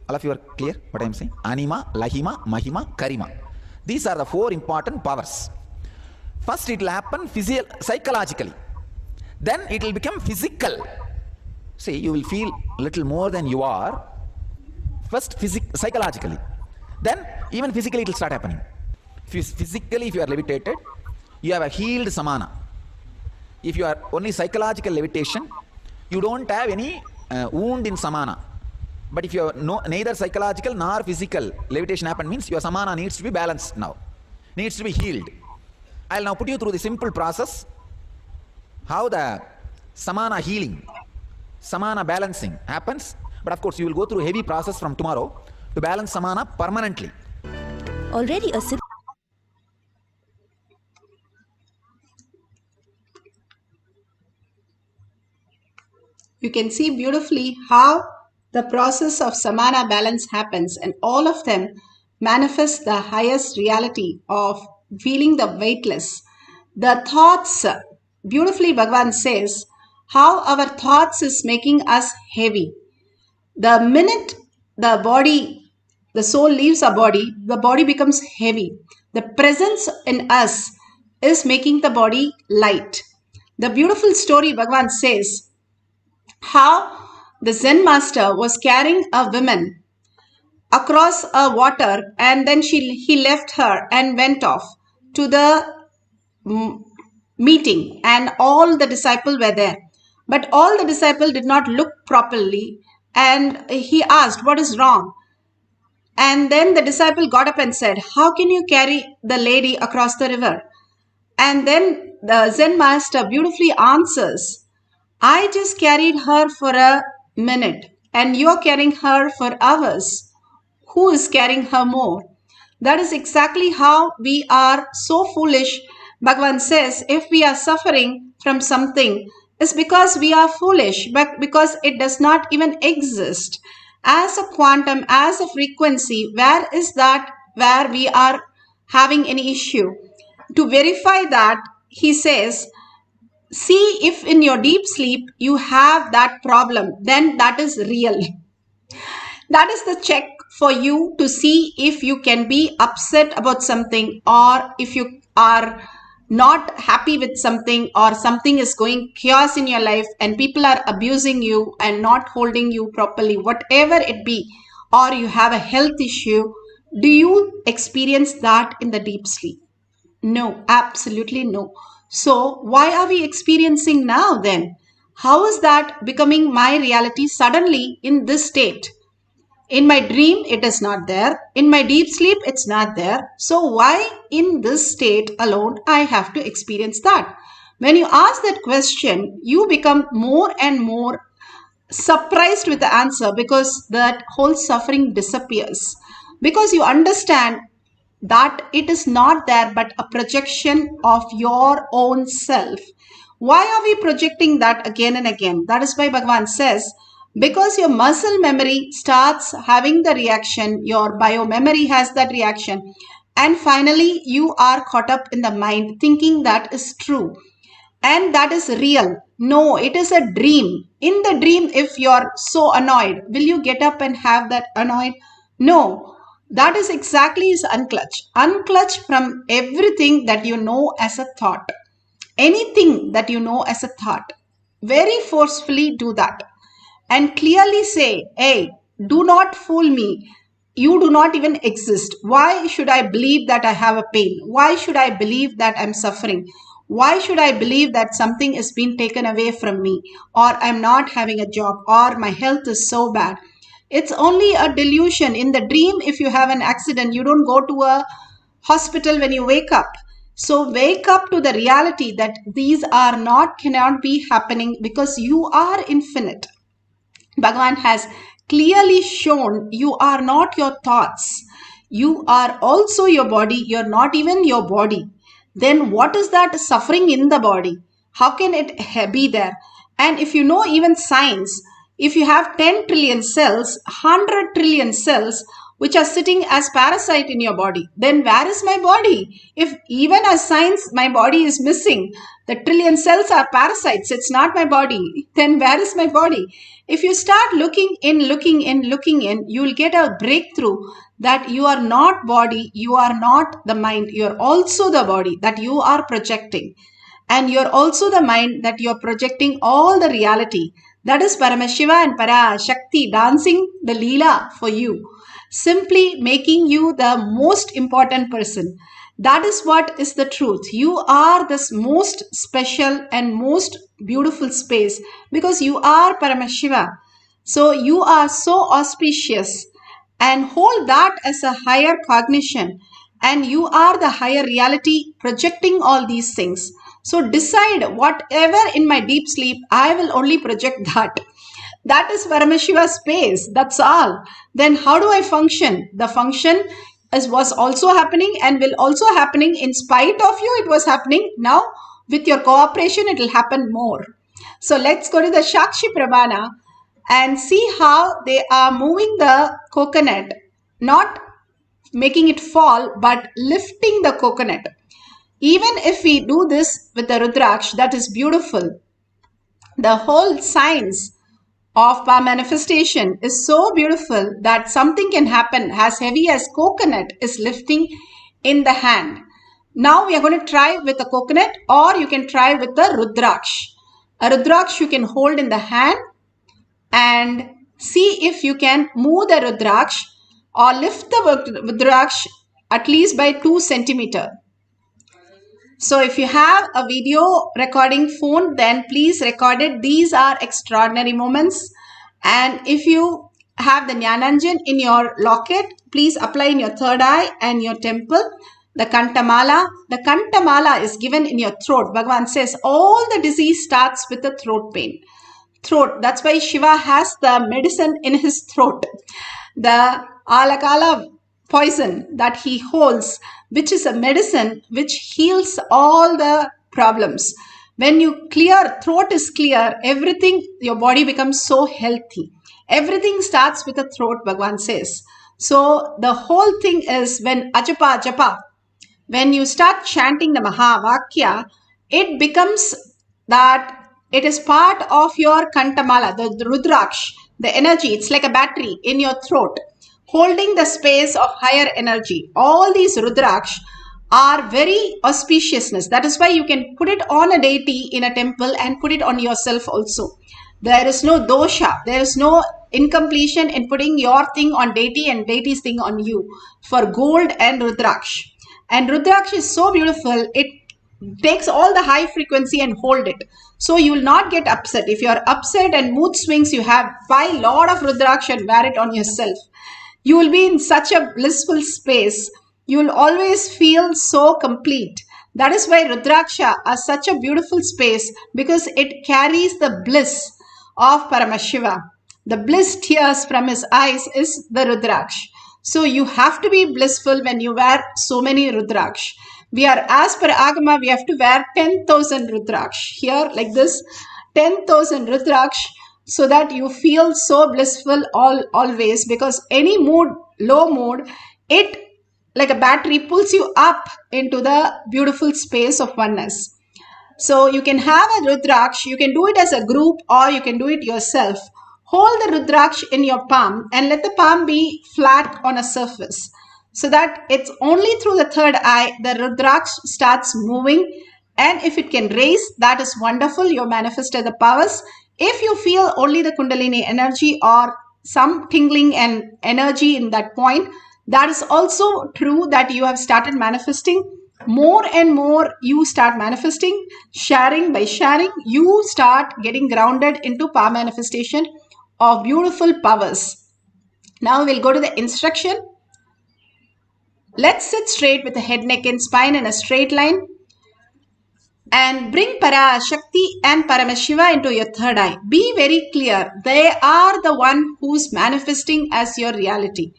All of you are clear what I am saying? Anima, Lahima, Mahima, Karima. These are the 4 important powers. First it will happen psychologically. Then it will become physical. See, you will feel little more than you are. First psychologically. Then even physically it will start happening. Physically, if you are levitated, you have a healed samana. If you are only psychological levitation, you don't have any wound in samana. But if you are neither psychological nor physical levitation happen, means your samana needs to be balanced now. Needs to be healed. I'll now put you through the simple process how the samana healing, samana balancing happens. But of course, you will go through a heavy process from tomorrow to balance samana permanently. Already a You can see beautifully how the process of samana balance happens, and all of them manifest the highest reality of feeling the weightless. The thoughts, beautifully Bhagavan says, how our thoughts is making us heavy. The minute the body, the soul leaves our body, the body becomes heavy. The presence in us is making the body light. The beautiful story Bhagavan says, how the Zen master was carrying a woman across a water, and then he left her and went off to the meeting, and all the disciples were there. But all the disciples did not look properly, and he asked, what is wrong? And then the disciple got up and said, how can you carry the lady across the river? And then the Zen master beautifully answers, I just carried her for a minute, and you're carrying her for hours. Who is carrying her more? That is exactly how we are so foolish. Bhagavan says, if we are suffering from something, it's because we are foolish, but because it does not even exist. As a quantum, as a frequency, where is that where we are having any issue? To verify that, he says, see if in your deep sleep you have that problem, then that is real. That is the check for you to see if you can be upset about something, or if you are not happy with something, or something is going chaos in your life and people are abusing you and not holding you properly, whatever it be, or you have a health issue. Do you experience that in the deep sleep? No, absolutely no. So why are we experiencing now then? How is that becoming my reality suddenly in this state? In my dream, it is not there. In my deep sleep, it's not there. So why in this state alone, I have to experience that? When you ask that question, you become more and more surprised with the answer, because that whole suffering disappears. Because you understand that it is not there but a projection of your own self. Why are we projecting that again and again? That is why Bhagavan says, because your muscle memory starts having the reaction, your bio memory has that reaction, and finally you are caught up in the mind thinking that is true and that is real. No, it is a dream. In the dream, if you're so annoyed, will you get up and have that annoyed? No, that is exactly is unclutch. Unclutch from everything that you know as a thought. Anything that you know as a thought. Very forcefully do that. And clearly say, hey, do not fool me. You do not even exist. Why should I believe that I have a pain? Why should I believe that I'm suffering? Why should I believe that something is being taken away from me, or I'm not having a job, or my health is so bad? It's only a delusion. In the dream, if you have an accident, you don't go to a hospital when you wake up. So wake up to the reality that these are not, cannot be happening because you are infinite. Bhagavan has clearly shown you are not your thoughts. You are also your body. You're not even your body. Then what is that suffering in the body? How can it be there? And if you know even science, if you have 10 trillion cells, 100 trillion cells, which are sitting as parasite in your body, then where is my body? If even as science, my body is missing, the trillion cells are parasites, it's not my body, then where is my body? If you start looking in, you will get a breakthrough that you are not body, you are not the mind, you are also the body that you are projecting. And you're also the mind that you're projecting all the reality. That is Paramashiva and Parashakti dancing the Leela for you, simply making you the most important person. That is what is the truth. You are this most special and most beautiful space because you are Paramashiva. So you are so auspicious, and hold that as a higher cognition, and you are the higher reality projecting all these things. So decide, whatever in my deep sleep, I will only project that. That is Paramashiva space. That's all. Then how do I function? The function was also happening and will also happening in spite of you. It was happening. Now with your cooperation, it will happen more. So let's go to the Shakshi Pramana and see how they are moving the coconut, not making it fall, but lifting the coconut. Even if we do this with the Rudraksh, that is beautiful. The whole science of manifestation is so beautiful that something can happen as heavy as coconut is lifting in the hand. Now we are going to try with the coconut, or you can try with the Rudraksh. A Rudraksh you can hold in the hand and see if you can move the Rudraksh or lift the Rudraksh at least by 2 centimeters. So if you have a video recording phone, then please record it. These are extraordinary moments. And if you have the Jnananjan in your locket, please apply in your third eye and your temple. The Kantamala. The Kantamala is given in your throat. Bhagavan says all the disease starts with the throat pain. Throat. That's why Shiva has the medicine in his throat. The Alakala poison that he holds, which is a medicine which heals all the problems. When you clear, throat is clear, everything, your body becomes so healthy. Everything starts with the throat, Bhagavan says. So the whole thing is when Japa, when you start chanting the Mahavakya, it becomes that it is part of your Kantamala, the Rudraksh, the energy. It's like a battery in your throat, holding the space of higher energy. All these Rudraksh are very auspiciousness. That is why you can put it on a deity in a temple and put it on yourself also. There is no dosha. There is no incompletion in putting your thing on deity and deity's thing on you for gold and Rudraksh. And Rudraksh is so beautiful. It takes all the high frequency and hold it. So you will not get upset. If you are upset and mood swings, you have buy a lot of Rudraksh and wear it on yourself. You will be in such a blissful space. You will always feel so complete. That is why Rudraksha is such a beautiful space, because it carries the bliss of Paramashiva. The bliss tears from his eyes is the Rudraksh. So you have to be blissful when you wear so many Rudraksh. We are, as per Agama, we have to wear 10,000 Rudraksh. Here, like this, 10,000 Rudraksh, so that you feel so blissful always, because any mood, low mood, it like a battery pulls you up into the beautiful space of oneness. So you can have a Rudraksh, you can do it as a group or you can do it yourself. Hold the Rudraksh in your palm and let the palm be flat on a surface, so that it's only through the third eye the Rudraksh starts moving. And if it can raise, that is wonderful, you manifested the powers. If you feel only the Kundalini energy or some tingling and energy in that point, that is also true, that you have started manifesting. More and more you start manifesting, sharing. By sharing, you start getting grounded into power manifestation of beautiful powers. Now we'll go to the instruction. Let's sit straight with the head, neck and spine in a straight line. And bring Parashakti and Paramashiva into your third eye. Be very clear. They are the one who's manifesting as your reality.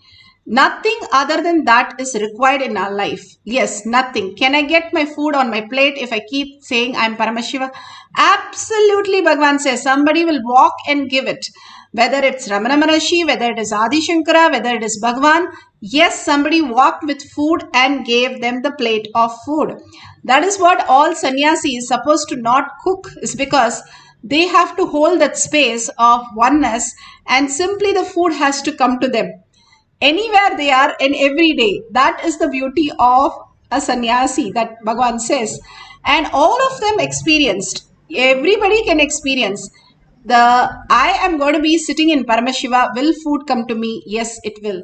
Nothing other than that is required in our life. Yes, nothing. Can I get my food on my plate if I keep saying I'm Paramashiva? Absolutely, Bhagavan says somebody will walk and give it. Whether it's Ramana Maharishi, whether it is Adi Shankara, whether it is Bhagavan, yes, somebody walked with food and gave them the plate of food. That is what all sannyasi is supposed to not cook, is because they have to hold that space of oneness and simply the food has to come to them. Anywhere they are and every day. That is the beauty of a sannyasi, that Bhagavan says. And all of them experienced. Everybody can experience. I am going to be sitting in Paramashiva. Will food come to me? Yes, it will.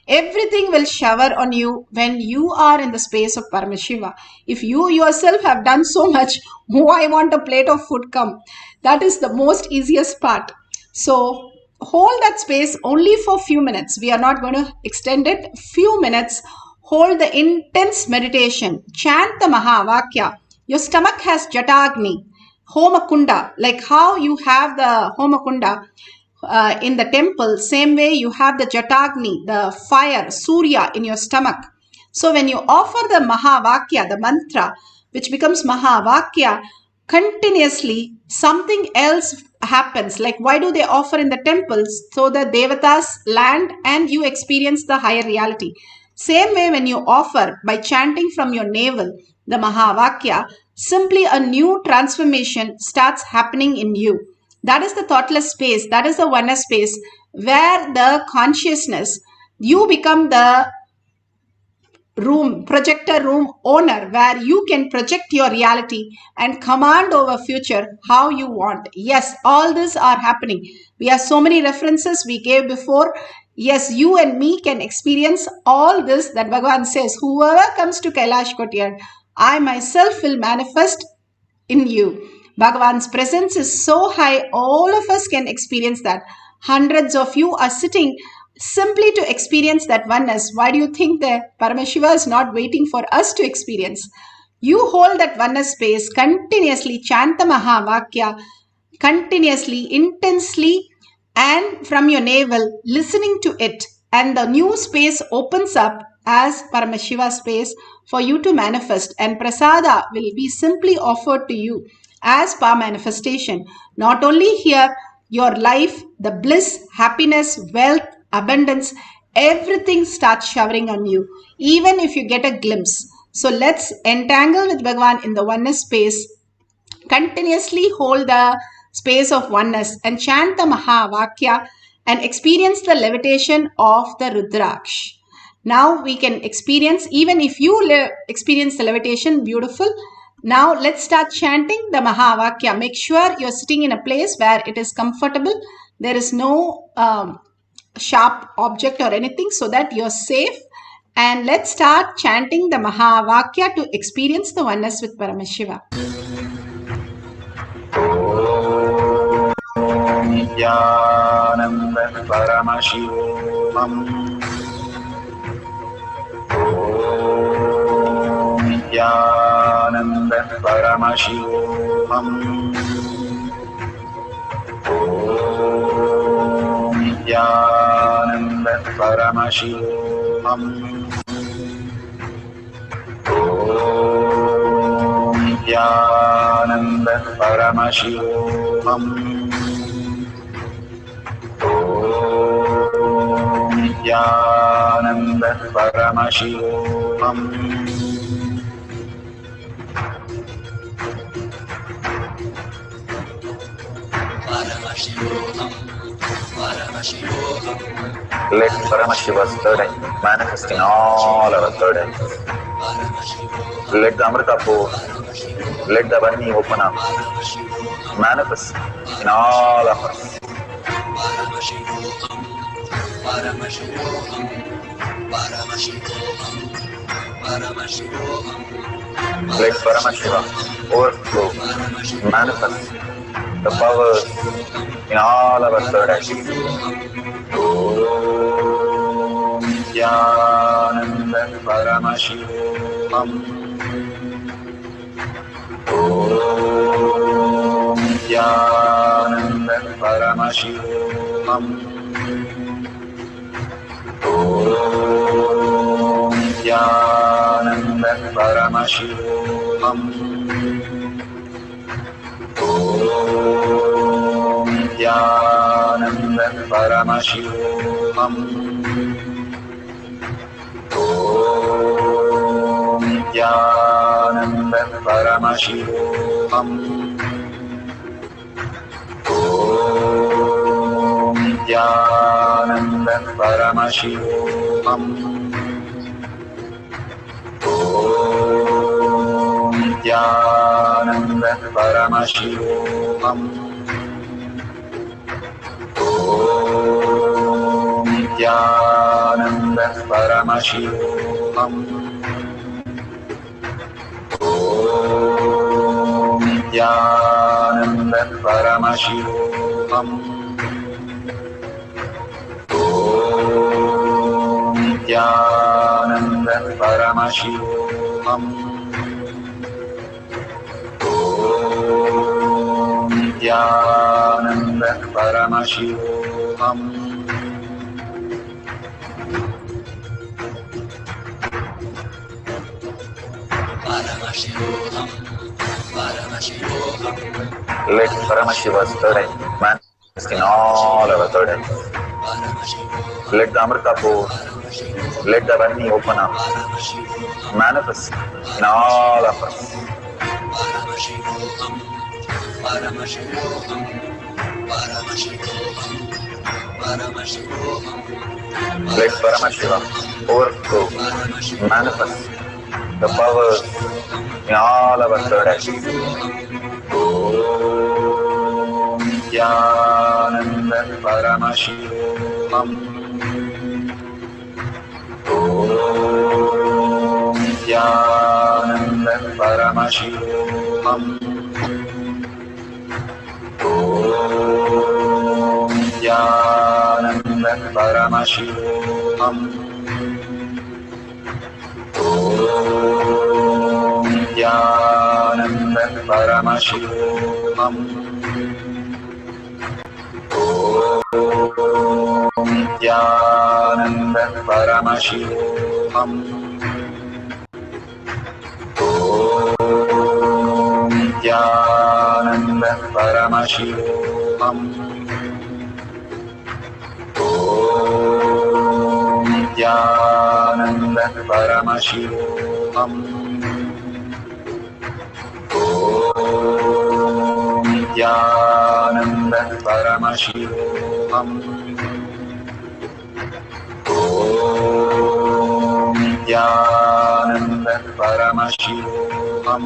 Everything will shower on you when you are in the space of Paramashiva. If you yourself have done so much, I want a plate of food come. That is the most easiest part. So hold that space only for few minutes. We are not going to extend it. Few minutes. Hold the intense meditation. Chant the Mahavakya. Your stomach has Jatagni, Homakunda, like how you have the Homakunda in the temple, same way you have the Jatagni, the fire, Surya in your stomach. So when you offer the Mahavakya, the mantra, which becomes Mahavakya, continuously something else happens. Like why do they offer in the temples? So the Devatas land and you experience the higher reality. Same way when you offer by chanting from your navel, the Mahavakya, simply a new transformation starts happening in you. That is the thoughtless space. That is the oneness space where the consciousness, you become the projector room owner, where you can project your reality and command over future how you want. Yes, all this are happening. We have so many references we gave before. Yes, you and me can experience all this, that Bhagavan says, whoever comes to Kailash Kotiyar, I myself will manifest in you. Bhagavan's presence is so high, all of us can experience that. Hundreds of you are sitting simply to experience that oneness. Why do you think that Paramashiva is not waiting for us to experience? You hold that oneness space, continuously chant the Mahavakya, continuously, intensely, and from your navel, listening to it. And the new space opens up as Paramashiva space for you to manifest. And Prasada will be simply offered to you as power manifestation. Not only here, your life, the bliss, happiness, wealth, abundance, everything starts showering on you, even if you get a glimpse. So let's entangle with Bhagavan in the oneness space. Continuously hold the space of oneness and chant the Mahavakya and experience the levitation of the Rudraksh. Now we can experience, even if you experience the levitation, beautiful. Now let's start chanting the Mahavakya. Make sure you're sitting in a place where it is comfortable. There is no sharp object or anything, so that you're safe. And let's start chanting the Mahavakya to experience the oneness with Paramashiva. Nityananda Paramashivam. Nityananda Paramashivam. Nityananda Paramashivam. Paramashivoham. Om Nityananda Paramashivoham. Let Paramashiva's third eye manifest in all our third eyes. Let the Amrita pour, let the Vani open up, manifest in all of us. Let Paramashiva overflow, manifest the powers in all our third eyes. Om Nityananda Paramashivoham. Om Nityananda Paramashivoham. Om Nityananda Paramashivoham. Om Nityananda Paramashivoham. Om Nityananda Paramashivoham. Om Nityananda Paramashivoham. Om Nityananda Paramashivoham. Om Nityananda Paramashivoham. Om Nityananda Paramashivoham. Om Nityananda Paramashivoham. Om Nityananda Paramashivoham. Let Paramashiva's third eye manifest in all our third eyes. Let the Amrita pour, let the Vani open up, manifest in all of us. Let Paramashiva overflow, manifest the powers in all our third eyes. Om Nityananda Paramashivoham. Om Nityananda Paramashivoham. Om Nityananda Paramashivoham. Om Nityananda Paramashivoham. Om Nityananda Paramashivoham. Om Nityananda Paramashivoham. Om Nityananda Paramashivoham. Om Nityananda Paramashivoham. Om Nityananda Paramashivoham.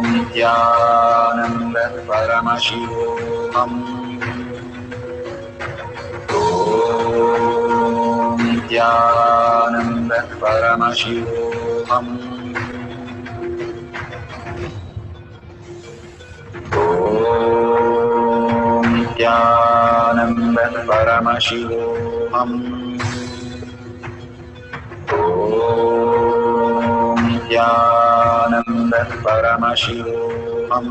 Om Nityananda Paramashivoham. Om Nityananda Paramashivoham. Om Nityananda Paramashivoham. Om Nityananda Paramashivoham.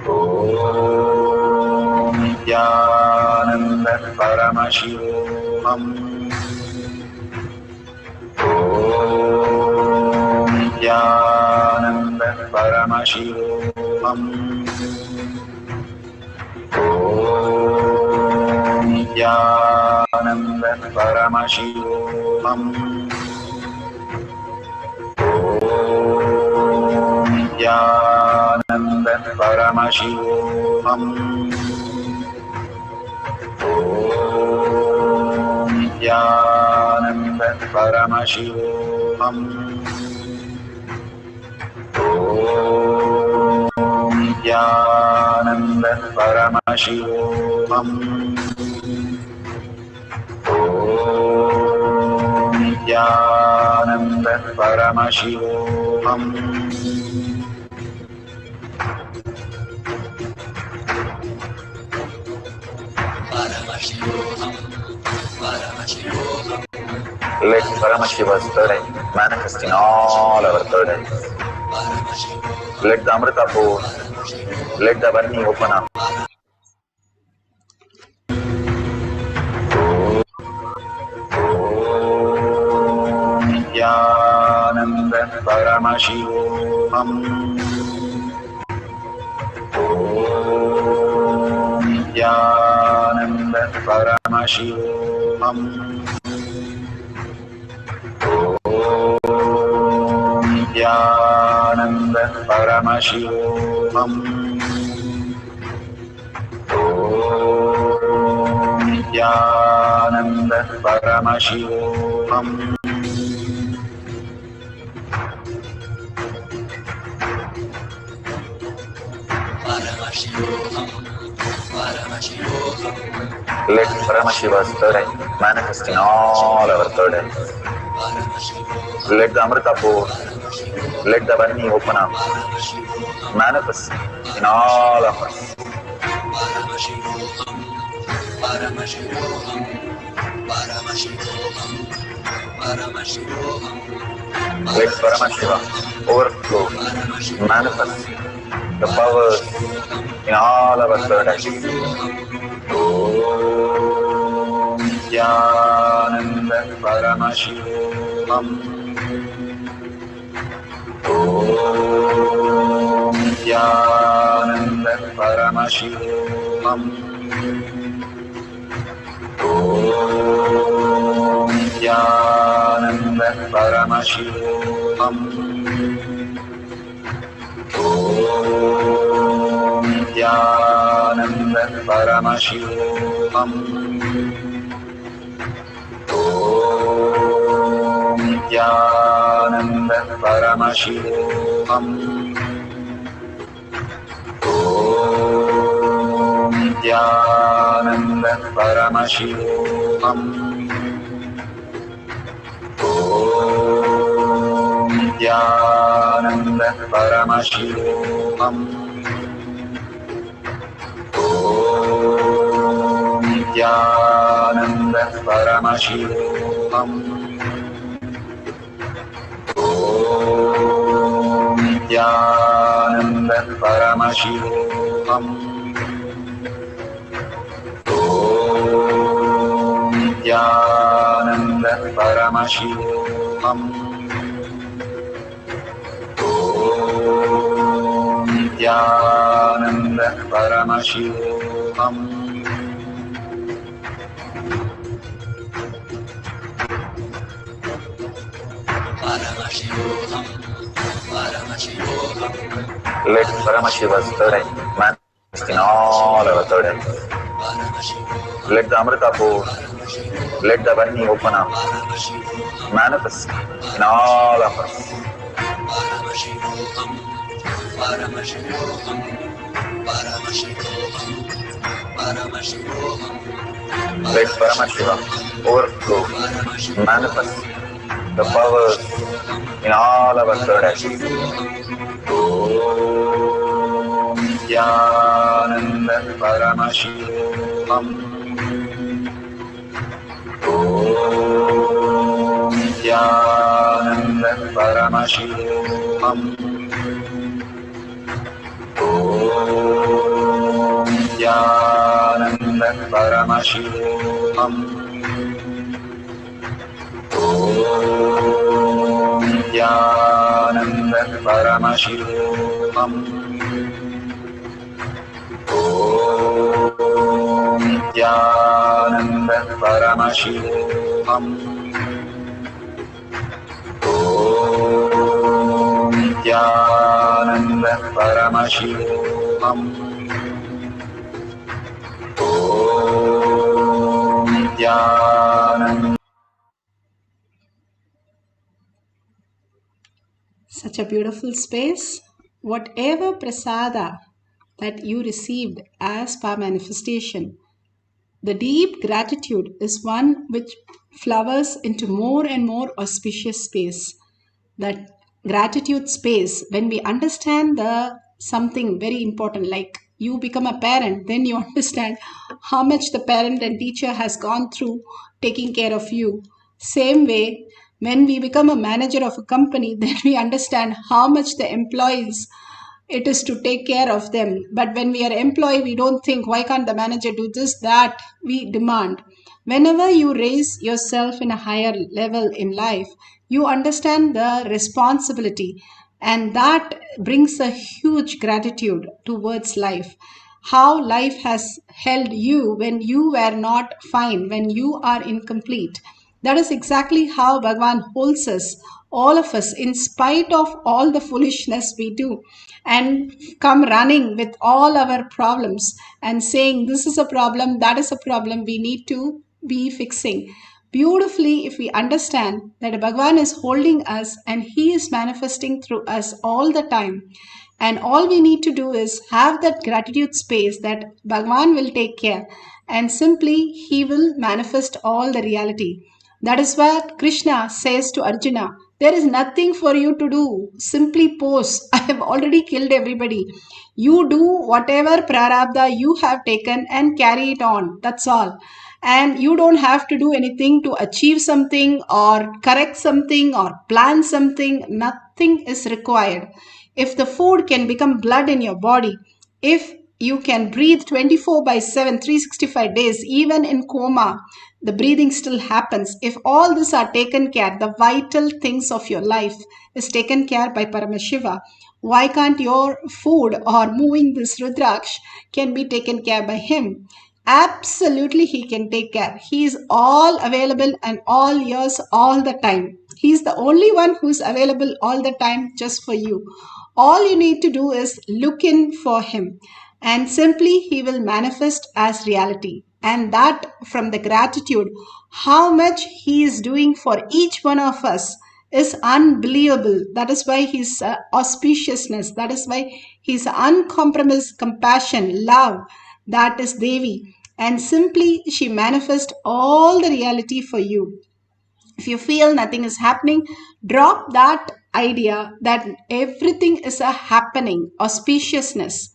Om Nityananda Paramashivoham. Nityanand परमशिवोऽहम् नित्यानन्द परमशिवोऽहम् नित्यानन्द परमशिवोऽहम् नित्यानन्द परमशिवोऽहम् नित्यानन्द परमशिवोऽहम् नित्यानन्द परमशिवोऽहम् Let Paramashiva's third eye manifest in all our third eyes. Let the Amrita pour, let the Varni open up. Nityananda Paramashivoham. Nityananda Paramashivoham. Nityananda Paramashivoham. Nityananda Paramashivoham. Let Paramashiva's third eye manifest in all our third eyes. Let the Amrita pour, let the Varni open up, manifest in all of us. Let Paramashiva overflow, manifest the powers in all our third eyes. Om Nityananda Paramashivoham. Om Nityananda Paramashivoham. Om Nityananda Paramashivoham. Om Nityananda Paramashivoham. Om Nityananda Paramashivoham. Om Nityananda Paramashivoham. Om Nityananda Paramashivoham. Om Nityananda Paramashivoham. Om Nityananda Paramashivoham. Om Nityananda Paramashivoham. Om Nityananda Paramashivoham. Let Paramashiva's third eye manifest in all our third eyes. Let the Amrita pour, let the Varni open up, manifest in all of us. Let Paramashiva overflow, manifest the powers in all our third eyes. Om Nityananda Paramashivoham. Om Nityananda Paramashivoham. Om Nityananda Paramashivoham. Om Paramashivam Om Nityanand Paramashivam Om Nityanand Paramashivam Om Nityanand. Such a beautiful space. Whatever prasada that you received as per manifestation, the deep gratitude is one which flowers into more and more auspicious space. That gratitude space, when we understand the something very important, like you become a parent, then you understand how much the parent and teacher has gone through taking care of you. Same way, when we become a manager of a company, then we understand how much the employees it is to take care of them. But when we are employee, we don't think, why can't the manager do this, that? We demand. Whenever you raise yourself in a higher level in life, you understand the responsibility, and that brings a huge gratitude towards life. How life has held you when you were not fine, when you are incomplete. That is exactly how Bhagavan holds us, all of us, in spite of all the foolishness we do, and come running with all our problems and saying, this is a problem, that is a problem, we need to be fixing. Beautifully, if we understand that Bhagavan is holding us and He is manifesting through us all the time, and all we need to do is have that gratitude space that Bhagavan will take care, and simply He will manifest all the reality. That is what Krishna says to Arjuna. There is nothing for you to do. Simply pose. I have already killed everybody. You do whatever prarabdha you have taken and carry it on. That's all. And you don't have to do anything to achieve something or correct something or plan something. Nothing is required. If the food can become blood in your body, if you can breathe 24 by 7, 365 days, even in coma, the breathing still happens. If all these are taken care, the vital things of your life is taken care by Paramashiva, why can't your food or moving this Rudraksh can be taken care by him? Absolutely, he can take care. He is all available and all yours all the time. He is the only one who's available all the time just for you. All you need to do is look in for him, and simply he will manifest as reality. And that from the gratitude, how much he is doing for each one of us is unbelievable. That is why his auspiciousness, that is why his uncompromised compassion, love, that is Devi. And simply she manifests all the reality for you. If you feel nothing is happening, drop that idea that everything is a happening, auspiciousness.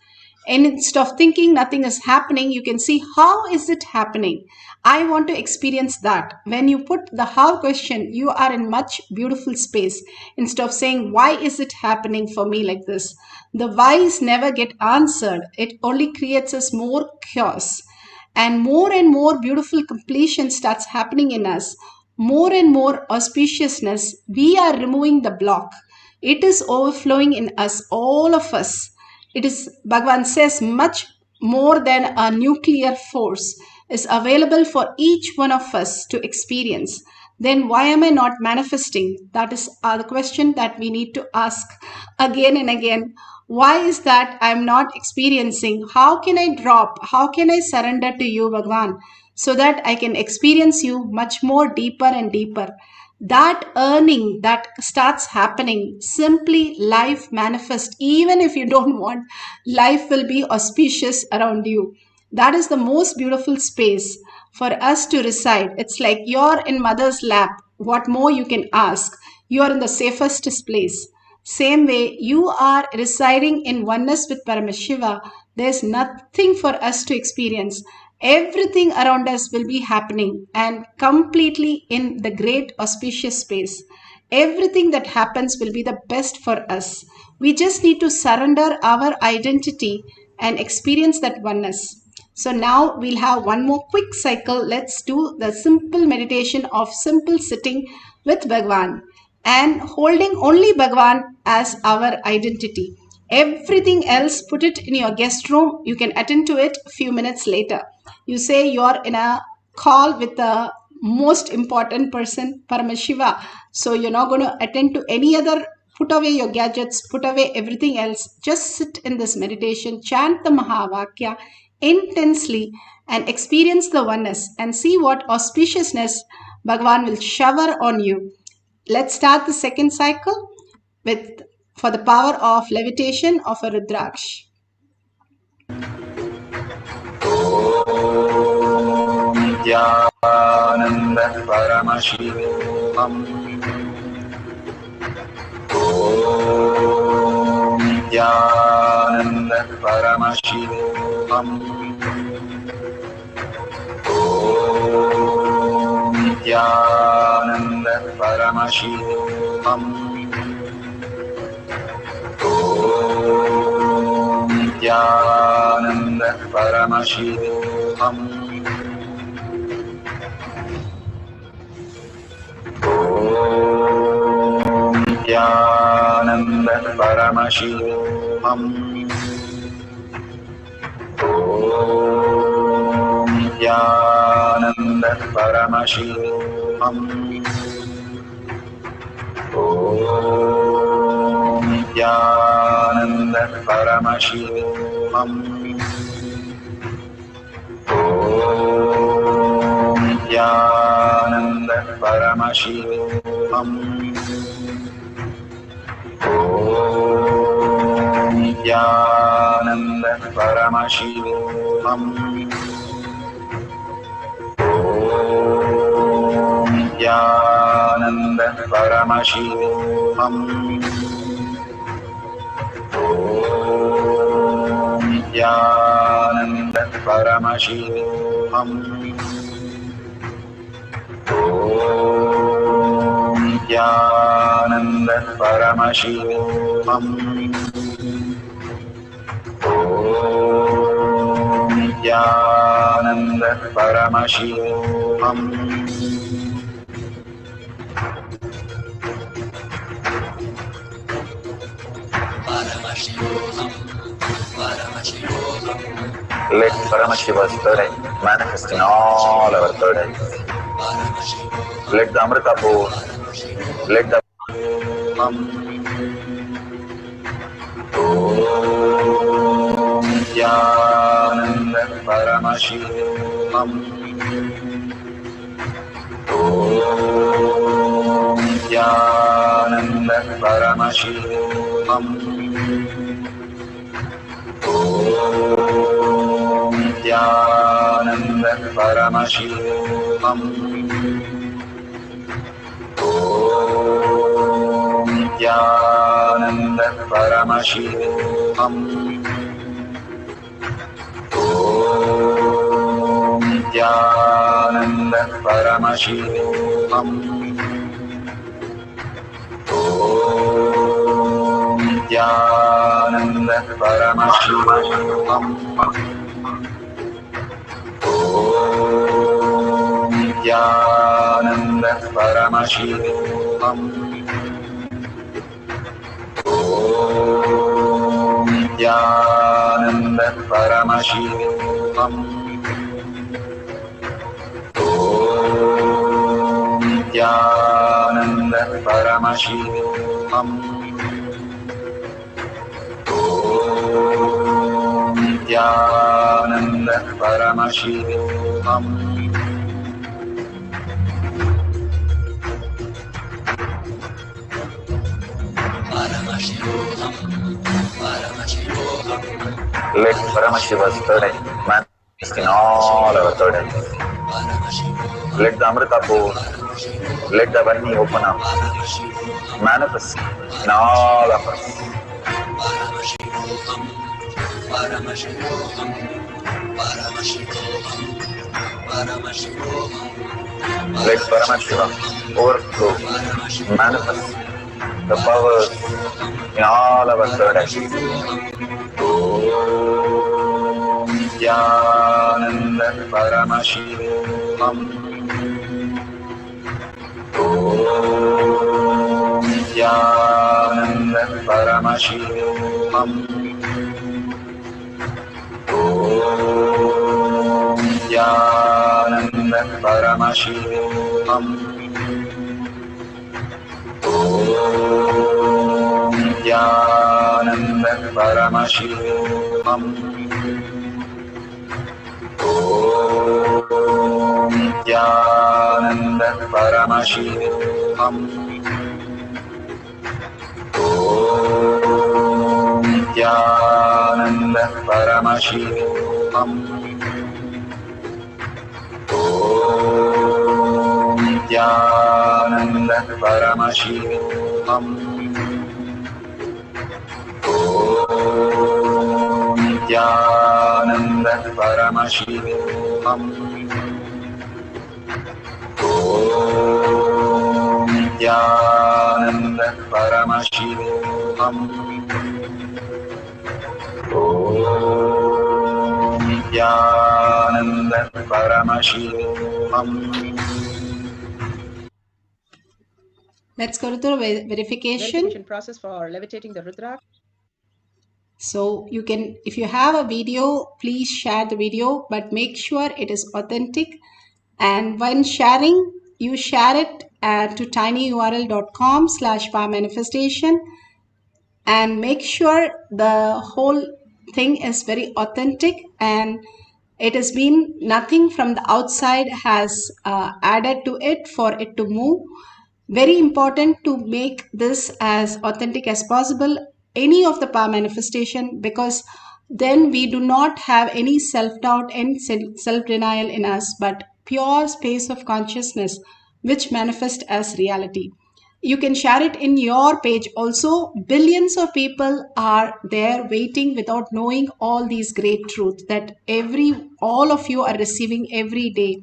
And instead of thinking nothing is happening, you can see how is it happening. I want to experience that. When you put the how question, you are in much beautiful space. Instead of saying, why is it happening for me like this? The whys never get answered. It only creates us more chaos. And more beautiful completion starts happening in us. More and more auspiciousness, we are removing the block. It is overflowing in us, all of us. It is, Bhagavan says, much more than a nuclear force is available for each one of us to experience. Then why am I not manifesting? That is the question that we need to ask again and again. Why is that I'm not experiencing? How can I drop? How can I surrender to you, Bhagavan, so that I can experience you much more deeper and deeper? That earning that starts happening, simply life manifest. Even if you don't want, life will be auspicious around you. That is the most beautiful space for us to reside. It's like you're in mother's lap. What more you can ask? You are in the safest place. Same way, you are residing in oneness with Paramashiva. There's nothing for us to experience. Everything around us will be happening and completely in the great auspicious space. Everything that happens will be the best for us. We just need to surrender our identity and experience that oneness. So now we'll have one more quick cycle. Let's do the simple meditation of simple sitting with Bhagavan. and holding only Bhagwan as our identity. Everything else, put it in your guest room. You can attend to it a few minutes later. You say you're in a call with the most important person, Paramashiva. So you're not going to attend to any other. Put away your gadgets, put away everything else. Just sit in this meditation, chant the Mahavakya intensely, and experience the oneness and see what auspiciousness Bhagavan will shower on you. Let's start the second cycle with for the power of levitation of a Rudraksh. Nityananda Paramashivam Om Nityananda Paramashivam Om Nityananda Paramashivam Om Nityananda Paramashivam Om Nityananda Paramashivam Om Nityananda Paramashivam Om Nityananda Paramashivam Om Nityananda Paramashivam Om Nityananda Paramashivam Om Nityananda Paramashivam Om Nityananda Paramashivam Om Nityananda Paramashivam Om Nityananda Paramashivam Let Paramashiva's third eye manifest in all our third eyes. Let the Amrita pour, let the Om Nityananda Paramashivam Om Nityananda Paramashivam Om Nityananda Paramashivam Om Nityananda Paramashivam Om Nityananda Paramashivam Om Nityananda Paramashivam Om Nityananda Paramashivam Om Nityananda Paramashivam Om Nityananda Paramashivam Om Nityananda Paramashivam Let Paramashiva's third eye manifest in all our third eyes. Let the Amrita pour, let the Varni open up, manifest in all of us. Let Paramashiva overflow, manifest the powers in all our third eyes. Om Nityananda Paramashivam Om Paramashivam. Om Nityananda Paramashivam. Om Nityananda Paramashivam. Om Nityananda Paramashivam. Om Nityananda Paramashivam. Om Nityananda Paramashivam. Om Nityananda Paramashivam. Om Nityananda Paramashivam. Om Nityananda Paramashivam. Let's go to the verification process for levitating the Rudra. So you can, if you have a video, please share the video, but make sure it is authentic. And when sharing, you share it to tinyurl.com/powermanifestation, and make sure the whole thing is very authentic and it has been nothing from the outside has added to it for it to move. Very important to make this as authentic as possible, any of the power manifestation, because then we do not have any self-doubt and self-denial in us, but pure space of consciousness which manifests as reality. You can share it in your page also. Billions of people are there waiting without knowing all these great truths that all of you are receiving every day.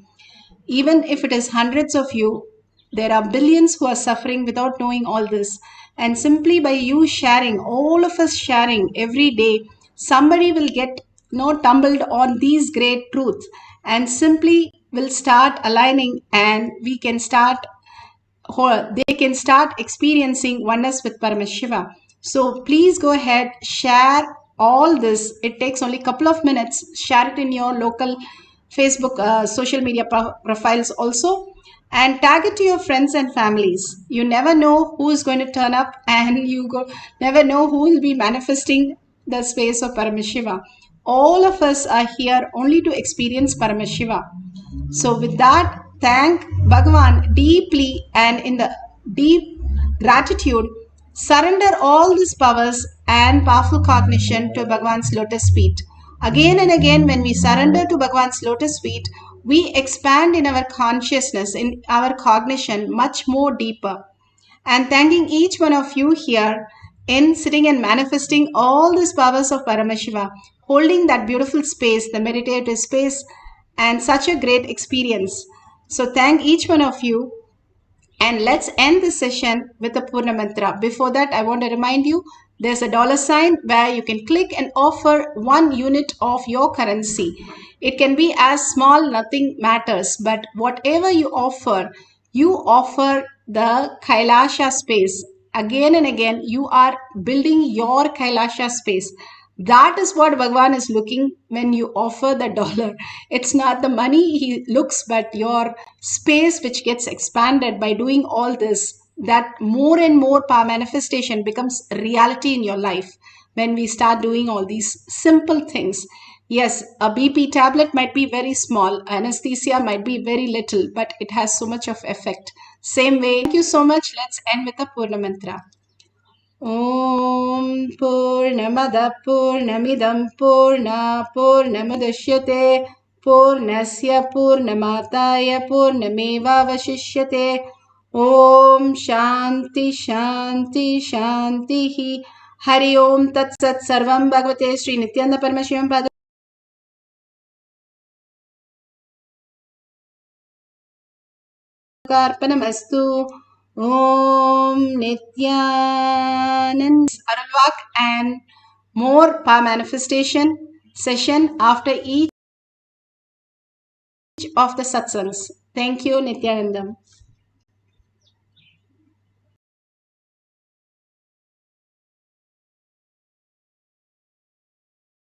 Even if it is hundreds of you, there are billions who are suffering without knowing all this. And simply by you sharing, all of us sharing every day, somebody will get tumbled on these great truths and simply will start aligning, and we can start, they can start experiencing oneness with Paramashiva. So please go ahead, share all this. It takes only a couple of minutes. Share it in your local Facebook social media profiles also, and tag it to your friends and families. You never know who is going to turn up, and never know who will be manifesting the space of Paramashiva. All of us are here only to experience Paramashiva. So with that, thank Bhagavan deeply, and in the deep gratitude, surrender all these powers and powerful cognition to Bhagavan's lotus feet. Again and again, when we surrender to Bhagavan's lotus feet, we expand in our consciousness, in our cognition much more deeper. And thanking each one of you here in sitting and manifesting all these powers of Paramashiva, holding that beautiful space, the meditative space, and such a great experience. So thank each one of you. And let's end this session with a Purna Mantra. Before that, I want to remind you, there's a $ where you can click and offer 1 unit of your currency. It can be as small, nothing matters, but whatever you offer the Kailasa space. Again and again, you are building your Kailasa space. That is what Bhagavan is looking when you offer the $. It's not the money he looks, but your space which gets expanded by doing all this. That more and more power manifestation becomes reality in your life when we start doing all these simple things. Yes, a BP tablet might be very small, anesthesia might be very little, but it has so much of effect. Same way, thank you so much. Let's end with a Purna Mantra. Om Purnamada Purnamidam Purna Purnamudashyate Purnasya Purnamataya Purnameva Vashishyate. Om Shanti Shanti Shanti. Hari Om Tat Sat Sarvam Bhagavate Sri Nityananda Paramashivam Pada Karpanamastu. Om Nityanand Arulvak and more power manifestation session after each of the satsangs. Thank you, Nityanandam.